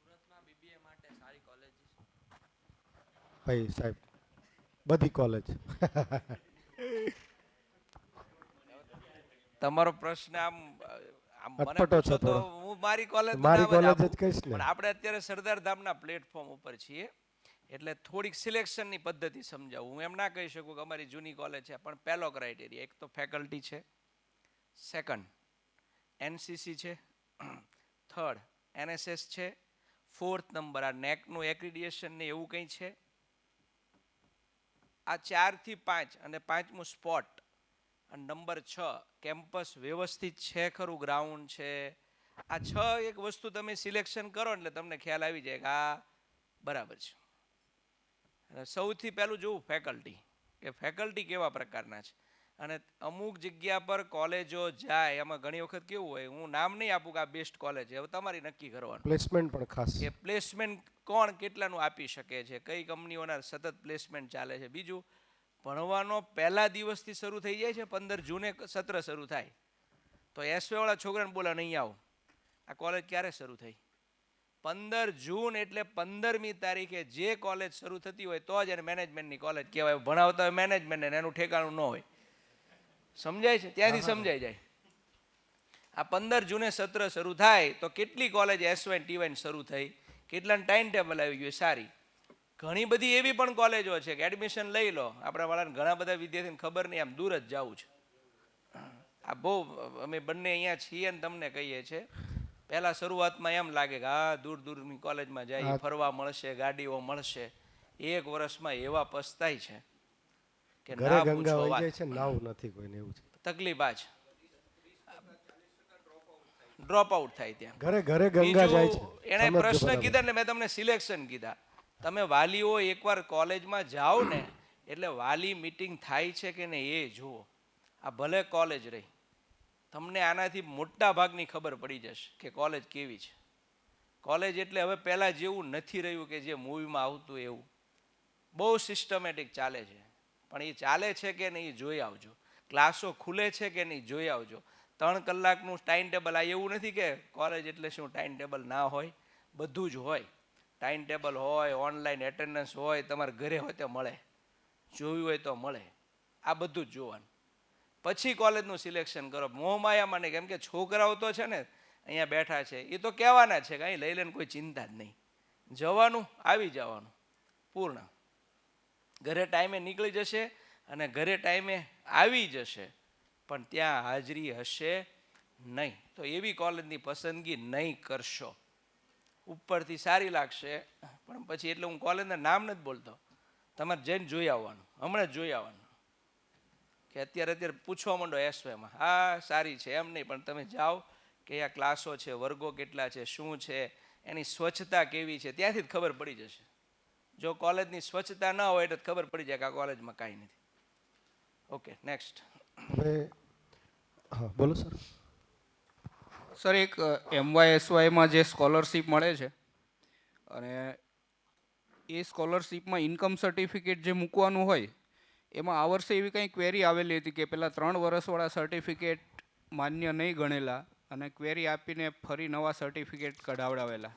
સુરતમાં BBA માટે સારી કોલેજ? ભાઈ સાહેબ, બધી કોલેજ. તમારો પ્રશ્ન આમ અટપટો છે થોડો. હું મારી કોલેજ જ કહીશ ને. પણ આપણે અત્યારે સરદારધામના પ્લેટફોર્મ ઉપર છીએ એટલે થોડીક સિલેક્શનની પદ્ધતિ સમજાવું. હું એમ ના કહી શકું કે અમારી જૂની કોલેજ છે, પણ પહેલો ક્રાઇટેરિયા એક તો ફેકલ્ટી છે, સેકન્ડ NCC છે, થર્ડ NSS છે, ફોર્થ નંબર આ નેકનું એક્રિડિએશન ને એવું કંઈ છે. આ 4 થી 5 અને 5મું સ્પોટ. અને નંબર 6 કેમ્પસ વ્યવસ્થિત છે ખરું, ગ્રાઉન્ડ છે. આ 6 એક વસ્તુ તમે સિલેક્શન કરો એટલે તમને ખ્યાલ આવી જાય કે આ બરાબર છે. સૌથી પહેલું જોવું ફેકલ્ટી, કે ફેકલ્ટી કેવા પ્રકારના છે. અને અમુક જગ્યા પર કોલેજો જાય એમાં ઘણી વખત કેવું હોય, હું નામ નહીં આપું કે આ બેસ્ટ કોલેજ છે, હવે તમારી નક્કી કરવાનું પ્લેસમેન્ટ પણ ખાસ. કે પ્લેસમેન્ટ કોણ કેટલાનું આપી શકે છે, કઈ કંપનીઓના સતત પ્લેસમેન્ટ ચાલે છે. બીજું, ભણવાનો પહેલા દિવસથી શરૂ થઈ જાય છે, 15 જૂને સત્ર શરૂ થાય તો એસવે વાળા છોકરાને બોલા નહીં આવો. આ કોલેજ ક્યારે શરૂ થઈ? 15 જૂન એટલે 15મી તારીખે જે કોલેજ શરૂ થતી હોય તો જ એને મેનેજમેન્ટની કોલેજ કહેવાય. ભણાવતા હોય મેનેજમેન્ટ એનું ઠેકાણું ન હોય. સમજાય છે? ત્યાંથી સમજાઈ જાય. આ 15 જૂને સત્ર શરૂ થાય તો કેટલી કોલેજ એસવાય ટીવાય શરૂ થઈ, કેટલાનું ટાઈમ ટેબલ આવી ગયું સારી. ઘણી બધી એવી પણ કોલેજો છે કે એડમિશન લઈ લો, આપણા વાળાને ઘણા બધા વિદ્યાર્થીને ખબર નહીં, આમ દૂર જ જવું છે. આ બહુ અમે બંને અહીંયા છીએ ને તમને કહીએ છીએ, પહેલા શરૂઆતમાં એમ લાગે કે હા દૂર દૂરની કોલેજમાં જાય, ફરવા મળશે, ગાડીઓ મળશે. 1 વર્ષમાં એવા પસ્તાય છે કે ના પૂછો વાત. નાવું નથી કોઈને, એવું છે. તકલીફ આ છે, ડ્રોપ આઉટ થાય ત્યાં. ઘરે ઘરે ગંગા જાય છે. એને પ્રશ્ન કીધા ને મેં તમને સિલેક્શન કીધા. તમે વાલીઓ એકવાર કોલેજમાં જાઓ ને એટલે વાલી મીટિંગ થાય છે કે નહીં એ જુઓ. આ ભલે કોલેજ રહી, તમને આનાથી મોટા ભાગની ખબર પડી જશે કે કોલેજ કેવી છે. કોલેજ એટલે હવે પહેલાં જેવું નથી રહ્યું કે જે મૂવીમાં આવતું એવું. બહુ સિસ્ટમેટિક ચાલે છે, પણ એ ચાલે છે કે નહીં જોઈ આવજો. ક્લાસો ખુલે છે કે નહીં જોઈ આવજો. 3 કલાકનું ટાઈમ ટેબલ. આ એવું નથી કે કોલેજ એટલે શું ટાઈમ ટેબલ ના હોય, બધું જ હોય. ટાઈમ ટેબલ હોય, ઓનલાઈન એટેન્ડન્સ હોય, તમારે ઘરે હોય તો મળે, જોયું હોય તો મળે. આ બધું જ જોવાનું. પછી કોલેજનું સિલેક્શન કરો. મોહમાયામાં નહીં, કેમ કે છોકરાઓ તો છે ને અહીંયા બેઠા છે એ તો કહેવાના છે કે અહીં લઈ લઈને કોઈ ચિંતા જ નહીં. જવાનું, આવી જવાનું, પૂર્ણ. ઘરે ટાઈમે નીકળી જશે અને ઘરે ટાઈમે આવી જશે, પણ ત્યાં હાજરી હશે નહીં. તો એવી કોલેજની પસંદગી નહીં કરશો. ઉપરથી સારી લાગશે પણ પછી, એટલે હું કોલેજના નામ નથી બોલતો, તમારે જઈને જોઈ આવવાનું, હમણાં જ જોઈ આવવાનું. કે અત્યારે પૂછવા માંડો એસવેમાં, હા સારી છે એમ નહીં, પણ તમે જાઓ કે આ ક્લાસો છે, વર્ગો કેટલા છે, શું છે, એની સ્વચ્છતા કેવી છે, ત્યાંથી જ ખબર પડી જશે. જો કોલેજની સ્વચ્છતા ન હોય એટલે ખબર પડી જાય કે આ કોલેજમાં કાંઈ નથી. Okay, next. હવે હા બોલો સર. સર, એક MYSYમાં જે સ્કોલરશીપ મળે છે અને એ સ્કોલરશીપમાં ઇન્કમ સર્ટિફિકેટ જે મૂકવાનું હોય એમાં આ વર્ષે એવી કંઈ ક્વેરી આવેલી હતી કે પેલા 3 વર્ષવાળા સર્ટિફિકેટ માન્ય નહીં ગણેલા અને ક્વેરી આપીને ફરી નવા સર્ટિફિકેટ કઢાવડાવેલા.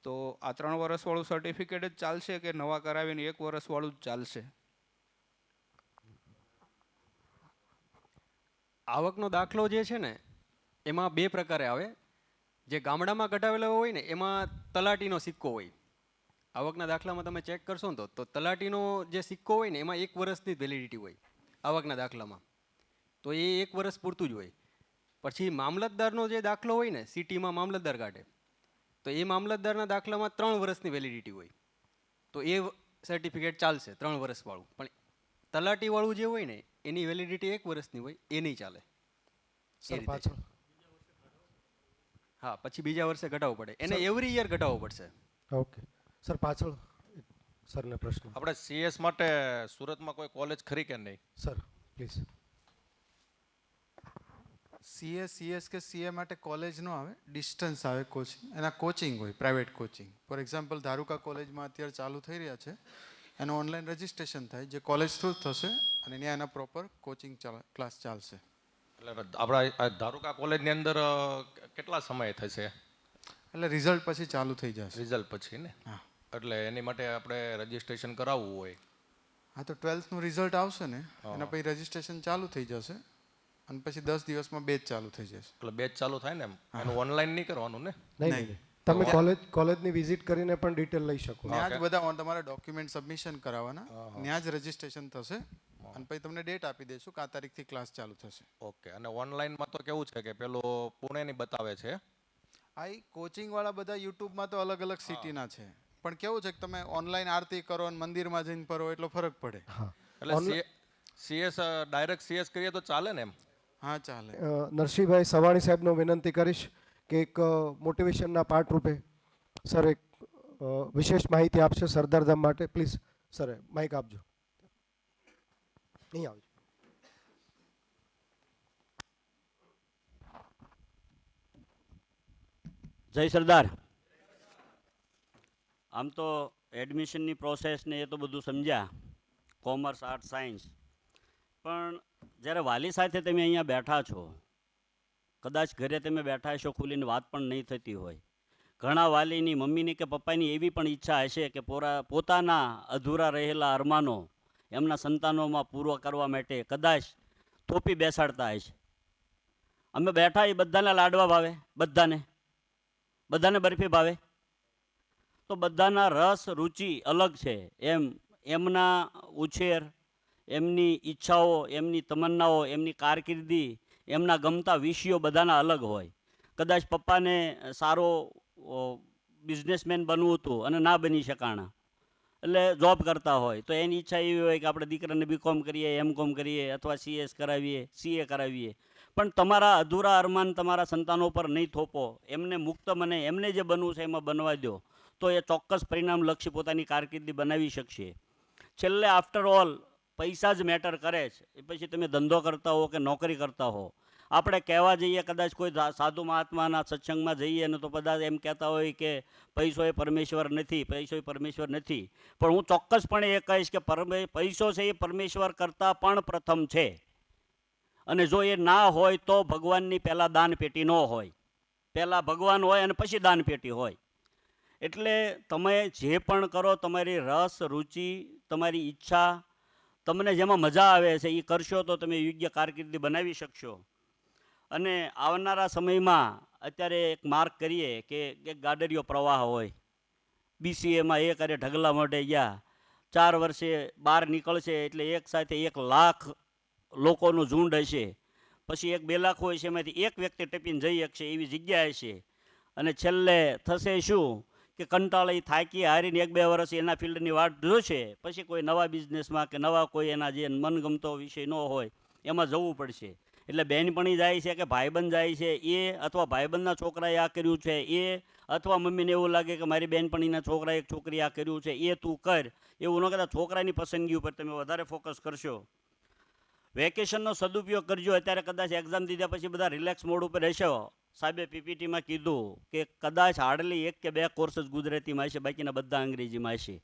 તો આ 3 વર્ષવાળું સર્ટિફિકેટ જ ચાલશે કે નવા કરાવીને 1 વર્ષવાળું જ ચાલશે? આવકનો દાખલો જે છે ને એમાં 2 પ્રકારે આવે. જે ગામડામાં કઢાવેલો હોય ને એમાં તલાટીનો સિક્કો હોય. આવકના દાખલામાં તમે ચેક કરશો ને તો તલાટીનો જે સિક્કો હોય ને એમાં 1 વર્ષની વેલિડિટી હોય આવકના દાખલામાં. તો એ 1 વર્ષ પૂરતું જ હોય. પછી મામલતદારનો જે દાખલો હોય ને, સિટીમાં મામલતદાર કાઢે, તો એ મામલતદારના દાખલામાં 3 વર્ષની વેલિડિટી હોય. તો એ સર્ટિફિકેટ ચાલશે 3 વર્ષવાળું. પણ તલાટીવાળું જે હોય ને એની વેલિડિટી 1 વર્ષની હોય, એ નહીં ચાલે. હા, પછી બીજા વર્ષે ઘટાડવું પડે. એને એવરી યર ઘટાડવું પડશે. ઓકે સર, પાછળ સરને પ્રશ્ન. આપણે CS માટે સુરતમાં કોઈ કોલેજ ખરી કે નહીં? Sir please. CS કે CA માટે કોલેજ નો આવે, ડિસ્ટન્સ આવે કોચિંગ. એના કોચિંગ હોય, પ્રાઇવેટ કોચિંગ. ફોર એક્ઝામ્પલ ધારુકા કોલેજમાં અત્યારે ચાલુ થઈ રહ્યા છે, એનું ઓનલાઈન રજિસ્ટ્રેશન થાય, જે કોલેજ થ્રુ થશે અને ત્યાં એના પ્રોપર કોચિંગ ક્લાસ ચાલશે. એટલે આપણા ધારુકા કોલેજની અંદર કેટલા સમય થશે? એટલે રિઝલ્ટ પછી ચાલુ થઈ જશે. રિઝલ્ટ પછી ને? હા. એટલે એની માટે આપણે રજિસ્ટ્રેશન કરાવવું હોય. હા, તો 12th નું રિઝલ્ટ આવશે ને એના પછી રજિસ્ટ્રેશન ચાલુ થઈ જશે અને પછી 10 દિવસમાં બેચ ચાલુ થઈ જશે. એટલે બેચ ચાલુ થાય ને એમ? એનું ઓનલાઈન નહીં કરવાનું ને? નહીં, તમે કોલેજની વિઝિટ કરીને પણ ડિટેલ લઈ શકો. ત્યાં જ બધા તમારા ડોક્યુમેન્ટ સબમિશન કરાવવાના, ત્યાં જ રજિસ્ટ્રેશન થશે અને પછી તમને ડેટ આપી દઈશું કે આ તારીખથી ક્લાસ ચાલુ થશે. ઓકે. અને ઓનલાઈનમાં તો કેવું છે કે પેલો પુણેની બતાવે છે. આ કોચિંગ વાળા બધા યુટ્યુબમાં તો અલગ અલગ સિટીના છે, પણ કેવું છે કે તમે ઓનલાઈન આરતી કરો અને મંદિરમાં જઈને ફરો એટલો ફરક પડે. એટલે CS ડાયરેક્ટ CS કરીએ તો ચાલે ને એમ? હા ચાલે. નરસિંહભાઈ સવાણી સાહેબનો વિનંતી કરીશ કે એક મોટિવેશનના પાર્ટ રૂપે સર એક વિશેષ માહિતી આપશે સરદારધામ માટે. પ્લીઝ સર માઇક આપજો. નહીં આવજો. જય સરદાર. આમ તો એડમિશનની પ્રોસેસ ને એ તો બધું સમજ્યા, કોમર્સ, આર્ટ્સ, સાયન્સ. પણ જ્યારે વાલી સાથે તમે અહીંયા બેઠા છો, કદાચ ઘરે તમે બેઠા હશો, ખુલીને વાત પણ નહીં થતી હોય. ઘણા વાલીની મમ્મીની કે પપ્પાની એવી પણ ઈચ્છા હશે કે પોતાના અધૂરા રહેલા અરમાનો એમના સંતાનોમાં પૂરો કરવા માટે કદાચ થોપી બેસાડતા હશે. અમે બેઠા એ બધાને લાડવા ભાવે, બધાને બરફી ભાવે. તો બધાના રસ રુચિ અલગ છે. એમના ઉછેર, એમની ઈચ્છાઓ, એમની તમન્નાઓ, એમની કારકિર્દી, એમના ગમતા વિષયો બધાના અલગ હોય. કદાચ પપ્પાને સારો બિઝનેસમેન બનવું હતું અને ના બની શકાણા, એટલે જોબ કરતા હોય તો એની ઈચ્છા એવી હોય કે આપણે દીકરાને બીકોમ કરીએ, એમકોમ કરીએ, અથવા CS કરાવીએ, CA કરાવીએ. પણ તમારા અધૂરા અરમાન તમારા સંતાનો પર નહીં થોપો, એમને મુક્ત મને એમને જે બનવું છે એમાં બનવા દો, તો એ ચોક્કસ પરિણામલક્ષી પોતાની કારકિર્દી બનાવી શકશે. છેલ્લે આફ્ટર ઓલ પૈસા જ મેટર કરે છે. એ પછી તમે ધંધો કરતા હો કે નોકરી કરતા હો. આપણે કહેવા જઈએ, કદાચ કોઈ સાધુ મહાત્માના સત્સંગમાં જઈએ ને તો બધા એમ કહેતા હોય કે પૈસો એ પરમેશ્વર નથી, પૈસો એ પરમેશ્વર નથી. પણ હું ચોક્કસપણે એ કહીશ કે પૈસો છે એ પરમેશ્વર કરતાં પણ પ્રથમ છે. અને જો એ ના હોય તો ભગવાનની પહેલાં દાનપેટી ન હોય, પહેલાં ભગવાન હોય અને પછી દાનપેટી હોય. એટલે તમે જે પણ કરો, તમારી રસ રુચિ, તમારી ઈચ્છા, તમને જેમાં મજા આવે છે એ કરશો તો તમે યોગ્ય કારકિર્દી બનાવી શકશો. અને આવનારા સમયમાં અત્યારે એક માર્ક કરીએ કે એક ગાડરિયો પ્રવાહ હોય. BCAમાં એક અરે ઢગલા મોઢે ગયા, 4 વર્ષે બહાર નીકળશે એટલે એક સાથે 1 લાખ લોકોનું ઝુંડ હશે. પછી 1-2 લાખ હોય છે, એમાંથી એક વ્યક્તિ ટપીને જઈ શકશે એવી જગ્યા હશે. અને છેલ્લે થશે શું કે કંટાળી થાકી હારીને 1-2 વર્ષ એના ફિલ્ડની વાટ જોશે, પછી કોઈ નવા બિઝનેસમાં કે નવા કોઈ એના જે મનગમતો વિષય ન હોય એમાં જવું પડશે. એટલે બહેનપણી જાય છે કે ભાઈબંધ જાય છે એ, અથવા ભાઈબંધના છોકરાએ આ કર્યું છે એ, અથવા મમ્મીને એવું લાગે કે મારી બહેનપણીના છોકરાએ એક છોકરી આ કર્યું છે એ તું કર, એવું ન કહેતા છોકરાની પસંદગી ઉપર તમે વધારે ફોકસ કરશો. વેકેશનનો સદુપયોગ કરજો. અત્યારે કદાચ એક્ઝામ દીધા પછી બધા રિલેક્સ મોડ ઉપર રહેશો. સાહેબે PPTમાં કીધું કે કદાચ હાર્ડલી 1 કે 2 કોર્સ જ ગુજરાતીમાં હશે, બાકીના બધા અંગ્રેજીમાં હશે.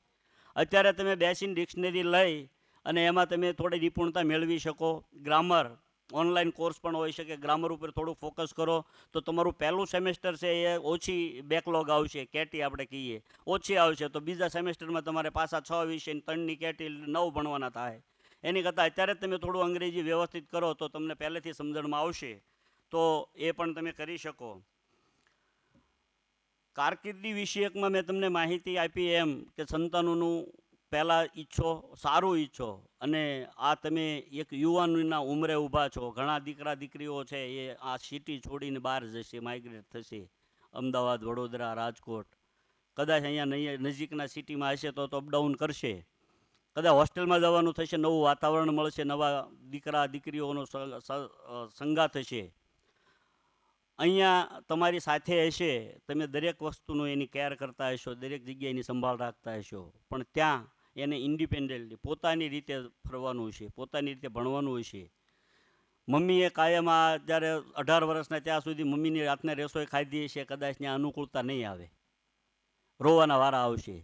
અત્યારે તમે બેસીને ડિક્શનરી લઈ અને એમાં તમે થોડી નિપુણતા મેળવી શકો. ગ્રામર ઓનલાઈન કોર્સ પણ હોઈ શકે. ગ્રામર ઉપર થોડું ફોકસ કરો તો તમારું પહેલું સેમેસ્ટર છે એ ઓછી બેકલોગ આવશે, કેટી આપણે કહીએ ઓછી આવશે. તો બીજા સેમેસ્ટરમાં તમારે પાછા 6 વિષય 3ની કેટી 9 ભણવાના થાય. એની કરતાં અત્યારે જ તમે થોડું અંગ્રેજી વ્યવસ્થિત કરો તો તમને પહેલેથી સમજણમાં આવશે, તો એ પણ તમે કરી શકો. કારકિર્દી વિષયકમાં મેં તમને માહિતી આપી એમ કે સંતાનોનું પહેલાં ઈચ્છો, સારું ઈચ્છો. અને આ તમે એક યુવાનના ઉંમરે ઊભા છો. ઘણા દીકરા દીકરીઓ છે એ આ સિટી છોડીને બહાર જશે, માઇગ્રેટ થશે, અમદાવાદ, વડોદરા, રાજકોટ. કદાચ અહીંયા નજીકના સિટીમાં હશે તો અપડાઉન કરશે. કદાચ હોસ્ટેલમાં જવાનું થશે, નવું વાતાવરણ મળશે, નવા દીકરા દીકરીઓનો સંગાત હશે. અહીંયા તમારી સાથે હશે, તમે દરેક વસ્તુનો એની કેર કરતા હશો, દરેક જગ્યાએ એની સંભાળ રાખતા હશો. પણ ત્યાં એને ઇન્ડિપેન્ડન્ટલી પોતાની રીતે ફરવાનું છે, પોતાની રીતે ભણવાનું છે. મમ્મીએ કાયમ જ્યારે 18 વર્ષના ત્યાં સુધી મમ્મીની હાથને રસોઈ ખાધી હશે, કદાચ ત્યાં અનુકૂળતા નહીં આવે, રોવાના વારા આવશે.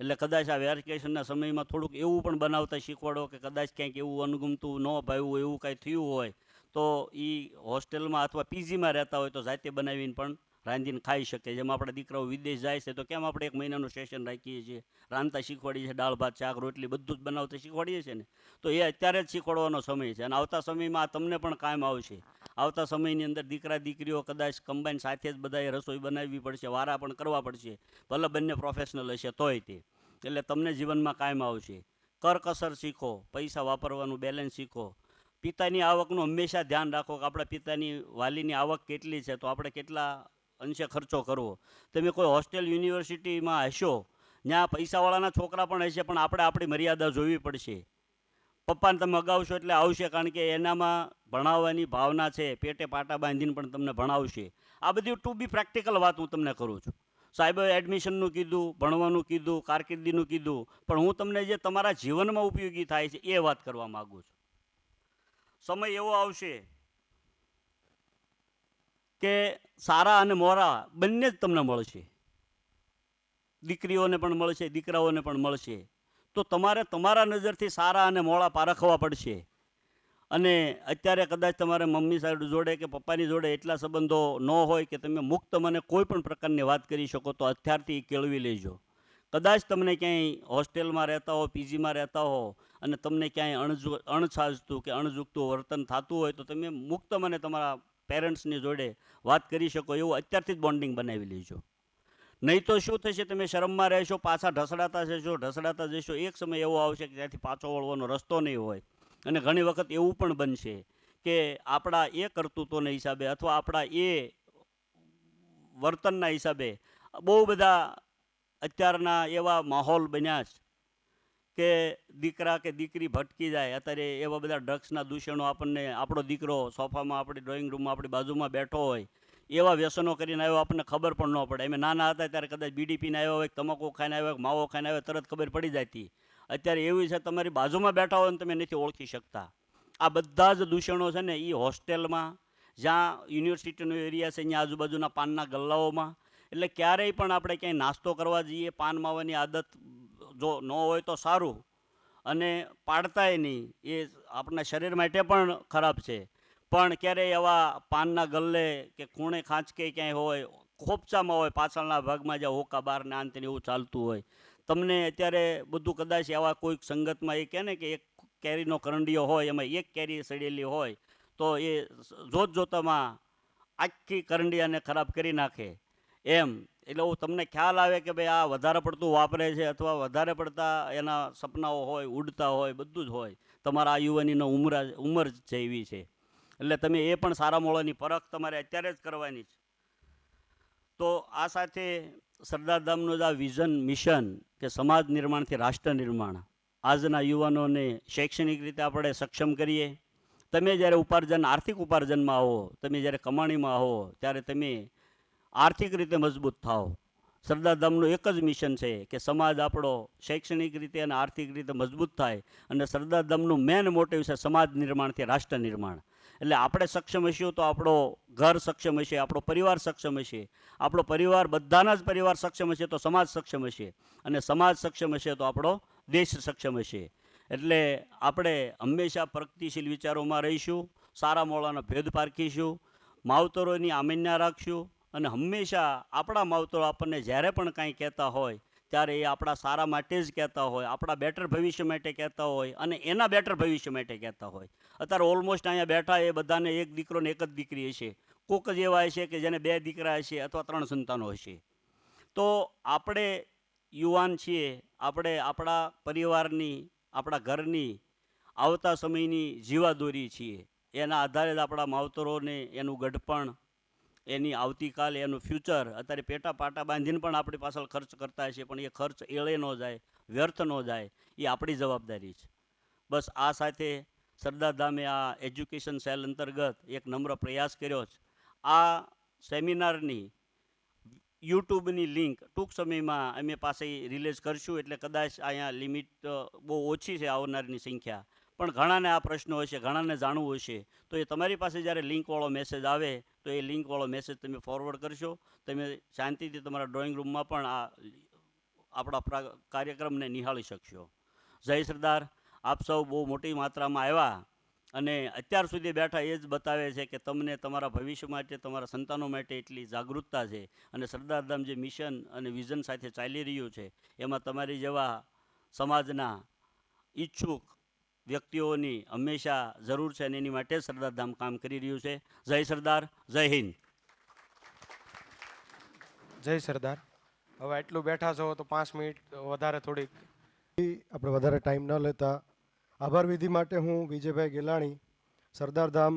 એટલે કદાચ આ વેકેશનના સમયમાં થોડુંક એવું પણ બનાવતા શીખવાડો કે કદાચ ક્યાંક એવું અનુગમતું ન ભાવ્યું એવું કાંઈ થયું હોય તો એ હોસ્ટેલમાં અથવા PGમાં રહેતા હોય તો જાતે બનાવીને પણ રાંધીને ખાઈ શકે. જેમ આપણા દીકરાઓ વિદેશ જાય છે તો કેમ આપણે 1 મહિનાનું સેશન રાખીએ છીએ, રાંધતા શીખવાડીએ છીએ, દાળ ભાત શાક રોટલી બધું જ બનાવતા શીખવાડીએ છીએ ને. તો એ અત્યારે જ શીખવાડવાનો સમય છે. અને આવતા સમયમાં આ તમને પણ કામ આવશે. આવતા સમયની અંદર દીકરા દીકરીઓ કદાચ કમ્બાઈન સાથે જ બધાએ રસોઈ બનાવવી પડશે, વારા પણ કરવા પડશે, ભલે બંને પ્રોફેશનલ હશે તોય તે. એટલે તમને જીવનમાં કાયમ આવશે. કરકસર શીખો, પૈસા વાપરવાનું બેલેન્સ શીખો. પિતાની આવકનું હંમેશા ધ્યાન રાખો કે આપણા પિતાની વાલીની આવક કેટલી છે, તો આપણે કેટલા અંશે ખર્ચો કરવો. તમે કોઈ હોસ્ટેલ યુનિવર્સિટીમાં હશો, ત્યાં પૈસાવાળાના છોકરા પણ હશે, પણ આપણે આપણી મર્યાદા જોવી પડશે. પપ્પાને તમે અગાવશો એટલે આવશે, કારણ કે એનામાં ભણાવવાની ભાવના છે, પેટે પાટા બાંધીને પણ તમને ભણાવશે. આ બધી ટુ બી પ્રેક્ટિકલ વાત હું તમને કરું છું. સાહેબે એડમિશનનું કીધું, ભણવાનું કીધું, કારકિર્દીનું કીધું, પણ હું તમને જે તમારા જીવનમાં ઉપયોગી થાય છે એ વાત કરવા માગું છું. સમય એવો આવશે કે સારા અને મોરા બંને જ તમને મળશે, દીકરીઓને પણ મળશે, દીકરાઓને પણ મળશે. તો તમારે તમારા નજરથી સારા અને મોડા પારખવા પડશે. અને અત્યારે કદાચ તમારે મમ્મી સાહેબ જોડે કે પપ્પાની જોડે એટલા સંબંધો ન હોય કે તમે મુક્ત મને કોઈ પણ પ્રકારની વાત કરી શકો, તો અત્યારથી એ કેળવી લેજો. કદાચ તમને ક્યાંય હોસ્ટેલમાં રહેતા હો, પીજીમાં રહેતા હો અને તમને ક્યાંય અણસાજતું કે અણઝૂકતું વર્તન થતું હોય, તો તમે મુક્ત મને તમારા પેરેન્ટ્સની જોડે વાત કરી શકો એવું અત્યારથી જ બોન્ડિંગ બનાવી લેજો. નહીં તો શું થશે, તમે શરમમાં રહેશો, પાછા ઢસડાતા જશો. એક સમય એવો આવશે કે ત્યાંથી પાછો વળવાનો રસ્તો નહીં હોય. અને ઘણી વખત એવું પણ બનશે કે આપણા એ કરતૂતોના હિસાબે અથવા આપણા એ વર્તનના હિસાબે બહુ બધા અત્યારના એવા માહોલ બન્યા છે કે દીકરા કે દીકરી ભટકી જાય. અત્યારે એવા બધા ડ્રગ્સના દૂષણો આપણને, આપણો દીકરો સોફામાં આપણી ડ્રોઈંગ રૂમમાં આપણી બાજુમાં બેઠો હોય, એવા વ્યસનો કરીને આવ્યો, આપણને ખબર પણ ન પડે. અમે નાના હતા ત્યારે કદાચ બીડી પીને આવ્યો હોય, તમાકુ ખાઈને આવ્યો, માવો ખાઈને આવ્યો, તરત ખબર પડી જતી. અત્યારે એવું છે, તમારી બાજુમાં બેઠા હોય ને તમે નથી ઓળખી શકતા. આ બધા જ દૂષણો છે ને એ હોસ્ટેલમાં, જ્યાં યુનિવર્સિટીનો એરિયા છે, અહીંયા આજુબાજુના પાનના ગલ્લાઓમાં. એટલે ક્યારેય પણ આપણે ક્યાંય નાસ્તો કરવા જઈએ, પાન માવાની આદત જો ન હોય તો સારું, અને પાડતાય નહીં, એ આપણા શરીર માટે પણ ખરાબ છે. પણ ક્યારેય એવા પાનના ગલ્લે કે ખૂણે ખાંચકે ક્યાંય હોય, ખોપચામાં હોય, પાછળના ભાગમાં જ્યાં હોકા બાર ને આંતને એવું ચાલતું હોય, તમને અત્યારે બધું કદાચ એવા કોઈક સંગતમાં એ કહે ને કે એક કેરીનો કરંડિયો હોય, એમાં એક કેરી સડેલી હોય, તો એ જોતામાં આખી કરંડિયાને ખરાબ કરી નાખે એમ. એટલે તમને ખ્યાલ આવે કે ભાઈ આ વધારે પડતું વાપરે છે, અથવા વધારે પડતા એના સપનાઓ હોય, ઉડતા હોય, બધું જ હોય. તમારા આ યુવાનીનો ઉંમર છે એવી છે. એટલે તમે એ પણ સારા મોળાની પરખ તમારે અત્યારે જ કરવાની છે. તો આ સાથે સરદારધામનું જ આ વિઝન, મિશન કે સમાજ નિર્માણથી રાષ્ટ્ર નિર્માણ, આજના યુવાનોને શૈક્ષણિક રીતે આપણે સક્ષમ કરીએ. તમે જ્યારે ઉપાર્જન, આર્થિક ઉપાર્જનમાં આવો, તમે જ્યારે કમાણીમાં આવો, ત્યારે તમે આર્થિક રીતે મજબૂત થાઓ. સરદારધામનું એક જ મિશન છે કે સમાજ આપણો શૈક્ષણિક રીતે અને આર્થિક રીતે મજબૂત થાય. અને સરદારધામનું મેન મોટિવ છે સમાજ નિર્માણથી રાષ્ટ્ર નિર્માણ. એટલે આપણે સક્ષમ હશું તો આપણો ઘર સક્ષમ હશે, આપણો પરિવાર સક્ષમ હશે, આપણો પરિવાર, બધાના જ પરિવાર સક્ષમ હશે તો સમાજ સક્ષમ હશે, અને સમાજ સક્ષમ હશે તો આપણો દેશ સક્ષમ હશે. એટલે આપણે હંમેશા પ્રગતિશીલ વિચારોમાં રહીશું, સારા મોળાનો ભેદ પારખીશું, માવતરોની આમન્યા રાખશું, અને હંમેશા આપણા માવતરો આપણને જ્યારે પણ કાંઈ કહેતા હોય ત્યારે એ આપણા સારા માટે જ કહેતા હોય, આપણા બેટર ભવિષ્ય માટે કહેતા હોય, અને એના બેટર ભવિષ્ય માટે કહેતા હોય. અત્યારે ઓલમોસ્ટ અહીંયા બેઠા એ બધાને એક દીકરો ને એક જ દીકરી હશે, કોક જ એવા હશે કે જેને 2 દીકરા હશે અથવા 3 સંતાનો હશે. તો આપણે યુવાન છીએ, આપણે આપણા પરિવારની, આપણા ઘરની આવતા સમયની જીવાદોરી છીએ. એના આધારે જ આપણા માવતરોને એનું ગઢપણ, એની આવતીકાલ, એનું ફ્યુચર અત્યારે પેટા પાટા બાંધીને પણ આપણી પાછળ ખર્ચ કરતા હશે, પણ એ ખર્ચ એળે ન જાય, વ્યર્થ ન જાય, એ આપણી જવાબદારી છે. બસ આ સાથે સરદારધામે આ એજ્યુકેશન સેલ અંતર્ગત એક નમ્ર પ્રયાસ કર્યો છે. આ સેમિનારની યુટ્યુબની લિંક ટૂંક સમયમાં અમે પાસે રિલીઝ કરશું. એટલે કદાચ અહીંયા લિમિટ બહુ ઓછી છે આવનારની સંખ્યા, પણ ઘણાને આ પ્રશ્નો હશે, ઘણાને જાણવું હશે, તો એ તમારી પાસે જ્યારે લિંકવાળો મેસેજ આવે તો એ લિંકવાળો મેસેજ તમે ફોરવર્ડ કરશો. તમે શાંતિથી તમારા ડ્રોઈંગ રૂમમાં પણ આ આપણા કાર્યક્રમને નિહાળી શકશો. જય સરદાર. આપ સૌ બહુ મોટી માત્રામાં આવ્યા અને અત્યાર સુધી બેઠા એ જ બતાવે છે કે તમને તમારા ભવિષ્ય માટે, તમારા સંતાનો માટે એટલી જાગૃતતા છે. અને સરદારધામ જે મિશન અને વિઝન સાથે ચાલી રહ્યું છે, એમાં તમારી જેવા સમાજના ઈચ્છુક વ્યક્તિઓની હંમેશા જરૂર છે, અને એની માટે સરદારધામ કામ કરી રહ્યું છે. જય સરદાર, જય હિન્દ. જય સરદાર. હવે આટલું બેઠા છો તો 5 મિનિટ વધારે થોડીક આપણે વધારે ટાઈમ ન લેતા આભાર વિધિ માટે હું વિજયભાઈ ગેલાણી, સરદારધામ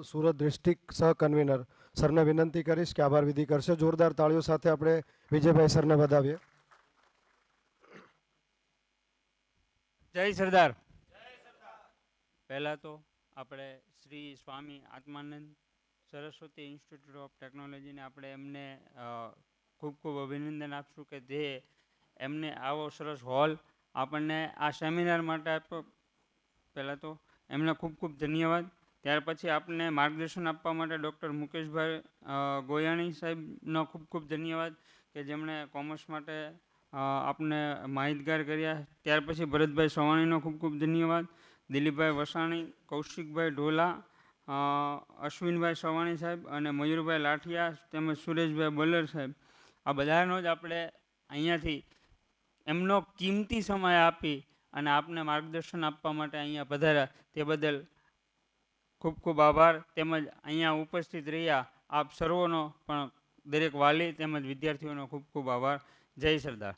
સુરત ડિસ્ટ્રિક્ટ સહ કન્વીનર, સરને વિનંતી કરીશ કે આભાર વિધિ કરશે. જોરદાર તાળીઓ સાથે આપણે વિજયભાઈ સરને વધાવીએ. જય સરદાર. પહેલાં તો આપણે શ્રી સ્વામી આત્માનંદ સરસ્વતી ઇન્સ્ટિટ્યૂટ ઓફ ટેકનોલોજીને આપણે એમને ખૂબ ખૂબ અભિનંદન આપશું કે જે એમને આવો સરસ હોલ આપણને આ સેમિનાર માટે આપ્યો. પહેલાં તો એમને ખૂબ ખૂબ ધન્યવાદ. ત્યાર પછી આપને માર્ગદર્શન આપવા માટે ડૉક્ટર મુકેશભાઈ ગોયાણી સાહેબનો ખૂબ ખૂબ ધન્યવાદ કે જેમણે કોમર્સ માટે આપને માહિતગાર કર્યા. ત્યાર પછી ભરતભાઈ સવાણીનો ખૂબ ખૂબ ધન્યવાદ. દિલીપભાઈ વસાણી, કૌશિકભાઈ ઢોલા, અશ્વિનભાઈ સવાણી સાહેબ અને મયુરભાઈ લાઠિયા તેમજ સુરેશભાઈ બલર સાહેબ, આ બધાનો જ આપણે અહીંયાથી એમનો કિંમતી સમય આપી અને આપને માર્ગદર્શન આપવા માટે અહીંયા પધાર્યા તે બદલ ખૂબ ખૂબ આભાર. તેમજ અહીંયા ઉપસ્થિત રહ્યા આપ સર્વોનો પણ દરેક વાલી તેમજ વિદ્યાર્થીઓનો ખૂબ ખૂબ આભાર. જય સરદાર.